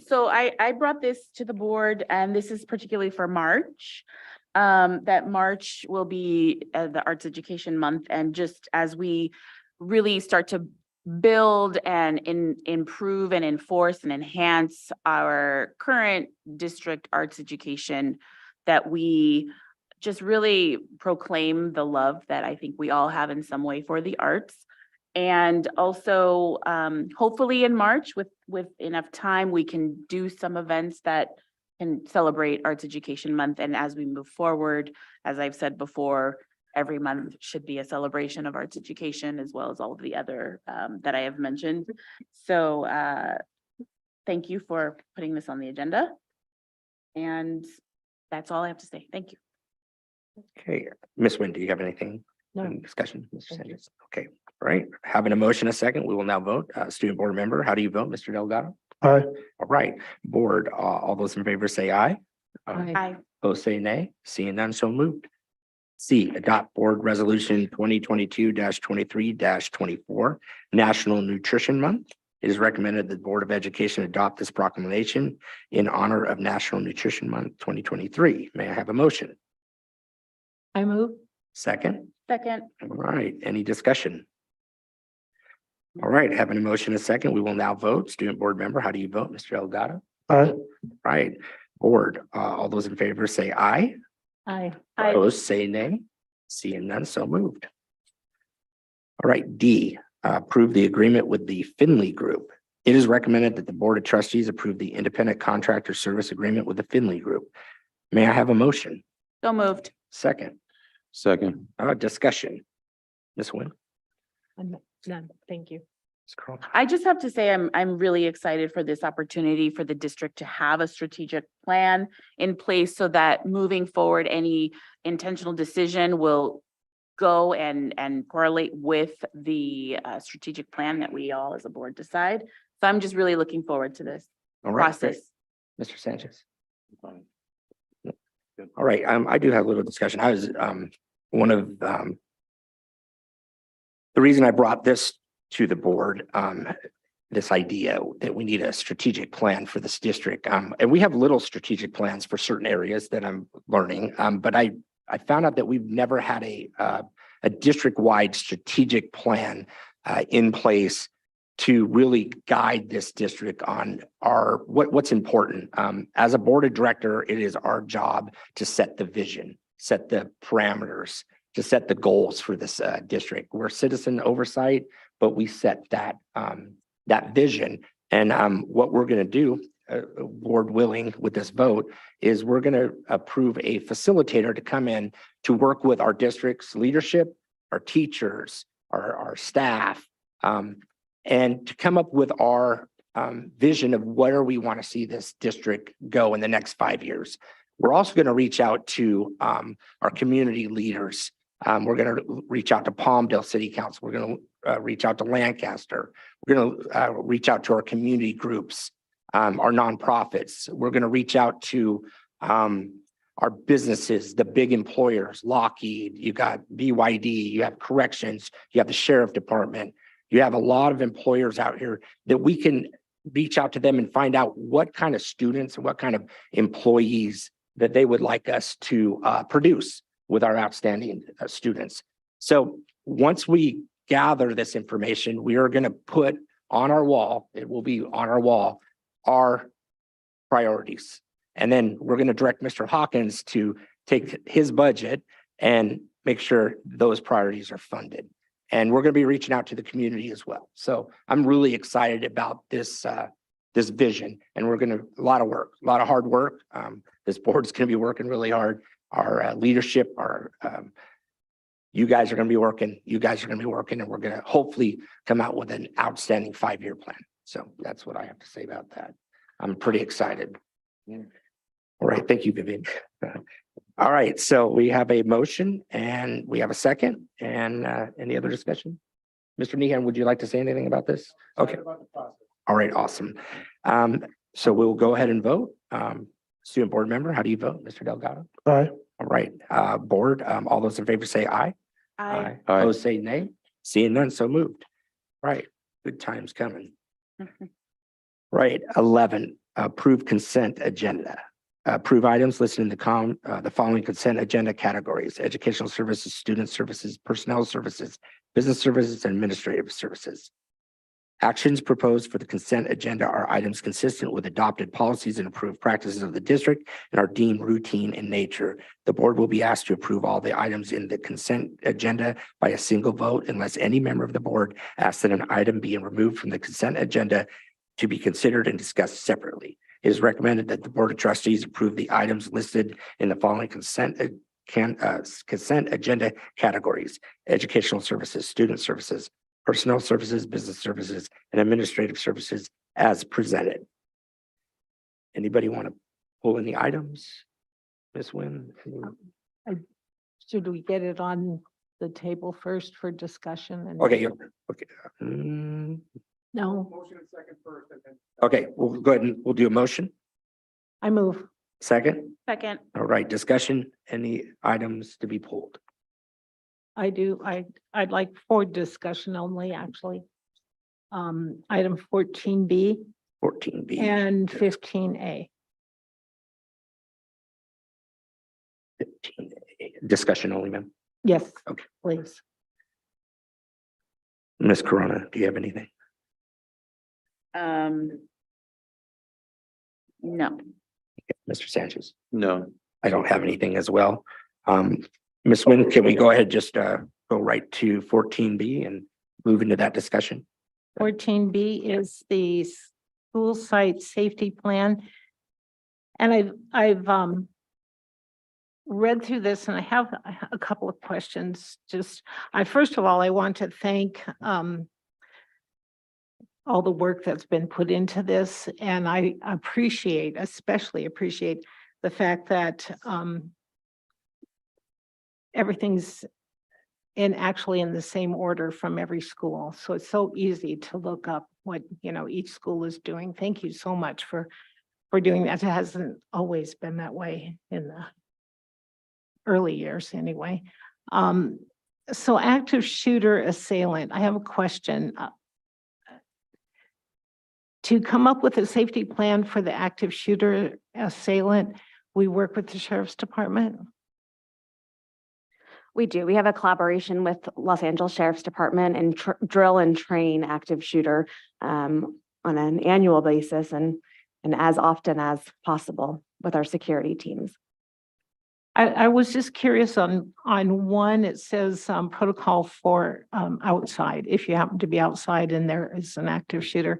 So I brought this to the board, and this is particularly for March. That March will be the Arts Education Month, and just as we really start to build and improve and enforce and enhance our current district arts education, that we just really proclaim the love that I think we all have in some way for the arts. And also, hopefully in March, with enough time, we can do some events that can celebrate Arts Education Month. And as we move forward, as I've said before, every month should be a celebration of arts education, as well as all of the other that I have mentioned. So thank you for putting this on the agenda. And that's all I have to say. Thank you. Okay, Ms. Wynn, do you have anything? No. Any discussion, Mr. Sanders? Okay, all right. Having a motion a second, we will now vote. Student board member, how do you vote, Mr. Delgado? Aye. All right, board, all those in favor say aye. Aye. Opposed say nay. Seeing none, so moved. C, adopt board resolution 2022-23-24, National Nutrition Month. It is recommended that the Board of Education adopt this proclamation in honor of National Nutrition Month 2023. May I have a motion? I move. Second? Second. All right, any discussion? All right, having a motion a second, we will now vote. Student board member, how do you vote, Mr. Delgado? Aye. Right, board, all those in favor say aye. Aye. Opposed, say nay. Seeing none, so moved. All right, D, approve the agreement with the Finley Group. It is recommended that the Board of Trustees approve the independent contractor service agreement with the Finley Group. May I have a motion? So moved. Second, Second. discussion. Ms. Wynn? None. Thank you. Ms. Carl? I just have to say, I'm really excited for this opportunity for the district to have a strategic plan in place so that moving forward, any intentional decision will go and correlate with the strategic plan that we all as a board decide. So I'm just really looking forward to this All right, great. process. Mr. Sanchez? All right, I do have a little discussion. I was, one of, the reason I brought this to the board, this idea that we need a strategic plan for this district. And we have little strategic plans for certain areas that I'm learning. But I found out that we've never had a district-wide strategic plan in place to really guide this district on what's important. As a board of director, it is our job to set the vision, set the parameters, to set the goals for this district. We're citizen oversight, but we set that vision. And what we're going to do, board willing with this vote, is we're going to approve a facilitator to come in to work with our district's leadership, our teachers, our staff, and to come up with our vision of where we want to see this district go in the next 5 years. We're also going to reach out to our community leaders. We're going to reach out to Palmdale City Council. We're going to reach out to Lancaster. We're going to reach out to our community groups, our nonprofits. We're going to reach out to our businesses, the big employers, Lockheed, you got BYD, you have corrections, you have the sheriff department. You have a lot of employers out here that we can reach out to them and find out what kind of students and what kind of employees that they would like us to produce with our outstanding students. So once we gather this information, we are going to put on our wall, it will be on our wall, our priorities. And then we're going to direct Mr. Hawkins to take his budget and make sure those priorities are funded. And we're going to be reaching out to the community as well. So I'm really excited about this this vision, and we're going to a lot of work, a lot of hard work. This board's going to be working really hard. Our leadership, you guys are going to be working. You guys are going to be working, and we're going to hopefully come out with an outstanding 5-year plan. So that's what I have to say about that. I'm pretty excited. All right, thank you, Vivian. All right, so we have a motion and we have a second, and any other discussion? Mr. Nehan, would you like to say anything about this? Okay. All right, awesome. So we'll go ahead and vote. Student board member, how do you vote, Mr. Delgado? Aye. All right, board, all those in favor say aye. Aye. Opposed say nay. Seeing none, so moved. Right, good times coming. Right, 11, approve consent agenda. Approve items listed in the following consent agenda categories: educational services, student services, personnel services, business services, and administrative services. Actions proposed for the consent agenda are items consistent with adopted policies and approved practices of the district and are deemed routine in nature. The board will be asked to approve all the items in the consent agenda by a single vote unless any member of the board asks that an item be removed from the consent agenda to be considered and discussed separately. It is recommended that the Board of Trustees approve the items listed in the following consent agenda categories: educational services, student services, personnel services, business services, and administrative services as presented. Anybody want to pull any items? Ms. Wynn? Should we get it on the table first for discussion? And Okay, okay. No, Okay, we'll go ahead and we'll do a motion. I move. Second. Second. All right, discussion, any items to be pulled? I do. I'd like for discussion only, actually. Item 14B 14B. and 15A. 15A. Discussion only, ma'am. Yes, Okay. please. Ms. Corona, do you have anything? No. Mr. Sanchez? No. I don't have anything as well. Ms. Wynn, can we go ahead, just go right to 14B and move into that discussion? 14B is the school site safety plan. And I've read through this and I have a couple of questions. First of all, I want to thank all the work that's been put into this. And I especially appreciate the fact that everything's actually in the same order from every school. So it's so easy to look up what, each school is doing. Thank you so much for doing that. It hasn't always been that way in the early years anyway. So active shooter assailant, I have a question. To come up with a safety plan for the active shooter assailant, we work with the sheriff's department? We do. We have a collaboration with Los Angeles Sheriff's Department and drill and train active shooter on an annual basis and as often as possible with our security teams. I was just curious on one, it says protocol for outside, if you happen to be outside and there is an active shooter.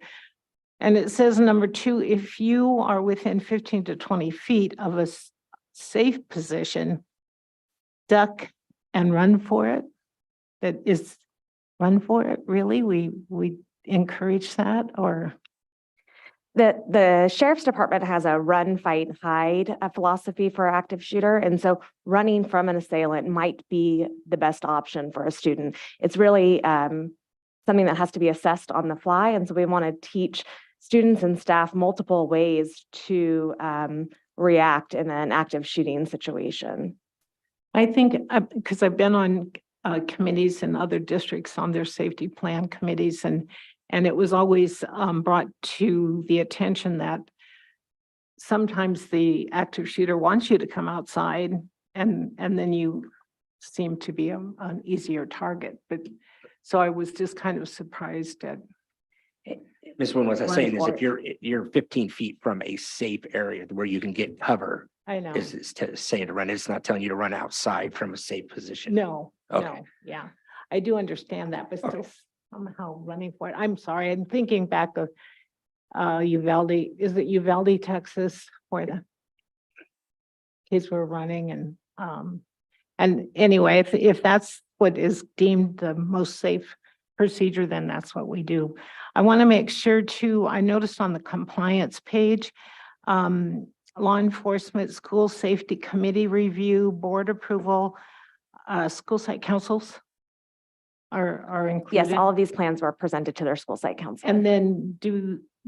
And it says number 2, if you are within 15 to 20 feet of a safe position, duck and run for it. That is run for it, really? We encourage that, or? The Sheriff's Department has a run, fight, hide philosophy for active shooter. And so running from an assailant might be the best option for a student. It's really something that has to be assessed on the fly. And so we want to teach students and staff multiple ways to react in an active shooting situation. I think, because I've been on committees in other districts on their safety plan committees, and it was always brought to the attention that sometimes the active shooter wants you to come outside and then you seem to be an easier target. But so I was just kind of surprised at. Ms. Wynn, what I was Run saying is for if you're 15 feet from a safe area where you can get cover, I know. is saying to run, it's not telling you to run outside from a safe position. No, Okay. no, yeah, I do understand that, but still somehow running for it. I'm sorry, I'm thinking back of Uvalde, is it Uvalde, Texas, where the kids were running and anyway, if that's what is deemed the most safe procedure, then that's what we do. I want to make sure too, I noticed on the compliance page, law enforcement, school safety committee review, board approval, school site councils are included. Yes, all of these plans were presented to their school site council. And then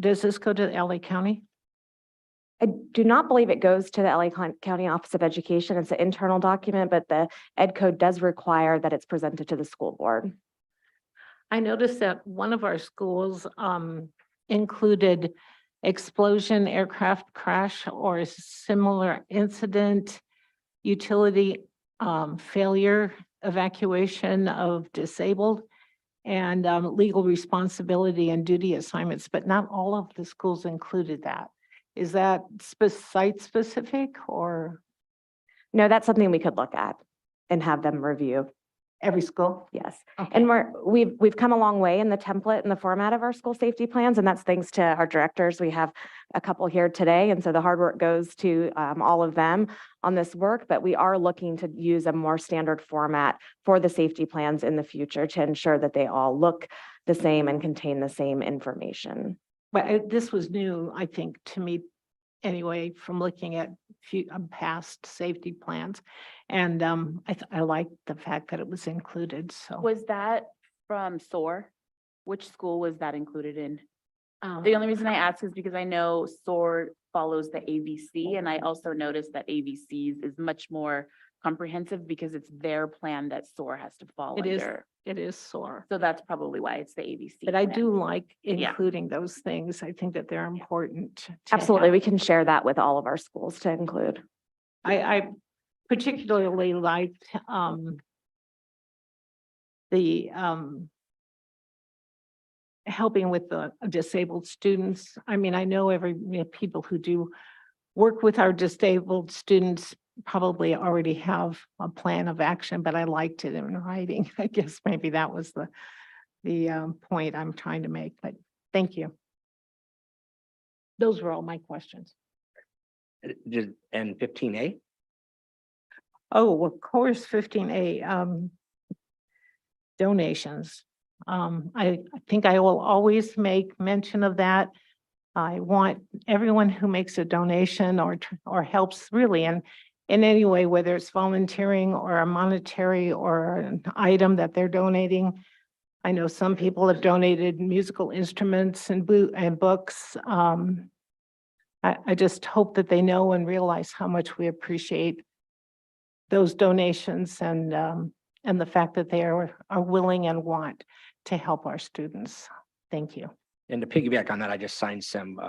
does this go to LA County? I do not believe it goes to the LA County Office of Education. It's an internal document, but the Ed Code does require that it's presented to the school board. I noticed that one of our schools included explosion, aircraft crash, or similar incident, utility failure, evacuation of disabled, and legal responsibility and duty assignments, but not all of the schools included that. Is that site specific or? No, that's something we could look at and have them review. Every school? Yes. Okay. And we've come a long way in the template and the format of our school safety plans, and that's thanks to our directors. We have a couple here today, and so the hard work goes to all of them on this work, but we are looking to use a more standard format for the safety plans in the future to ensure that they all look the same and contain the same information. But this was new, I think, to me anyway, from looking at past safety plans. And I like the fact that it was included, so. Was that from SOAR? Which school was that included in? The only reason I ask is because I know SOAR follows the AVC, and I also noticed that AVC's is much more comprehensive because it's their plan that SOAR has to fall under. It is SOAR. So that's probably why it's the AVC. But I plan. do like Yeah. including those things. I think that they're important. to Absolutely, have. we can share that with all of our schools to include. I particularly liked the helping with the disabled students. I mean, I know people who do work with our disabled students probably already have a plan of action, but I liked it in writing. I guess maybe that was the point I'm trying to make, but thank you. Those were all my questions. And 15A? Oh, of course, 15A, donations. I think I will always make mention of that. I want everyone who makes a donation or helps really in any way, whether it's volunteering or a monetary or an item that they're donating. I know some people have donated musical instruments and books. I just hope that they know and realize how much we appreciate those donations and the fact that they are willing and want to help our students. Thank you. And to piggyback on that, I just signed some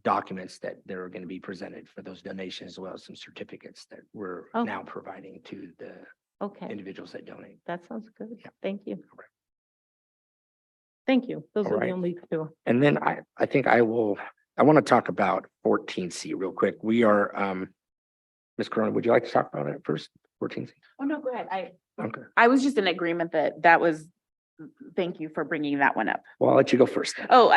documents that they're going to be presented for those donations, as well as some certificates that we're Oh. now providing to the Okay, individuals that donate. that sounds good. Yeah. Thank you. Thank you. Those All are the right. only two. And then I think I want to talk about 14C real quick. We are, Ms. Corona, would you like to talk about it first? 14C? Oh, no, go ahead. Okay. I was just in agreement that was, thank you for bringing that one up. Well, I'll let you go first then. Oh,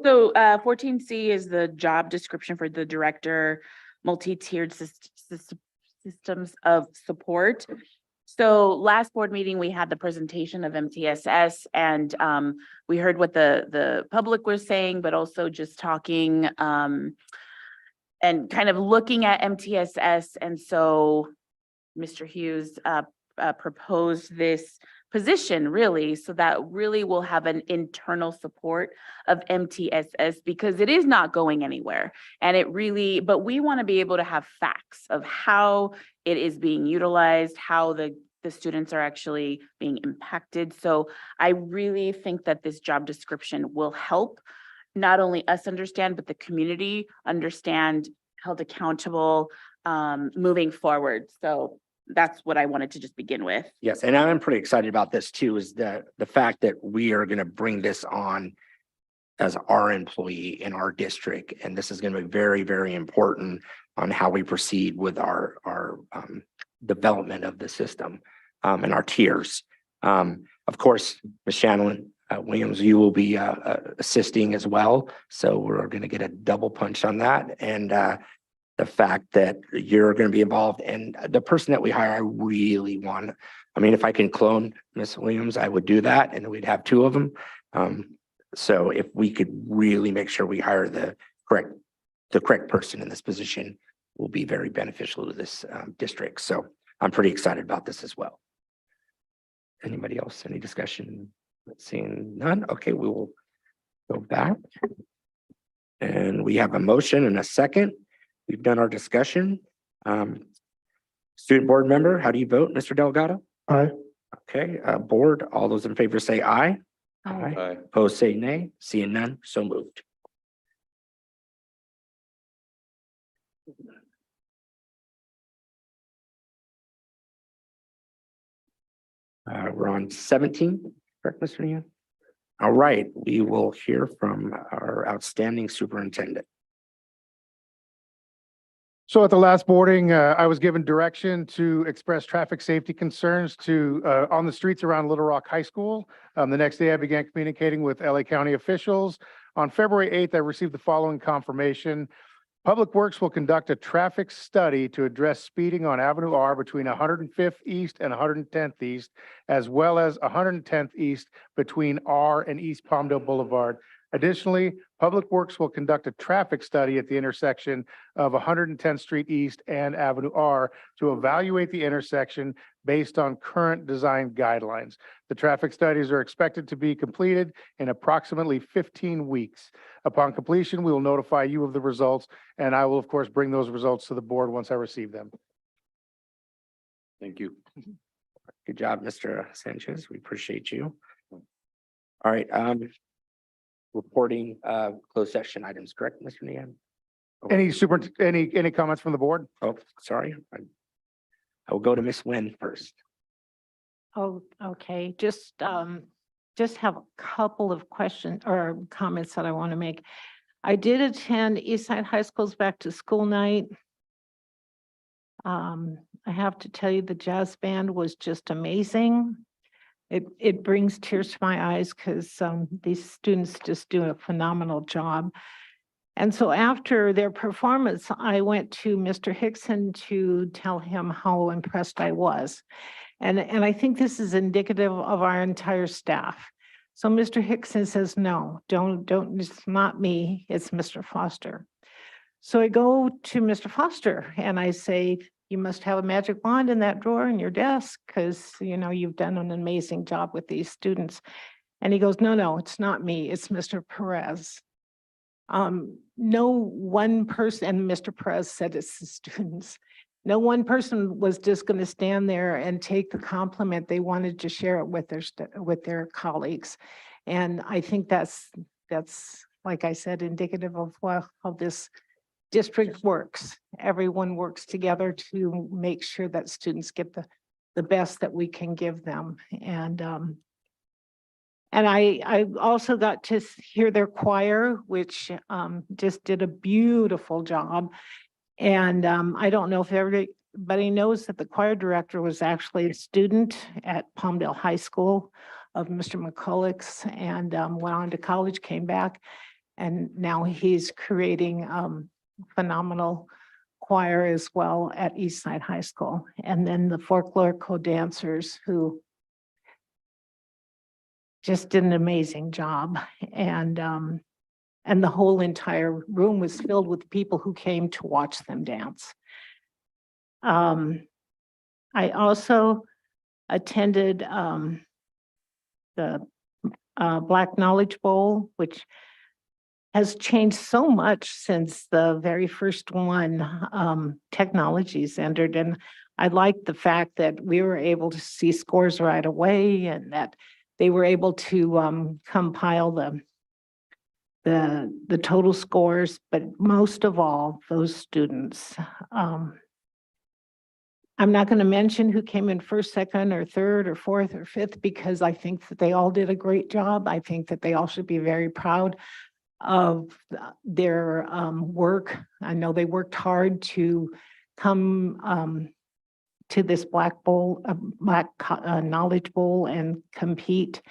so 14C is the job description for the director, multi-tiered systems of support. So last board meeting, we had the presentation of MTSS and we heard what the public was saying, but also just talking and kind of looking at MTSS. And so Mr. Hughes proposed this position really, so that really will have an internal support of MTSS because it is not going anywhere. And it really, but we want to be able to have facts of how it is being utilized, how the students are actually being impacted. So I really think that this job description will help not only us understand, but the community understand, held accountable, moving forward. So that's what I wanted to just begin with. Yes, and I'm pretty excited about this too, is the fact that we are going to bring this on as our employee in our district. And this is going to be very, very important on how we proceed with our development of the system and our tiers. Of course, Ms. Shannon Williams, you will be assisting as well. So we're going to get a double punch on that. And the fact that you're going to be involved, and the person that we hire, I really want. I mean, if I can clone Ms. Williams, I would do that, and we'd have two of them. So if we could really make sure we hire the correct person in this position, will be very beneficial to this district. So I'm pretty excited about this as well. Anybody else? Any discussion? Seeing none. Okay, we will go back. And we have a motion and a second. We've done our discussion. Student board member, how do you vote, Mr. Delgado? Aye. Okay, board, all those in favor say aye. Aye. Opposed say nay. Seeing none, so moved. We're on 17, correct, Mr. Nguyen? All right, we will hear from our outstanding superintendent. So at the last boarding, I was given direction to express traffic safety concerns on the streets around Little Rock High School. The next day, I began communicating with LA County officials. On February 8th, I received the following confirmation. Public Works will conduct a traffic study to address speeding on Avenue R between 105th East and 110th East, as well as 110th East between R and East Palmdale Boulevard. Additionally, Public Works will conduct a traffic study at the intersection of 110th Street East and Avenue R to evaluate the intersection based on current design guidelines. The traffic studies are expected to be completed in approximately 15 weeks. Upon completion, we will notify you of the results, and I will, of course, bring those results to the board once I receive them. Thank you. Good job, Mr. Sanchez. We appreciate you. All right, reporting closed session items, correct, Mr. Nguyen? Any comments from the board? Oh, sorry. I will go to Ms. Nguyen first. Oh, okay, just have a couple of questions or comments that I want to make. I did attend Eastside High School's back to school night. I have to tell you, the jazz band was just amazing. It brings tears to my eyes because these students just do a phenomenal job. And so after their performance, I went to Mr. Hickson to tell him how impressed I was. And I think this is indicative of our entire staff. So Mr. Hickson says, no, don't, it's not me, it's Mr. Foster. So I go to Mr. Foster and I say, you must have a magic wand in that drawer in your desk because, you know, you've done an amazing job with these students. And he goes, no, it's not me, it's Mr. Perez. No one person, and Mr. Perez said it's the students. No one person was just going to stand there and take the compliment. They wanted to share it with their colleagues. And I think that's like I said, indicative of how this district works. Everyone works together to make sure that students get the best that we can give them. And I also got to hear their choir, which just did a beautiful job. And I don't know if everybody knows that the choir director was actually a student at Palmdale High School of Mr. McCulloch's, and went on to college, came back, and now he's creating phenomenal choir as well at Eastside High School. And then the folklorico dancers who just did an amazing job. And the whole entire room was filled with people who came to watch them dance. I also attended the Black Knowledge Bowl, which has changed so much since the very first one. Technology's entered, and I liked the fact that we were able to see scores right away, and that they were able to compile the total scores, but most of all, those students. I'm not going to mention who came in first, second, or third, or fourth, or fifth, because I think that they all did a great job. I think that they all should be very proud of their work. I know they worked hard to come to this Black Knowledge Bowl and compete.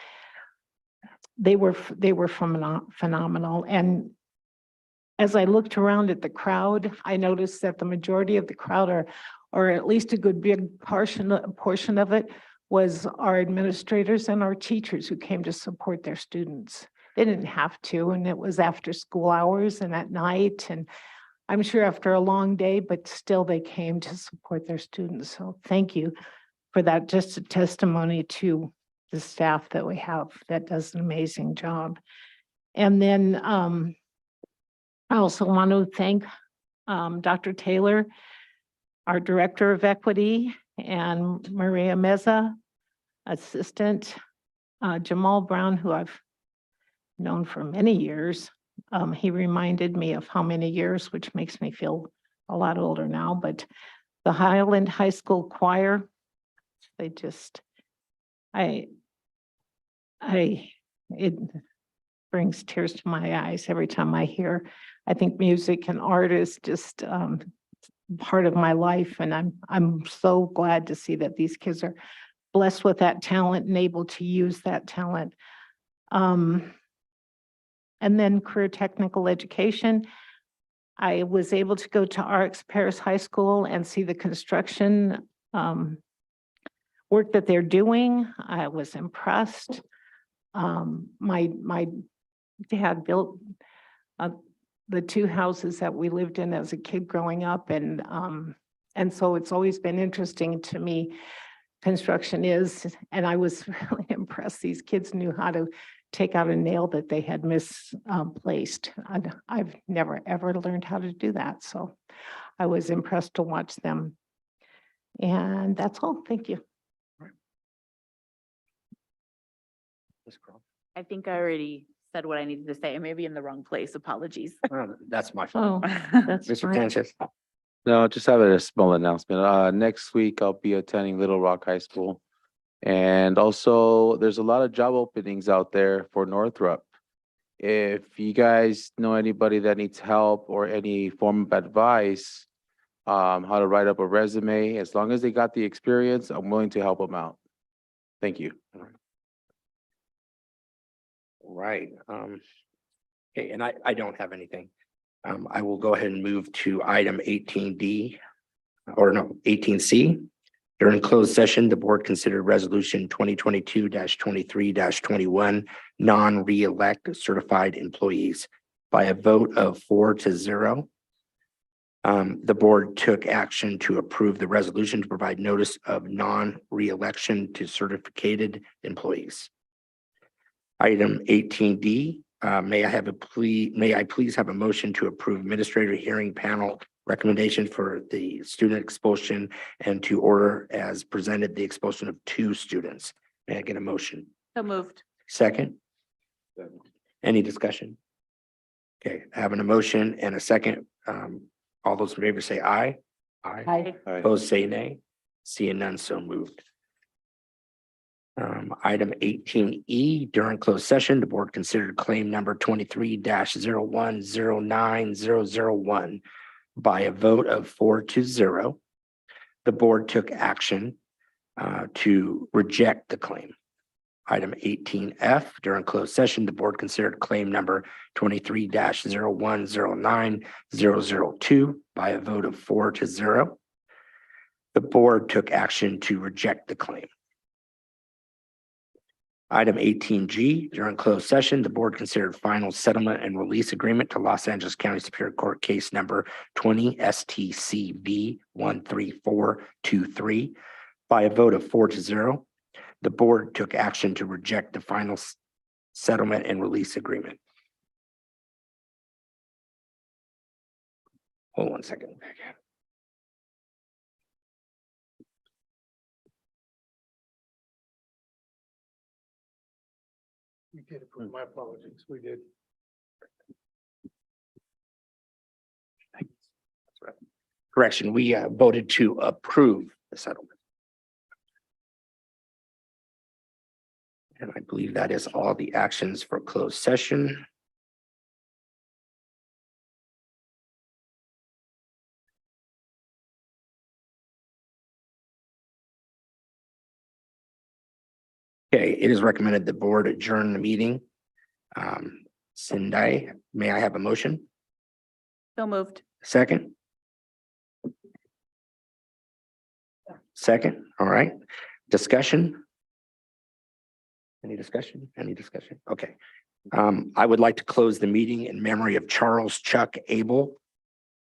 They were phenomenal. And as I looked around at the crowd, I noticed that the majority of the crowd or at least a good big portion of it was our administrators and our teachers who came to support their students. They didn't have to, and it was after school hours and at night, and I'm sure after a long day, but still they came to support their students. So thank you for that. Just a testimony to the staff that we have that does an amazing job. And then I also want to thank Dr. Taylor, our Director of Equity, and Maria Meza, Assistant, Jamal Brown, who I've known for many years. He reminded me of how many years, which makes me feel a lot older now, but the Highland High School Choir, it brings tears to my eyes every time I hear. I think music and art is just part of my life, and I'm so glad to see that these kids are blessed with that talent and able to use that talent. And then career technical education. I was able to go to RX Paris High School and see the construction work that they're doing. I was impressed. My dad built the two houses that we lived in as a kid growing up, and so it's always been interesting to me. Construction is, and I was really impressed. These kids knew how to take out a nail that they had misplaced. I've never ever learned how to do that, so I was impressed to watch them. And that's all. Thank you. I think I already said what I needed to say. I may be in the wrong place. Apologies. That's my fault. Oh, that's Mr. fine. Sanchez. No, just have a small announcement. Next week I'll be attending Little Rock High School. And also there's a lot of job openings out there for Northrop. If you guys know anybody that needs help or any form of advice, how to write up a resume, as long as they got the experience, I'm willing to help them out. Thank you. Right. Okay, and I don't have anything. I will go ahead and move to item 18D, or no, 18C. During closed session, the board considered resolution 2022-23-21, non-reelect certified employees by a vote of 4-0. The board took action to approve the resolution to provide notice of non-reelection to certificated employees. Item 18D, may I please have a motion to approve administrator hearing panel recommendation for the student expulsion and to order as presented the expulsion of 2 students. May I get a motion? So moved. Second? Any discussion? Okay, having a motion and a second. All those in favor say aye. Aye. Opposed, say nay. Seeing none, so moved. Item 18E, during closed session, the board considered claim number 23-0109-001 by a vote of 4-0. The board took action to reject the claim. Item 18F, during closed session, the board considered claim number 23-0109-002 by a vote of 4-0. The board took action to reject the claim. Item 18G, during closed session, the board considered final settlement and release agreement to Los Angeles County Superior Court case number 20 STCV 13423 by a vote of 4-0. The board took action to reject the final settlement and release agreement. Hold on one second. We did approve. My apologies. We did. Correction, we voted to approve the settlement. And I believe that is all the actions for closed session. Okay, it is recommended the board adjourn the meeting. Sendai, may I have a motion? So moved. Second? Second, all right. Discussion? Any discussion? Any discussion? Okay. I would like to close the meeting in memory of Charles Chuck Abel,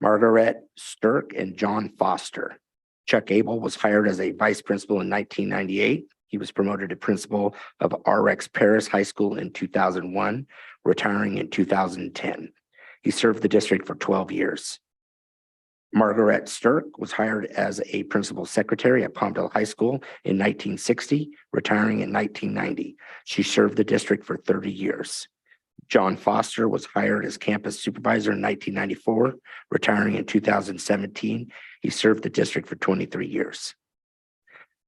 Margaret Stirk, and John Foster. Chuck Abel was hired as a vice principal in 1998. He was promoted to principal of RX Paris High School in 2001, retiring in 2010. He served the district for 12 years. Margaret Stirk was hired as a principal secretary at Palmdale High School in 1960, retiring in 1990. She served the district for 30 years. John Foster was hired as campus supervisor in 1994, retiring in 2017. He served the district for 23 years.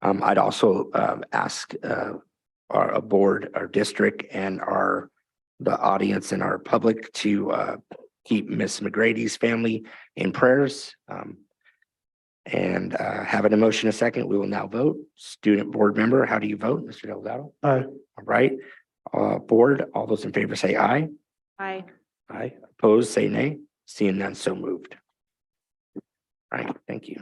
I'd also ask our board, our district, and the audience and our public to keep Miss McGrady's family in prayers. And having a motion a second, we will now vote. Student board member, how do you vote, Mr. Delgado? Aye. All right. Board, all those in favor say aye. Aye. Aye. Opposed, say nay. Seeing none, so moved. All right, thank you.